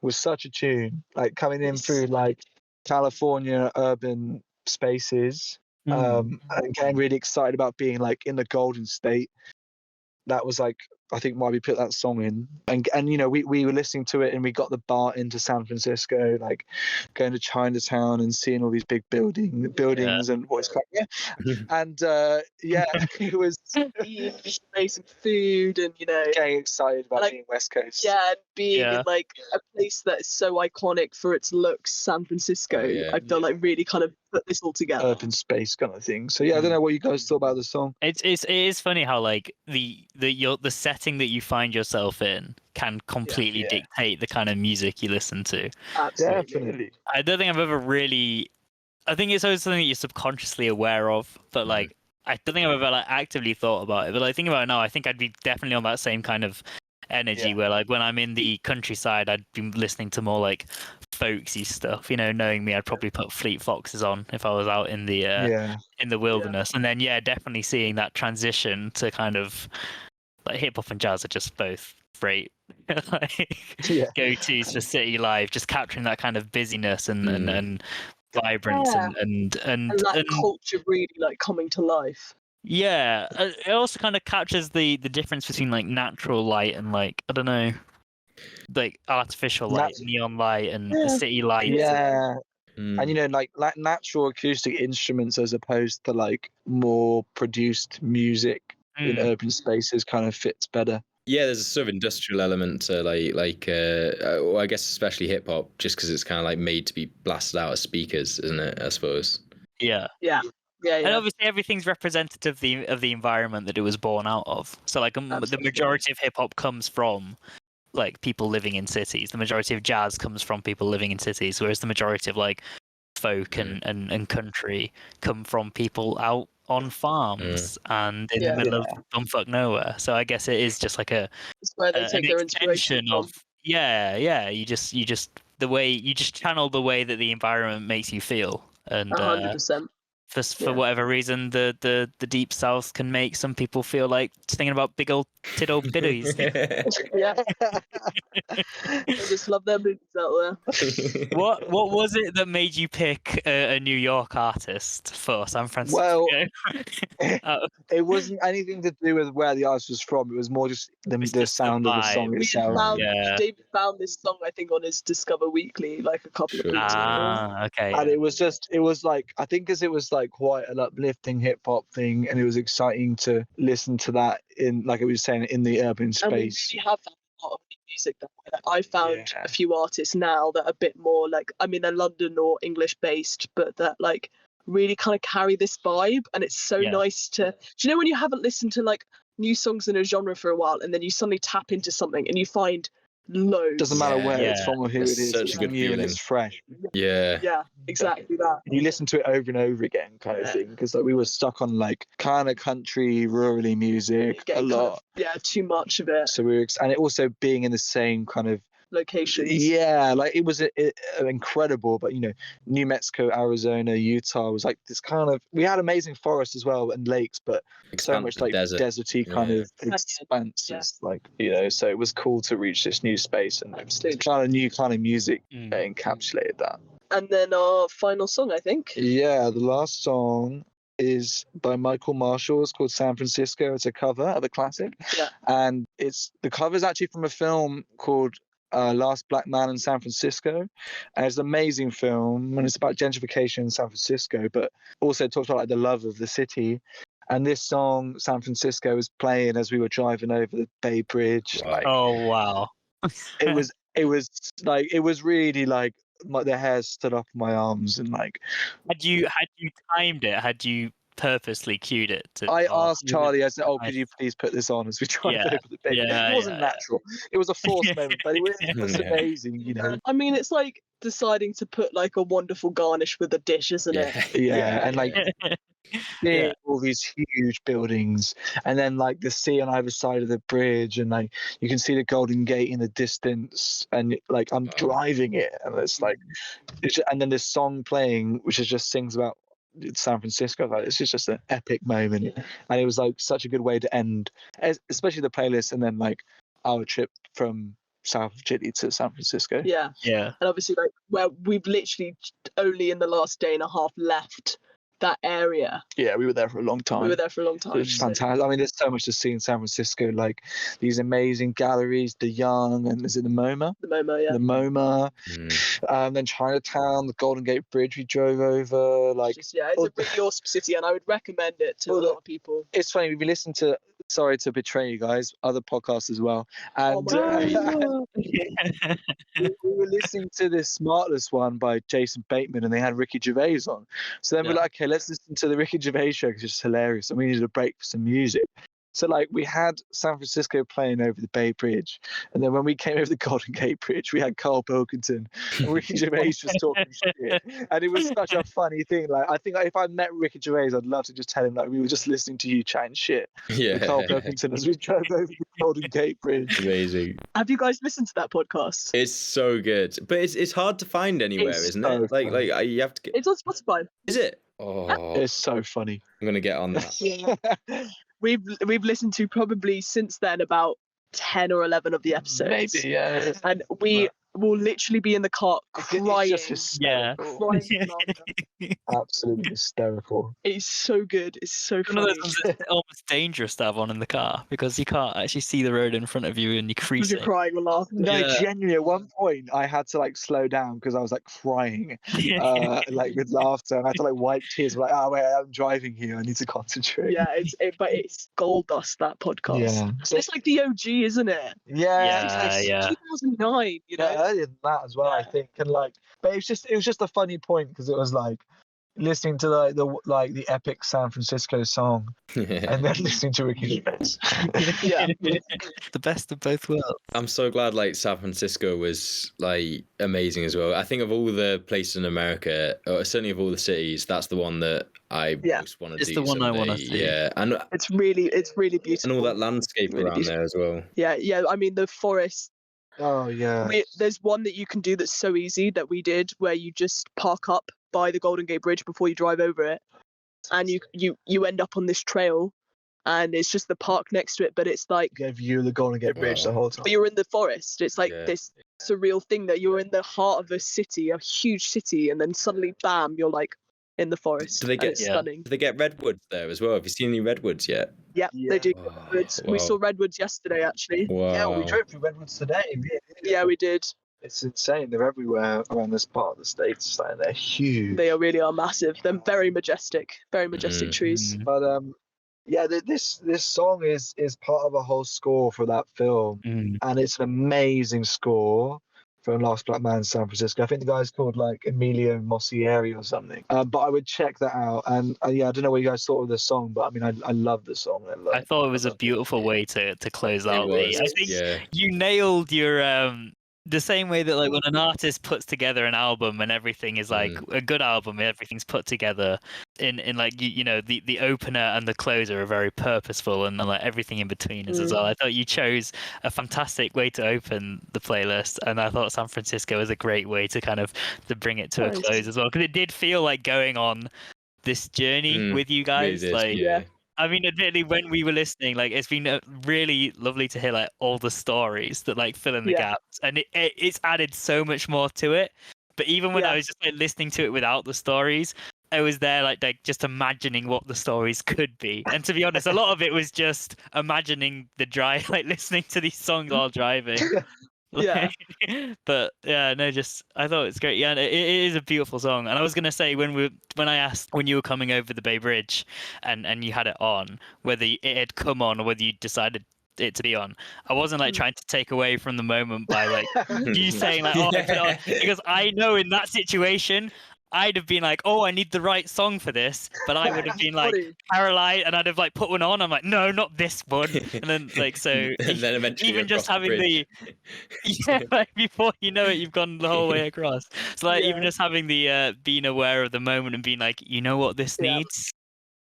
S3: was such a tune. Like coming in through like California urban spaces, and getting really excited about being like in the Golden State. That was like, I think why we put that song in. And you know, we were listening to it and we got the BART into San Francisco, like going to Chinatown and seeing all these big buildings and voice crack. And it was
S2: amazing food, and you know,
S3: getting excited about being West Coast.
S2: Yeah, and being in like a place that is so iconic for its looks, San Francisco. I feel like really kind of put this all together.
S3: Urban space kind of thing. So I don't know what you guys thought about the song.
S1: It is funny how like the setting that you find yourself in can completely dictate the kind of music you listen to.
S2: Absolutely.
S3: Definitely.
S1: I don't think I've ever really. I think it's always something that you're subconsciously aware of, but like I don't think I've ever like actively thought about it. But like think about it now, I think I'd be definitely on that same kind of energy where like when I'm in the countryside, I'd be listening to more like folksy stuff. You know, knowing me, I'd probably put Fleet Foxes on if I was out in the wilderness. And then definitely seeing that transition to kind of like hip hop and jazz are just both great go-tos for city life, just capturing that kind of busyness and vibrance and
S2: that culture really like coming to life.
S1: Yeah, it also kind of captures the difference between like natural light and like I don't know, like artificial light, neon light, and the city light.
S3: Yeah. And you know, like natural acoustic instruments as opposed to like more produced music in urban spaces kind of fits better.
S4: Yeah, there's a sort of industrial element to well, I guess especially hip hop, just because it's kind of like made to be blasted out of speakers, isn't it? I suppose.
S2: Yeah.
S1: And obviously everything's representative of the environment that it was born out of. So like the majority of hip hop comes from like people living in cities. The majority of jazz comes from people living in cities, whereas the majority of like folk and country come from people out on farms and in the middle of bumfuck nowhere. So I guess it is just like it's
S2: where they take their inspiration
S1: of you just the way you just channel the way that the environment makes you feel. And
S2: 100%.
S1: For whatever reason, the deep south can make some people feel like thinking about big old biddies.
S2: They just love their boots out there.
S1: What was it that made you pick a New York artist for San Francisco?
S3: Well, it wasn't anything to do with where the artist was from. It was more just the sound of the song itself.
S2: David found this song, I think, on his Discover Weekly like a couple of weeks ago.
S1: Okay.
S3: And it was like, I think because it was like quite an uplifting hip hop thing, and it was exciting to listen to that in, like I was saying, in the urban space.
S2: And we really have found a lot of music that way. Like, I found a few artists now that are a bit more like, I mean, they're London or English based, but that like really kind of carry this vibe, and it's so nice to. Do you know when you haven't listened to like new songs in a genre for a while, and then you suddenly tap into something and you find loads.
S3: Doesn't matter
S4: Yeah.
S3: where it's
S1: Yeah.
S3: from or who
S4: It's
S3: it is.
S4: such a
S3: It's
S4: good
S3: new and
S4: feeling.
S3: it's fresh.
S4: Yeah.
S2: Yeah, exactly that.
S3: You listen to it over and over again, kind of thing, because like, we were stuck on like kind of country, rurally music a
S2: Getting kind
S3: lot.
S2: of, too much of it.
S3: So we were, and it also being in the same kind of
S2: Locations.
S3: yeah, like it was incredible. But New Mexico, Arizona, Utah was like this kind of. We had amazing forests as well and lakes, but so much
S4: Expansive
S3: like
S4: desert.
S3: deserty kind
S4: Yeah.
S3: of expanses, like so it was cool to reach this new space and
S2: Absolutely.
S3: kind of new kind of music
S1: Mm.
S3: that encapsulated that.
S2: And then our final song, I think.
S3: Yeah, the last song is by Michael Marshall. It's called San Francisco. It's a cover of a classic.
S2: Yeah.
S3: And the cover is actually from a film called Last Black Man in San Francisco. And it's an amazing film, and it's about gentrification in San Francisco, but also talks about like the love of the city. And this song, San Francisco, was playing as we were driving over the Bay Bridge.
S4: Wow.
S3: Like
S1: Oh wow.
S3: it was really like the hairs stood up in my arms, and like
S1: Had you timed it? Had you purposely cued it?
S3: I asked Charlie, I said, "Oh,
S1: Nice.
S3: could you please put this on as we drive
S1: Yeah,
S3: over the Bay?"
S1: yeah,
S3: It wasn't
S1: yeah.
S3: natural. It was a forced moment, but it was
S4: Yeah.
S3: amazing,
S2: I mean, it's like deciding to put like a wonderful garnish with a dish, isn't it?
S3: Yeah, and like
S1: Yeah.
S3: all these huge buildings, and then like the sea on either side of the bridge, and like you can see the Golden Gate in the distance, and like I'm driving it, and it's like, and then this song playing, which is just sings about San Francisco. Like it's just an epic moment, and it was like such a good way to end, especially the playlist, and then like our trip from South of Chile to San Francisco.
S2: Yeah.
S1: Yeah.
S2: And obviously, like, where we've literally only in the last day and a half left that area.
S3: Yeah, we were there for a long time.
S2: We were there for a long time.
S3: It was fantastic. I mean, there's so much to see in San Francisco, like these amazing galleries, the Young, and is it the MoMA?
S2: The MoMA, yeah.
S3: The MoMA, then Chinatown, the Golden Gate Bridge we drove over. Like,
S2: It's a really awesome city, and I would recommend it to a lot of people.
S3: it's funny, we listened to, sorry to betray you guys, other podcasts as well. And
S2: Oh
S3: we were listening to this Smartless one by Jason Bateman, and they had Ricky Gervais on. So then we're like, okay, let's listen to the Ricky Gervais show because it's hilarious, and we needed a break for some music. So like we had San Francisco playing over the Bay Bridge, and then when we came over the Golden Gate Bridge, we had Carl Pilkington and Ricky Gervais just talking shit, and it was such a funny thing. Like I think if I met Ricky Gervais, I'd love to just tell him like we were just listening to you chatting shit with Carl Pilkington as we drove over the Golden Gate Bridge.
S4: Amazing.
S2: Have you guys listened to that podcast?
S4: It's so good, but it's hard to find anywhere,
S2: It's
S4: isn't
S3: so
S4: it? Like
S3: funny.
S4: you have to get.
S2: It's on Spotify.
S4: Is it? Oh,
S3: It's so funny.
S4: I'm gonna get on that.
S2: We've listened to probably since then about 10 or 11 of the episodes.
S3: Maybe, yeah.
S2: And we will literally be in the car crying.
S3: It's just
S1: Yeah.
S2: Crying with laughter.
S3: absolutely hysterical.
S2: It's so good. It's so
S1: One of
S2: funny.
S1: those ones that's almost dangerous to have on in the car because you can't actually see the road in front of you and you're
S2: You're
S1: freezing.
S2: crying with laughter.
S3: No,
S1: Yeah.
S3: genuinely, at one point I had to like slow down because I was like crying, like with laughter, and I had to like wipe tears. Like, oh wait, I'm driving here. I need to concentrate.
S2: Yeah, but it's gold dust, that podcast.
S3: Yeah.
S2: It's like the OG, isn't it?
S3: Yeah.
S2: It's
S1: Yeah.
S2: 2009, you know?
S3: Yeah, earlier than that as well, I think, and like, but it was just a funny point because it was like listening to the epic San Francisco song and then listening to Ricky Gervais.
S2: Yeah.
S1: The best of both worlds.
S4: I'm so glad like San Francisco was like amazing as well. I think of all the places in America, or certainly of all the cities, that's the one that I most want to
S1: It's
S4: do.
S1: the one I wanna
S4: someday.
S1: see.
S4: Yeah, and
S2: It's really beautiful.
S4: and all that landscape
S2: Really
S4: around
S2: beautiful.
S4: there as well.
S2: Yeah. I mean, the forest.
S3: Oh yeah.
S2: There's one that you can do that's so easy that we did, where you just park up by the Golden Gate Bridge before you drive over it, and you end up on this trail, and it's just the park next to it, but it's like,
S3: Get a view of the Golden Gate Bridge the whole time.
S2: but you're in the forest. It's like
S4: Yeah.
S2: this surreal thing that you're in the heart of a city, a huge city, and then suddenly, bam, you're like in the forest.
S4: Do they
S2: and
S4: get-
S2: it's
S1: Yeah.
S2: stunning.
S4: Do they get redwoods there as well? Have you seen any redwoods yet?
S2: Yeah,
S3: Yeah.
S2: they do.
S4: Oh,
S2: Redwoods. We
S4: wow.
S2: saw redwoods yesterday, actually.
S4: Wow.
S3: Yeah, we drove through Redwoods today.
S2: Yeah, we did.
S3: It's insane. They're everywhere around this part of the states. Like, they're huge.
S2: They really are massive. They're very majestic trees.
S1: Mm.
S3: But yeah, this song is part of a whole score for that film,
S1: Mm.
S3: and it's an amazing score. from Last Black Man, San Francisco. I think the guy's called like Emilio Mossieri or something. But I would check that out. And yeah, I don't know what you guys thought of the song, but I mean, I love the song.
S1: I thought it was a beautiful way to close
S4: It
S1: out.
S4: was,
S1: I think
S4: yeah.
S1: you nailed your the same way that like when an artist puts together an album and everything is like a good album, everything's put together in like you know the opener and the closer are very purposeful, and then like everything in between is as well. I thought you chose a fantastic way to open the playlist, and I thought San Francisco was a great way to kind of to bring it to a close as well, because it did feel like going on this journey with you guys.
S4: Really
S1: like
S4: yeah.
S1: I mean, admittedly, when we were listening, like it's been really lovely to hear like all the stories that like fill in the gaps, and it's added so much more to it. But even when I was just like listening to it without the stories, I was there like just imagining what the stories could be. And to be honest, a lot of it was just imagining the drive, like listening to these songs while driving.
S2: Yeah.
S1: But yeah, no, just I thought it's great. Yeah, it is a beautiful song. And I was gonna say when I asked when you were coming over the Bay Bridge and you had it on, whether it had come on or whether you decided it to be on, I wasn't like trying to take away from the moment by like you saying like, oh, I put it on, because I know in that situation I'd have been like, oh, I need the right song for this, but I would have been like paralyzed, and I'd have like put one on. I'm like, no, not this one, and then like so.
S4: And then eventually
S1: even just having
S4: the
S1: like before you know it, you've gone the whole way across. So like even just having the being aware of the moment and being like, you know what this needs.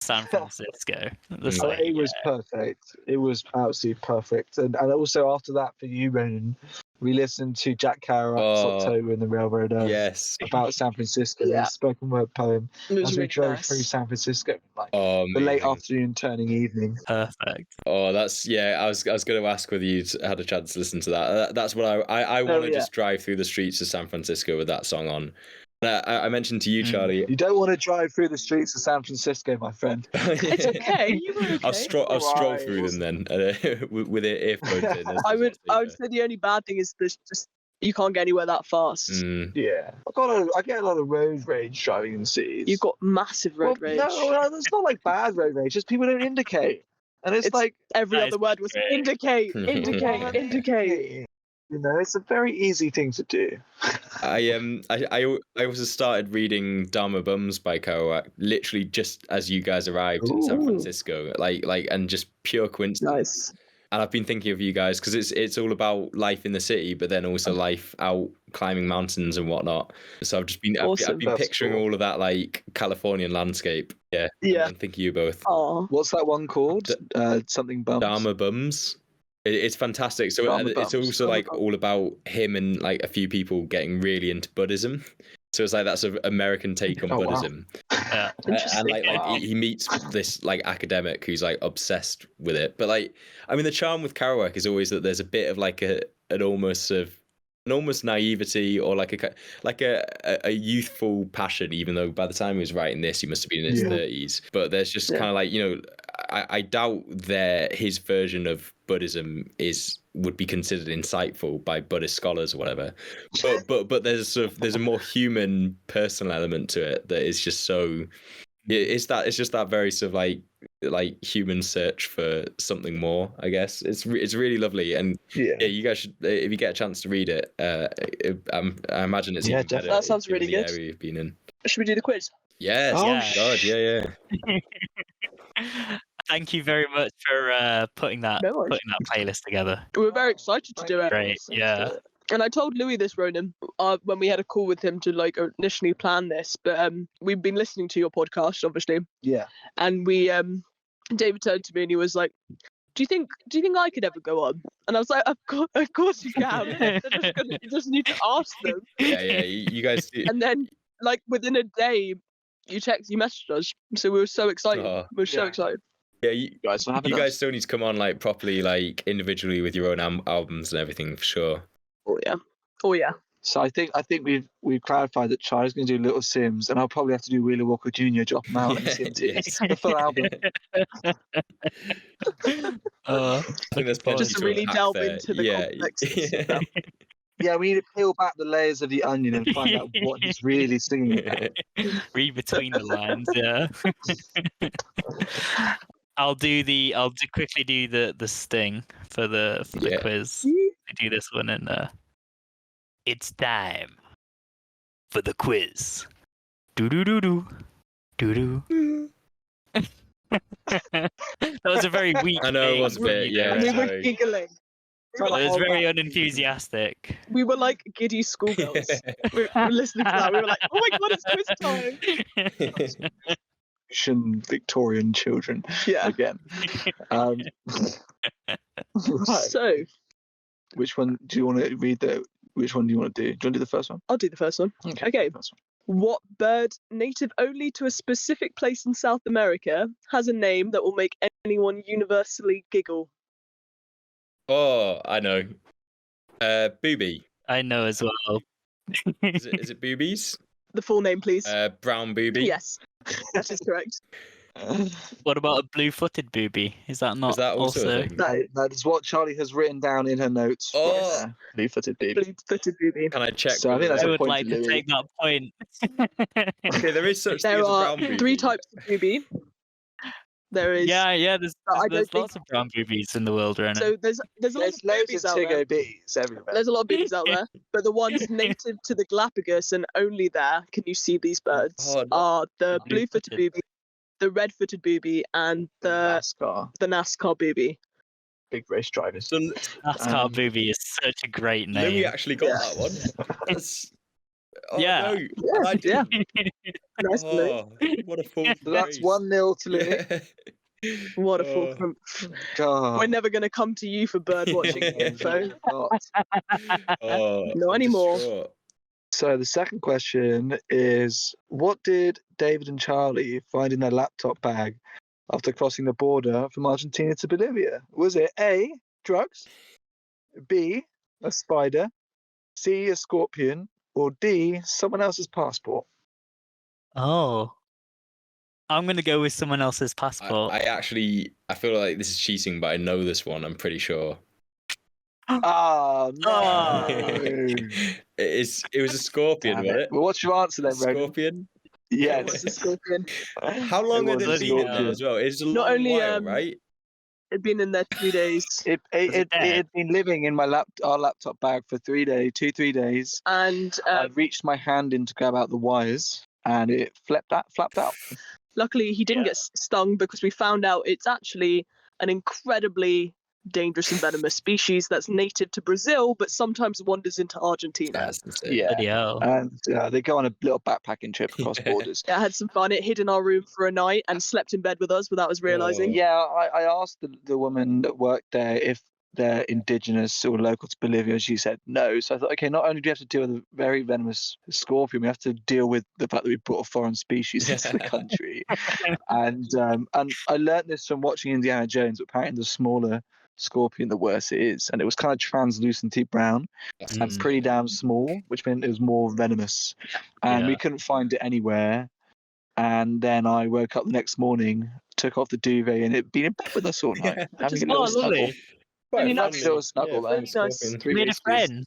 S1: San Francisco.
S3: It was perfect. It was absolutely perfect. And also after that for you, Ronan, we listened to Jack Kerouac's October in the Railroad Earth about San Francisco, a spoken word poem as we drove through San Francisco, like the late afternoon turning evening.
S1: Perfect.
S4: Oh, that's I was going to ask whether you'd had a chance to listen to that. That's what I want to just drive through the streets of San Francisco with that song on. I mentioned to you, Charlie.
S3: You don't want to drive through the streets of San Francisco, my friend.
S2: It's okay. You were okay.
S4: I'll stroll through them then with earphones in.
S2: I would say the only bad thing is this just you can't get anywhere that fast.
S3: Yeah, I get a lot of road rage driving in cities.
S2: You've got massive road rage.
S3: No, it's not like bad road rage. Just people don't indicate, and it's like
S2: every other word was indicate, indicate.
S3: You know, it's a very easy thing to do.
S4: I also started reading Dharma Bums by Kerouac literally just as you guys arrived in San Francisco, like and just pure coincidence.
S2: Nice.
S4: And I've been thinking of you guys because it's all about life in the city, but then also life out climbing mountains and whatnot. So I've just been I've been picturing all of that like Californian landscape. Yeah. And thinking of you both.
S2: Oh,
S3: what's that one called? Something Bums.
S4: Dharma Bums. It's fantastic. So it's also like all about him and like a few people getting really into Buddhism. So it's like that's an American take on Buddhism.
S1: Wow.
S4: And like he meets this like academic who's like obsessed with it. But like, I mean, the charm with Kerouac is always that there's a bit of like an almost naivety or like a youthful passion, even though by the time he was writing this, he must have been in his 30s. But there's just kind of like, you know, I doubt his version of Buddhism would be considered insightful by Buddhist scholars or whatever. But there's a more human, personal element to it that is just so. It's just that very sort of like human search for something more. I guess it's really lovely, and you guys should, if you get a chance to read it. I imagine it's even better.
S2: That sounds really good.
S4: Area you've been in.
S2: Should we do the quiz?
S4: Yes.
S1: Oh,
S4: God, yeah.
S1: Thank you very much for putting that playlist together.
S2: We were very excited to do it.
S1: Great, yeah.
S2: And I told Louis this, Ronan, when we had a call with him to like initially plan this. But we've been listening to your podcast, obviously.
S3: Yeah.
S2: And we, David turned to me and he was like, "Do you think I could ever go on?" And I was like, "Of course you can. You just need to ask them."
S4: Yeah. You guys.
S2: And then, like within a day, you messaged us. So we were so excited. We were so excited.
S4: Yeah, you guys still need to come on like properly, like individually with your own albums and everything for sure.
S2: Oh yeah.
S3: So I think we've clarified that Charlie's going to do Little Sims, and I'll probably have to do Wheeler Walker Jr. drop them out on the Sims. The full album.
S4: I think there's
S2: just to really delve into the complexities.
S3: Yeah, we need to peel back the layers of the onion and find out what he's really singing about.
S1: Read between the lines, yeah. I'll quickly do the sting for the quiz. I do this one it's time for the quiz. Do do do do do do. That was a very weak.
S4: I know it was a
S1: thing,
S4: bit,
S1: you know.
S4: yeah.
S2: We were
S4: sorry.
S2: giggling. We were
S1: It
S2: like,
S1: was
S2: "Oh,
S1: very
S2: man."
S1: unenthusiastic.
S2: We were like giddy schoolgirls. we were listening to that. We were like, "Oh my god, it's quiz time!"
S3: Victorian children
S2: Yeah.
S3: again. Right.
S2: So
S3: Which one do you want to read? Which one do you want to do? Do you want to do the first one?
S2: I'll do the first one. Okay.
S3: First one.
S2: What bird, native only to a specific place in South America, has a name that will make anyone universally giggle?
S4: Oh, I know. Booby.
S1: I know as well.
S4: Is it boobies?
S2: The full name, please.
S4: Brown booby.
S2: Yes, that is correct.
S1: What about a blue-footed booby? Is that not
S4: Is that also a thing?
S3: That is what Charlie has written down in her notes.
S4: Oh.
S3: Yes. Blue-footed baby.
S2: Blue-footed booby.
S4: Can I check?
S3: So I think
S4: whether
S3: that's
S1: I
S3: a
S1: would
S3: point
S1: like
S3: to
S1: to
S3: Louis.
S1: take that point.
S4: Okay, there is such thing
S2: There
S4: as a
S2: are
S4: brown booby.
S2: 3 types of booby. There is.
S1: yeah. There's
S2: I don't
S1: there's
S2: think-
S1: lots of brown boobies in the world, right?
S2: So there's a lot
S3: There's
S2: of
S3: loads
S2: boobies
S3: of
S2: out there.
S3: Tigo bees everywhere.
S2: There's a lot of boobies out there, but the ones native to the Galapagos and only there can you see these birds
S4: Oh, no.
S2: are the blue-footed
S1: Blue-footed.
S2: booby, the red-footed booby, and the NASCAR booby.
S3: Big race drivers.
S4: So
S1: NASCAR booby is such a great
S4: Louis
S1: name.
S4: actually got
S2: Yeah.
S4: that one. That's... Oh,
S1: Yeah.
S4: No. I
S2: Yeah.
S4: didn't.
S2: Nice Louis.
S4: Oh, what a fool.
S3: So that's 1-0 to Louis.
S4: Yeah.
S2: What a
S4: Oh.
S2: fulcrum.
S3: God.
S2: We're never going to come to you for bird watching info.
S3: God.
S4: Oh,
S2: Not
S4: I'm
S2: anymore.
S4: distraught.
S3: So the second question is, what did David and Charlie find in their laptop bag after crossing the border from Argentina to Bolivia? Was it A, drugs, B, a spider, C, a scorpion, or D, someone else's passport?
S1: Oh. I'm gonna go with someone else's passport.
S4: I feel like this is cheating, but I know this one. I'm pretty sure.
S3: Oh, no.
S1: Oh.
S4: It was a scorpion,
S3: Damn
S4: wasn't
S3: it.
S4: it?
S3: Well, what's your answer then, Ronan?
S4: Scorpion.
S3: Yes.
S2: What's a scorpion?
S4: How long
S3: It
S4: had
S3: was
S4: it
S3: a
S4: been in there
S3: scorpion.
S4: as well? It's a
S2: Not
S4: long
S2: only,
S4: while, right?
S2: It'd been in there 2 days,
S3: It
S1: dead?
S3: had been living in our laptop bag for 3 days.
S2: and
S3: I reached my hand in to grab out the wires, and it flapped out.
S2: luckily he didn't get stung because we found out it's actually an incredibly dangerous and venomous species that's native to Brazil, but sometimes wanders into Argentina.
S4: That's insane.
S3: Yeah,
S1: Bloody hell.
S3: and they go on a little backpacking trip across borders.
S2: I had some fun. It hid in our room for a night and slept in bed with us without us realizing.
S4: Oh.
S3: Yeah, I asked the woman that worked there if they're indigenous or local to Bolivia, and she said no. So I thought, okay, not only do we have to deal with a very venomous scorpion, we have to deal with the fact that we brought a foreign species into the country. And I learned this from watching Indiana Jones. But apparently, the smaller scorpion, the worse it is, and it was kind of translucenty brown and pretty damn small, which meant it was more venomous. And we
S1: Yeah.
S3: couldn't find it anywhere. And then I woke up the next morning, took off the duvet, and it'd been in bed with us all night, having a little
S1: Oh, lovely.
S3: snuggle.
S4: Quite
S2: Really
S4: a
S2: nice.
S4: friendly-
S3: Little snuggle
S4: yeah,
S3: there.
S4: friendly
S2: Really nice.
S4: scorpion.
S3: Three
S1: Made a
S3: whiskies.
S1: friend.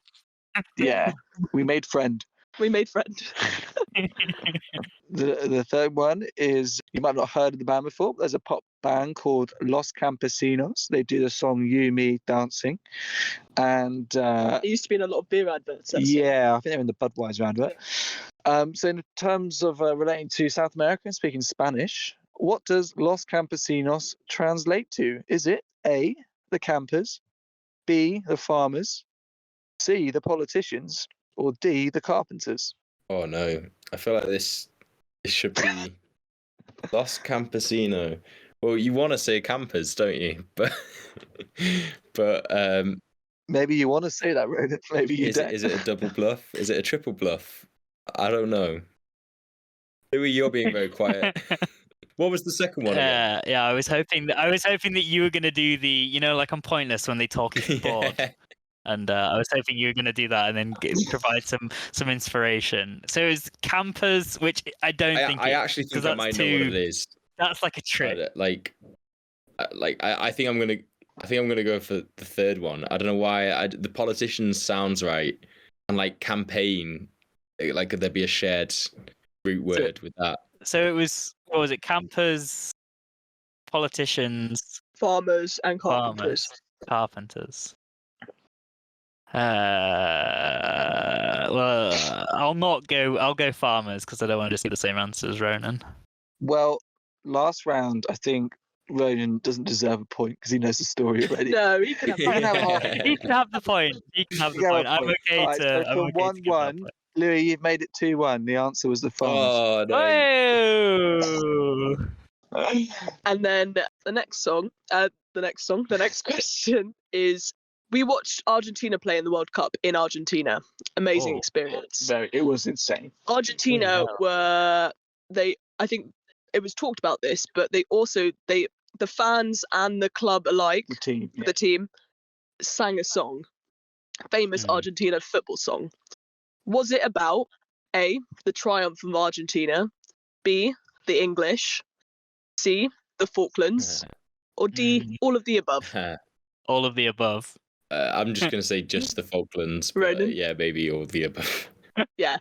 S3: Yeah, we made friend.
S2: We made friend.
S3: The third one is, you might not have heard of the band before, but there's a pop band called Los Campesinos. They do the song You, Me, Dancing. And
S2: It used to be in a lot of beer adverts. that song.
S3: yeah, I think they're in the Budweiser advert. So in terms of relating to South America and speaking Spanish, what does Los Campesinos translate to? Is it A, the campers, B, the farmers, C, the politicians, or D, the carpenters?
S4: Oh no, I feel like this should be Los Campesino. Well, you want to say campers, don't you? But
S3: Maybe you want to say that, Ronan. Maybe you
S4: is
S3: don't.
S4: it a double bluff? Is it a triple bluff? I don't know. Louis, you're being very quiet. What was the second one? again?
S1: Yeah. I was hoping that you were gonna do the, like on Pointless when they talk you board.
S4: Yeah.
S1: And I was hoping you were going to do that and then provide some inspiration. So it's campers, which I don't think.
S4: I actually think I
S1: that's
S4: might know what it is.
S1: That's like a trick.
S4: I think I'm gonna go for the third one. I don't know why. The politician sounds right, and like campaign, like could there be a shared root word with that?
S1: So it was, what was it? Campers, politicians,
S2: Farmers and carpenters.
S1: farmers, carpenters. Well, I'll go farmers because I don't want to just get the same answer as Ronan.
S3: Well, last round, I think Ronan doesn't deserve a point because he knows the story already.
S2: No, he can have
S3: You can have half.
S1: He can have the point. He can have
S3: You
S1: the
S3: can
S1: point.
S3: have a
S1: I'm
S3: point.
S1: okay
S3: Alright,
S1: to.
S3: so
S1: I'm
S3: for
S1: okay to give that
S3: 1-1,
S1: point.
S3: Louis, you've made it 2-1. The answer was the farmers.
S4: Oh no.
S1: Oh.
S2: And then the next question is: we watched Argentina play in the World Cup in Argentina. Amazing
S1: Oh.
S2: experience.
S3: It was insane.
S2: Argentina
S1: Yeah.
S2: I think it was talked about this, but the fans and the club alike,
S3: The team.
S2: sang a song, famous
S1: Mm.
S2: Argentina football song. Was it about A, the triumph of Argentina, B, the English, C, the Falklands, or D, all of the above?
S1: All of the above.
S4: I'm just gonna say just the Falklands, but
S2: Ronan?
S4: yeah, maybe all of the above.
S2: Yeah,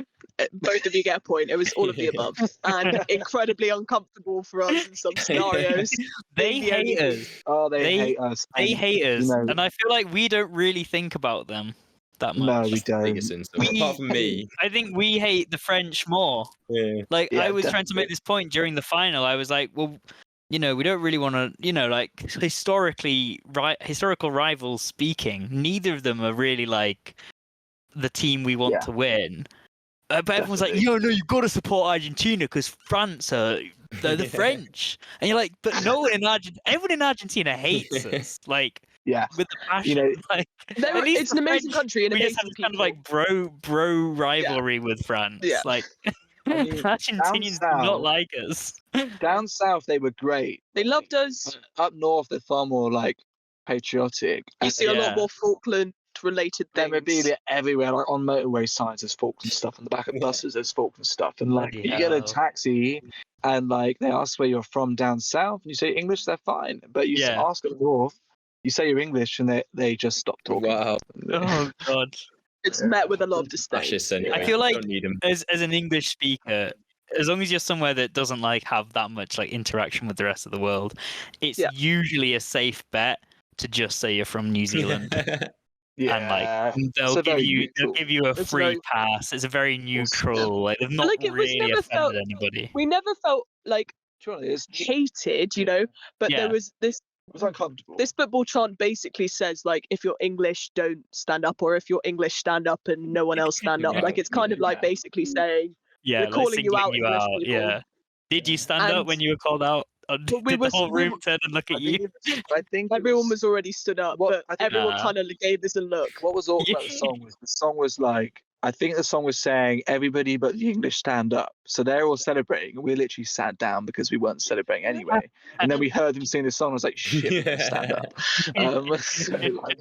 S2: both of you get a point. It was all of the above, and incredibly uncomfortable for us in some scenarios.
S1: They
S2: Being the only
S1: hate us.
S3: Oh, they
S1: They-
S3: hate us.
S1: They
S3: and,
S1: hate us,
S3: you know,
S1: and I feel like we don't really think about them that much.
S3: No, we don't.
S4: Biggest insult. Apart from me.
S1: I think we hate the French more.
S4: Yeah.
S1: Like
S3: Yeah,
S1: I was trying to
S3: definitely.
S1: make this point during the final. I was like, well, we don't really want to, like historical rivals speaking. Neither of them are really like the team we want
S3: Yeah.
S1: to win. But everyone's like,
S3: Definitely.
S1: no, you got to support Argentina because France are they're the
S4: Yeah.
S1: French, and you're like, but no one in everyone in Argentina hates us, like
S3: Yeah.
S1: with the passion.
S3: You know,
S1: like,
S2: They're-
S1: at least
S2: it's
S1: the
S2: an amazing
S1: French,
S2: country and
S1: we just
S2: amazing
S1: have this kind
S2: people.
S1: of like bro rivalry with France.
S2: Yeah.
S1: Like
S3: I mean,
S1: Argentinians do
S3: south-
S1: not like us.
S3: down south they were great.
S2: They loved us.
S3: Up north they're far more like patriotic.
S2: You see a
S1: Yeah.
S2: lot more Falkland-related things.
S3: Memorabilia everywhere, like on motorway signs there's Falkland stuff, on the back of buses there's Falkland stuff, and like
S1: Bloody
S3: you get a
S1: hell.
S3: taxi and like they ask where you're from down south and you say English, they're fine, but you
S1: Yeah.
S3: ask up north, you say you're English and they just stop talking.
S4: Wow.
S1: Oh god.
S2: It's met with a lot of disdain.
S4: Fascists anyway.
S1: I feel like
S4: Don't need 'em.
S1: as an English speaker, as long as you're somewhere that doesn't like have that much like interaction with the rest of the world, it's
S2: Yeah.
S1: usually a safe bet to just say you're from New Zealand.
S3: Yeah.
S1: And
S3: It's a
S1: they'll
S3: very
S1: give
S3: neutral-
S1: you a
S2: It's
S1: free
S2: very-
S1: pass. It's a very neutral. Like they've not
S2: like, it was
S1: really
S2: never
S1: offended
S2: felt-
S1: anybody.
S2: We never felt like
S3: Sure, it
S2: hated, but
S1: Yeah.
S2: there was this
S3: was uncomfortable.
S2: this football chant basically says like, if you're English, don't stand up, or if you're English, stand up and no one else stand up.
S4: Right.
S2: Like it's kind of like
S3: Yeah.
S2: basically saying
S1: Yeah,
S2: we're
S1: like
S2: calling you
S1: singling
S2: out,
S1: you
S2: English
S1: out.
S2: people.
S1: Yeah. Did you stand up
S2: And-
S1: when you were called out? Or
S2: Well, we
S1: did the
S2: was-
S1: whole
S2: we
S1: room
S2: were-
S1: turn and look at you?
S3: I think it
S2: everyone was already stood up,
S3: What-
S2: but
S3: I think-
S2: everyone
S1: Nah.
S2: kind of gave us a look.
S3: What was awkward about the song was like, I think the song was saying everybody but the English stand up. So they're all celebrating, and we literally sat down because we weren't celebrating anyway. And then we heard them sing the song. I was like, shit, we gotta stand up. So, like,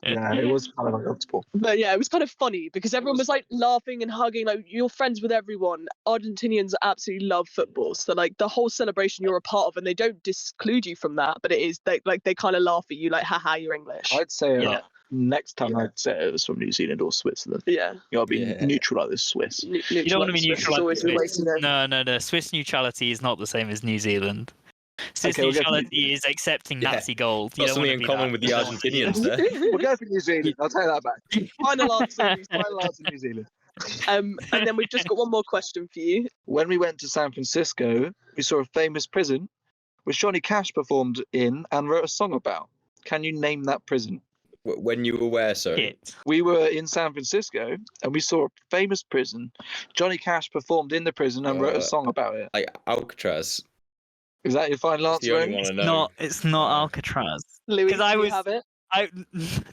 S3: yeah, it was kind of uncomfortable.
S2: But yeah, it was kind of funny because everyone was like laughing and hugging, like you're friends with everyone. Argentinians absolutely love football, so like the whole celebration you're a part of, and they don't disclude you from that. But it is they kind of laugh at you, like, haha, you're English.
S3: I'd say
S1: Yeah.
S3: next time I'd say it was from New Zealand or Switzerland.
S2: Yeah.
S3: You gotta be
S4: Yeah.
S3: neutral like the Swiss.
S1: You don't want to be neutral.
S2: Always
S1: Like
S2: the way
S1: Swiss.
S2: to go.
S1: No. Swiss neutrality is not the same as New Zealand. Swiss
S3: Okay, we'll go for
S1: neutrality is accepting
S4: Yeah.
S1: Nazi gold. You
S4: Got
S1: don't
S4: something
S1: wanna
S4: in
S1: be
S4: common
S1: that.
S4: with the
S1: You don't wanna be
S4: Argentinians
S1: that.
S4: there.
S3: We'll go for New Zealand. I'll take that back.
S2: Final answer.
S3: Final answer, New Zealand.
S2: And then we've just got one more question for you.
S3: When we went to San Francisco, we saw a famous prison which Johnny Cash performed in and wrote a song about. Can you name that prison?
S4: When you were where, sorry?
S1: Shit.
S3: We were in San Francisco and we saw a famous prison. Johnny Cash performed in the prison and wrote a song about it.
S4: Like Alcatraz.
S3: Is that your final
S4: That's the
S3: answer?
S4: only
S3: Amy?
S4: one I know.
S1: It's not Alcatraz.
S2: Louis,
S1: 'Cause I
S2: do you
S1: was-
S2: have it?
S1: I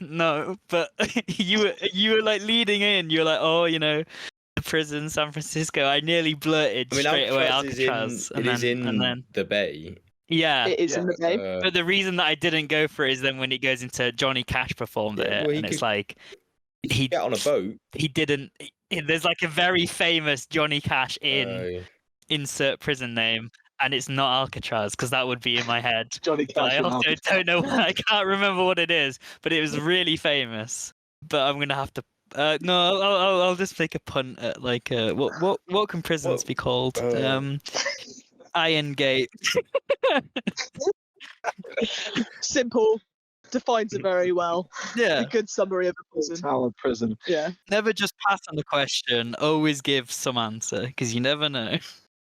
S1: no, but you were like leading in. You were like, oh, the prison, San Francisco. I nearly blurted
S4: I mean,
S1: straight away
S4: Alcatraz
S1: Alcatraz,
S4: is in the bay.
S1: yeah.
S2: It is in the game.
S1: But the reason that I didn't go for it is then when it goes into Johnny Cash performed
S4: Yeah,
S1: it,
S4: well, he
S1: and it's
S4: could
S1: like he
S4: Get on a boat.
S1: he didn't. There's like a very famous Johnny Cash in
S4: Oh,
S1: insert prison name, and it's not Alcatraz because that would be in my head.
S3: Johnny
S1: But
S3: Cash.
S1: I
S3: and
S1: also
S3: Alcatraz.
S1: don't know. I can't remember what it is, but it was really famous. But I'm gonna have to. No, I'll just take a punt at like what can prisons
S4: What-
S1: be called?
S4: uh,
S1: Iron Gate.
S2: Simple. defines it very well.
S1: Yeah.
S2: A good summary of a prison.
S3: Tower prison.
S2: Yeah.
S1: Never just pass on the question. Always give some answer because you never know.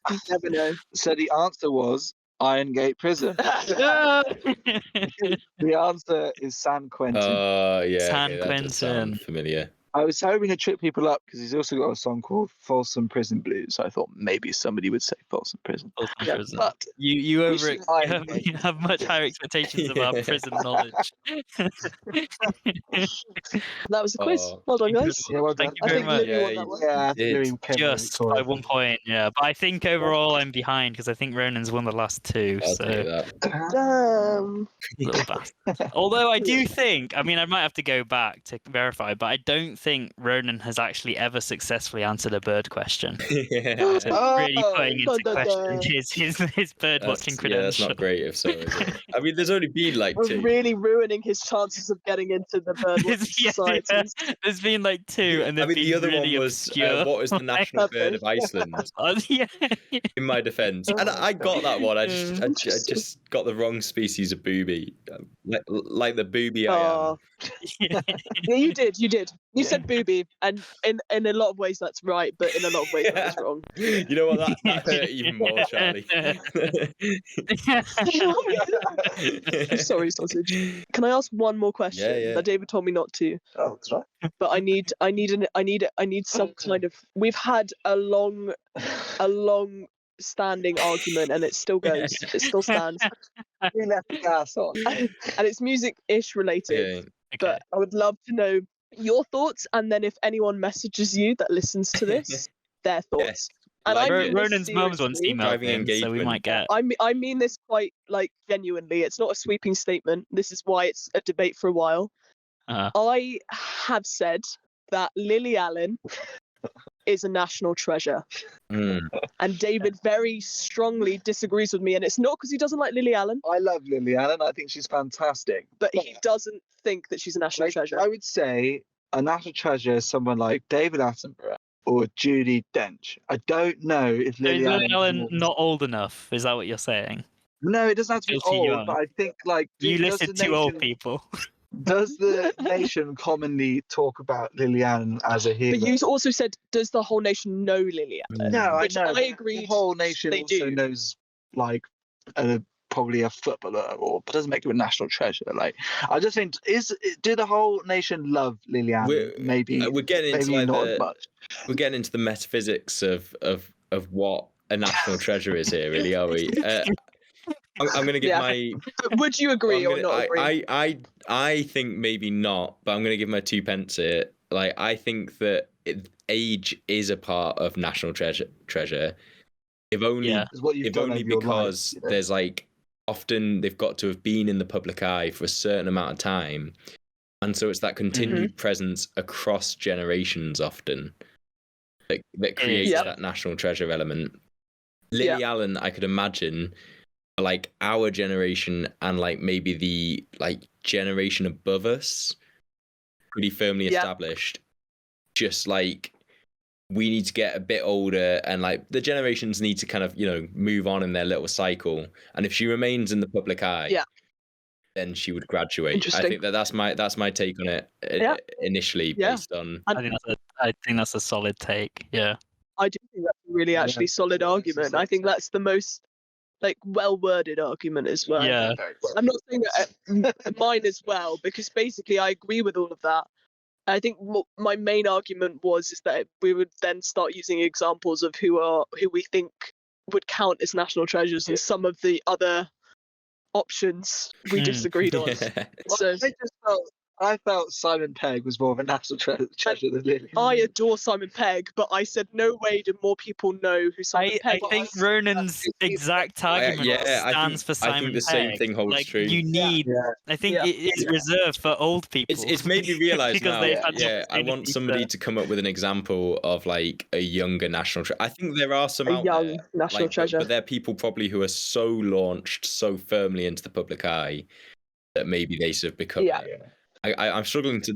S2: You never know.
S3: So the answer was Iron Gate Prison. The answer is San Quentin.
S4: Yeah.
S1: San
S4: okay, that does sound
S1: Quentin.
S4: familiar.
S3: I was hoping to trip people up because he's also got a song called Folsom Prison Blues. So I thought maybe somebody would say Folsom Prison.
S1: Folsom
S3: Yeah,
S1: Prison.
S3: but
S1: You
S3: We
S1: over
S3: should Iron Gate.
S1: you have much higher expectations of our
S4: Yeah.
S1: prison knowledge.
S2: That was the quiz.
S4: Oh,
S2: Well done, guys.
S3: yeah, well done.
S1: Thank you
S2: I
S1: very
S2: think
S1: much.
S2: Lily won
S4: Yeah,
S2: that one.
S3: Yeah, I think
S4: Did.
S3: Louis came really
S1: Just
S3: cool.
S1: by 1 point, yeah. But I think overall I'm behind because I think Ronan's won the last two.
S4: I'll
S1: So
S4: take that.
S2: Damn.
S1: little bastard. Although I do think, I mean, I might have to go back to verify, but I don't think Ronan has actually ever successfully answered a bird question.
S4: Yeah.
S1: So
S2: Oh,
S1: really putting into
S2: dun, dun,
S1: question
S2: dun.
S1: his bird watching
S4: Yeah, that's
S1: credential.
S4: not great if so, is it? I mean, there's only been like
S2: We're
S4: 2.
S2: really ruining his chances of getting into the bird watching
S1: Yeah,
S2: societies.
S1: There's been like 2, and
S4: I
S1: they've
S4: mean,
S1: been
S4: the other
S1: really
S4: one was
S1: obscure.
S4: what was the national bird of Iceland?
S1: Yeah.
S4: In my defence, and I got that one. I just got the wrong species of booby, like the booby I am.
S2: Oh, yeah, you did. You said booby, and in a lot of ways that's right, but in a lot of ways that was wrong.
S4: You know what? That hurt even more, Charlie.
S2: I'm sorry, sausage. Can I ask one more question?
S4: Yeah.
S2: That David told me not to,
S3: Oh, that's right.
S2: but I need some kind of. We've had a long standing argument, and it still goes. It still stands,
S3: We left the gas on.
S2: and it's music-ish related.
S4: Yeah.
S2: But I would love to know your thoughts, and then if anyone messages you that listens to this, their thoughts.
S4: Yes.
S2: And
S4: Like
S2: I mean this
S1: Ronan's mum's once
S2: seriously.
S1: emailed
S4: Driving
S1: him, so we
S4: engagement.
S1: might get.
S2: I mean this quite like genuinely. It's not a sweeping statement. This is why it's a debate for a while. I have said that Lily Allen is a national treasure, and David very strongly disagrees with me. And it's not because he doesn't like Lily Allen,
S3: I love Lily Allen. I think she's fantastic.
S2: but he doesn't think that she's a national
S3: Like,
S2: treasure.
S3: I would say a national treasure is someone like David Attenborough or Judi Dench. I don't know if
S1: So
S3: Lily
S1: is Lily Allen
S3: Allen
S1: not old enough? Is that what you're saying?
S3: No, it doesn't have to be
S1: Still too
S3: old,
S1: young.
S3: but I think like
S1: You
S3: does
S1: listed
S3: the
S1: 2 old
S3: nation-
S1: people.
S3: Does the nation commonly talk about Lily Allen as a hero?
S2: But you also said, does the whole nation know Lily Allen?
S3: No,
S2: Which
S3: I know.
S2: I agree.
S3: The whole nation
S2: they
S3: also
S2: do.
S3: knows, like, probably a footballer, or doesn't make him a national treasure. Like, I just think, do the whole nation love Lily Allen? Maybe
S4: We're getting into
S3: maybe
S4: like
S3: not as much.
S4: we're getting into the metaphysics of what a national treasure is here, really, are we? I'm going to give
S2: Yeah.
S4: my.
S2: But would you agree or not agree?
S4: I think maybe not, but I'm going to give my 2 pence here. Like, I think that age is a part of national treasure. If only,
S1: Yeah.
S3: It's what you've
S4: if
S3: done
S4: only
S3: over your
S4: because
S3: life, you know?
S4: there's like often they've got to have been in the public eye for a certain amount of time, and so it's that continued presence across generations often that creates
S2: Yep.
S4: that national treasure element. Lily Allen, I could imagine, like our generation and like maybe the like generation above us, pretty firmly established. Just like we need to get a bit older, and like the generations need to kind of move on in their little cycle. And if she remains in the public eye, then she would graduate. I
S2: Interesting.
S4: think that's my take on it initially, based on.
S1: I think that's a solid take. Yeah.
S2: I do think that's a really actually solid argument. I think that's the most like well worded argument as well.
S1: Yeah.
S2: I'm not saying that mine as well, because basically I agree with all of that. I think my main argument is that we would then start using examples of who we think would count as national treasures, and some of the other options we disagreed on. So
S3: I felt Simon Pegg was more of a national treasure than Lily.
S2: I adore Simon Pegg, but I said no way do more people know who Simon
S1: I
S2: Pegg
S1: think
S2: is.
S1: Ronan's exact argument stands for Simon
S4: I think the
S1: Pegg.
S4: same thing holds
S1: like,
S4: true.
S1: You need. I think it is reserved for old people.
S4: It's made me realise
S1: Because
S4: now.
S1: they've had the
S4: I want
S1: opportunity
S4: somebody
S1: to-
S4: to come up with an example of like a younger national treasure. I think there are some
S2: A
S4: out
S2: young
S4: there,
S2: national treasure.
S4: but they're people probably who are so launched so firmly into the public eye that maybe they sort of become. I'm struggling to.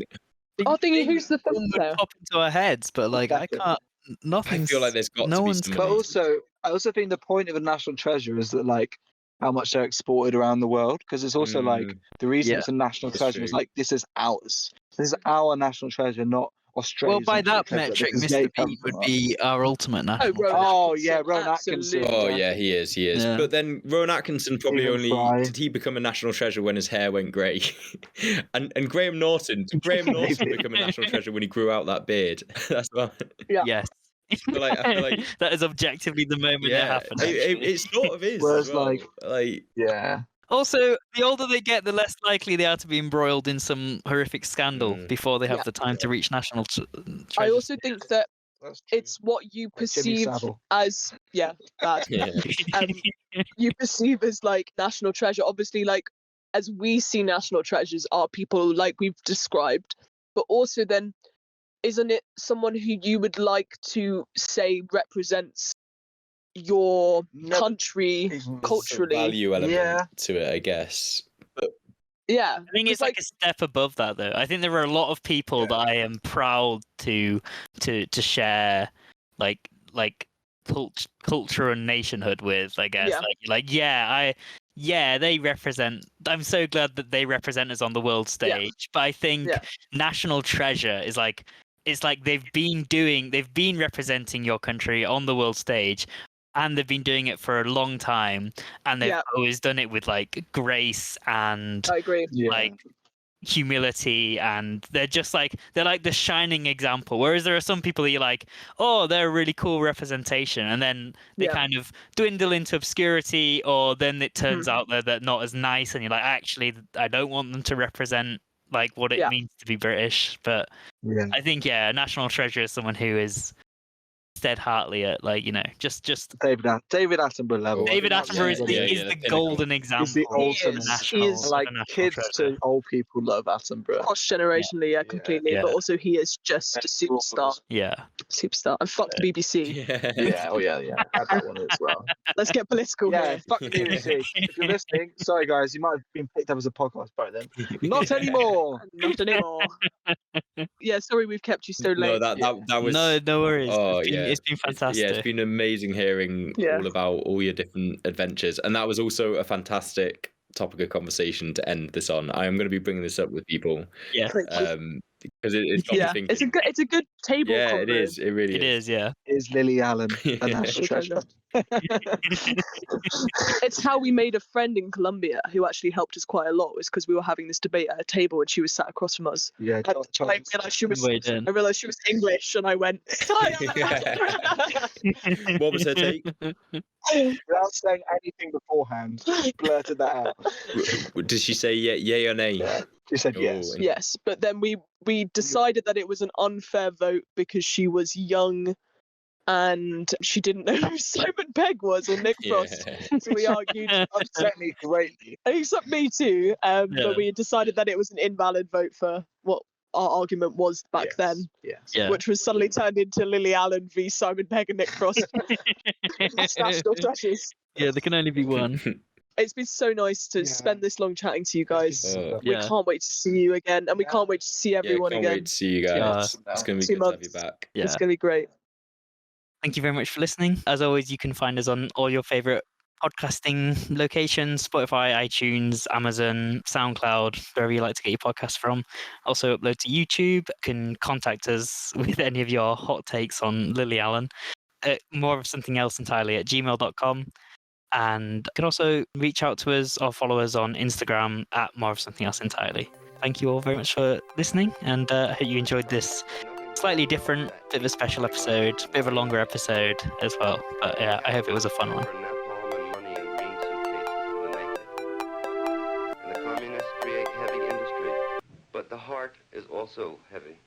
S2: I'm thinking, who's the
S1: One would
S2: filter?
S1: pop into our heads, but like I can't. Nothing.
S4: I feel like there's got
S1: no
S4: to be
S1: one's
S4: somebody.
S3: But also, I also think the point of a national treasure is that like how much they're exported around the world. Because it's also like the reason
S1: Yeah.
S3: it's a national
S4: That's
S3: treasure is
S4: true.
S3: like this is ours. This is our national treasure, not
S1: Well,
S3: Australia's.
S1: by
S3: national
S1: that
S3: treasure,
S1: metric,
S3: because they
S1: Mr.
S3: come
S1: B
S3: from
S1: would
S3: us.
S1: be our ultimate national
S2: Rowan
S1: treasure.
S3: Oh yeah,
S2: Atkinson,
S3: Rowan Atkinson.
S2: absolutely.
S4: Oh
S3: Yeah.
S4: yeah, he is.
S1: Yeah.
S4: But then Rowan Atkinson probably
S3: Stephen
S4: only
S3: Fry.
S4: did he become a national treasure when his hair went grey, and Graham Norton. Did Graham Norton
S3: Maybe.
S4: become a national treasure when he grew out that beard? That's what.
S1: Yes.
S4: I feel like
S1: that is objectively the moment it
S4: yeah,
S1: happened.
S4: it sort of is
S3: Whereas,
S4: as well.
S3: like- Yeah.
S1: Also, the older they get, the less likely they are to be embroiled in some horrific scandal before they have
S2: Yeah.
S1: the time to reach national treasure.
S2: I also think that
S3: That's true.
S2: it's what you
S3: Like Jimmy
S2: perceive
S3: Savile.
S2: as bad.
S4: yeah.
S2: You perceive as like national treasure. Obviously, like as we see national treasures are people like we've described, but also then isn't it someone who you would like to say represents your
S3: Never
S2: country
S3: even-
S4: There's a
S2: culturally?
S4: value element
S3: Yeah.
S4: to it, I guess.
S2: Yeah,
S1: I think it's like a step above that, though. I think there are a lot of people that I am proud to share, like culture and nationhood with. I guess, they represent. I'm so glad that they represent us on the world stage. But I think national treasure is like it's like they've been representing your country on the world stage. And they've been doing it for a long time, and they've always done it with like grace and
S2: I agree.
S1: like humility, and they're like the shining example. Whereas there are some people that you're like, oh, they're a really cool representation, and then they kind of dwindle into obscurity, or then it turns out that they're not as nice, and you're like, actually, I don't want them to represent like what it means to be British. But I think a national treasure is someone who is stead-heartedly at just
S3: David Attenborough level.
S1: David Attenborough is the golden example.
S3: He's the ultimate.
S2: He is
S3: Like kids to old people love Attenborough.
S2: Cross-generationally, completely.
S1: Yeah.
S2: But also he is just a superstar.
S1: Yeah.
S2: Superstar. And fuck the BBC.
S3: Yeah, I had that one as well.
S2: Let's get political here.
S3: Fuck the BBC. If you're listening, sorry guys, you might have been picked up as a podcast by then. Not anymore.
S2: Not anymore. Yeah, sorry we've kept you so late.
S4: No, that was
S1: no worries.
S4: Oh,
S1: It's been fantastic.
S4: It's been amazing hearing all about all your different adventures, and that was also a fantastic topic of conversation to end this on. I am going to be bringing this up with people.
S1: Yeah.
S4: Because it's got me thinking.
S2: It's a good table.
S4: Yeah,
S2: convo.
S4: it is. It really is.
S1: Yeah.
S3: Is Lily Allen a national treasure?
S2: It's how we made a friend in Colombia who actually helped us quite a lot. Was because we were having this debate at a table and she was sat across from us.
S3: Yeah,
S2: I realised she was English, and I went.
S4: What was her take?
S3: Without saying anything beforehand, blurted that out.
S4: Did she say yay or nay?
S3: Yeah, she said yes.
S4: Oh,
S2: Yes, but then we decided that it was an unfair vote because she was young and she didn't know who Simon Pegg was or Nick Frost. So we argued.
S3: Upset me greatly.
S2: And it upset me too. But we decided that it was an invalid vote for what our argument was back then.
S3: Yes.
S2: Which was suddenly turned into Lily Allen v Simon Pegg and Nick Frost. National treasures.
S1: Yeah, there can only be one.
S2: It's been so nice to spend this long chatting to you guys. We
S1: Yeah.
S2: can't wait to see you again, and we can't wait to see everyone
S4: can't
S2: again.
S4: wait to see you guys. It's going to be
S2: 2
S4: good to have you
S2: months.
S4: back.
S1: Yeah.
S2: It's gonna be great.
S1: Thank you very much for listening. As always, you can find us on all your favorite podcasting locations: Spotify, iTunes, Amazon, SoundCloud, wherever you like to get your podcasts from. Also upload to YouTube. You can contact us with any of your hot takes on Lily Allen at more of something else entirely at gmail.com. And you can also reach out to us or follow us on Instagram at more of something else entirely. Thank you all very much for listening, and I hope you enjoyed this slightly different, bit of a special episode, bit of a longer episode as well. But yeah, I hope it was a fun one.
S6: And the communists create heavy industry, but the heart is also heavy.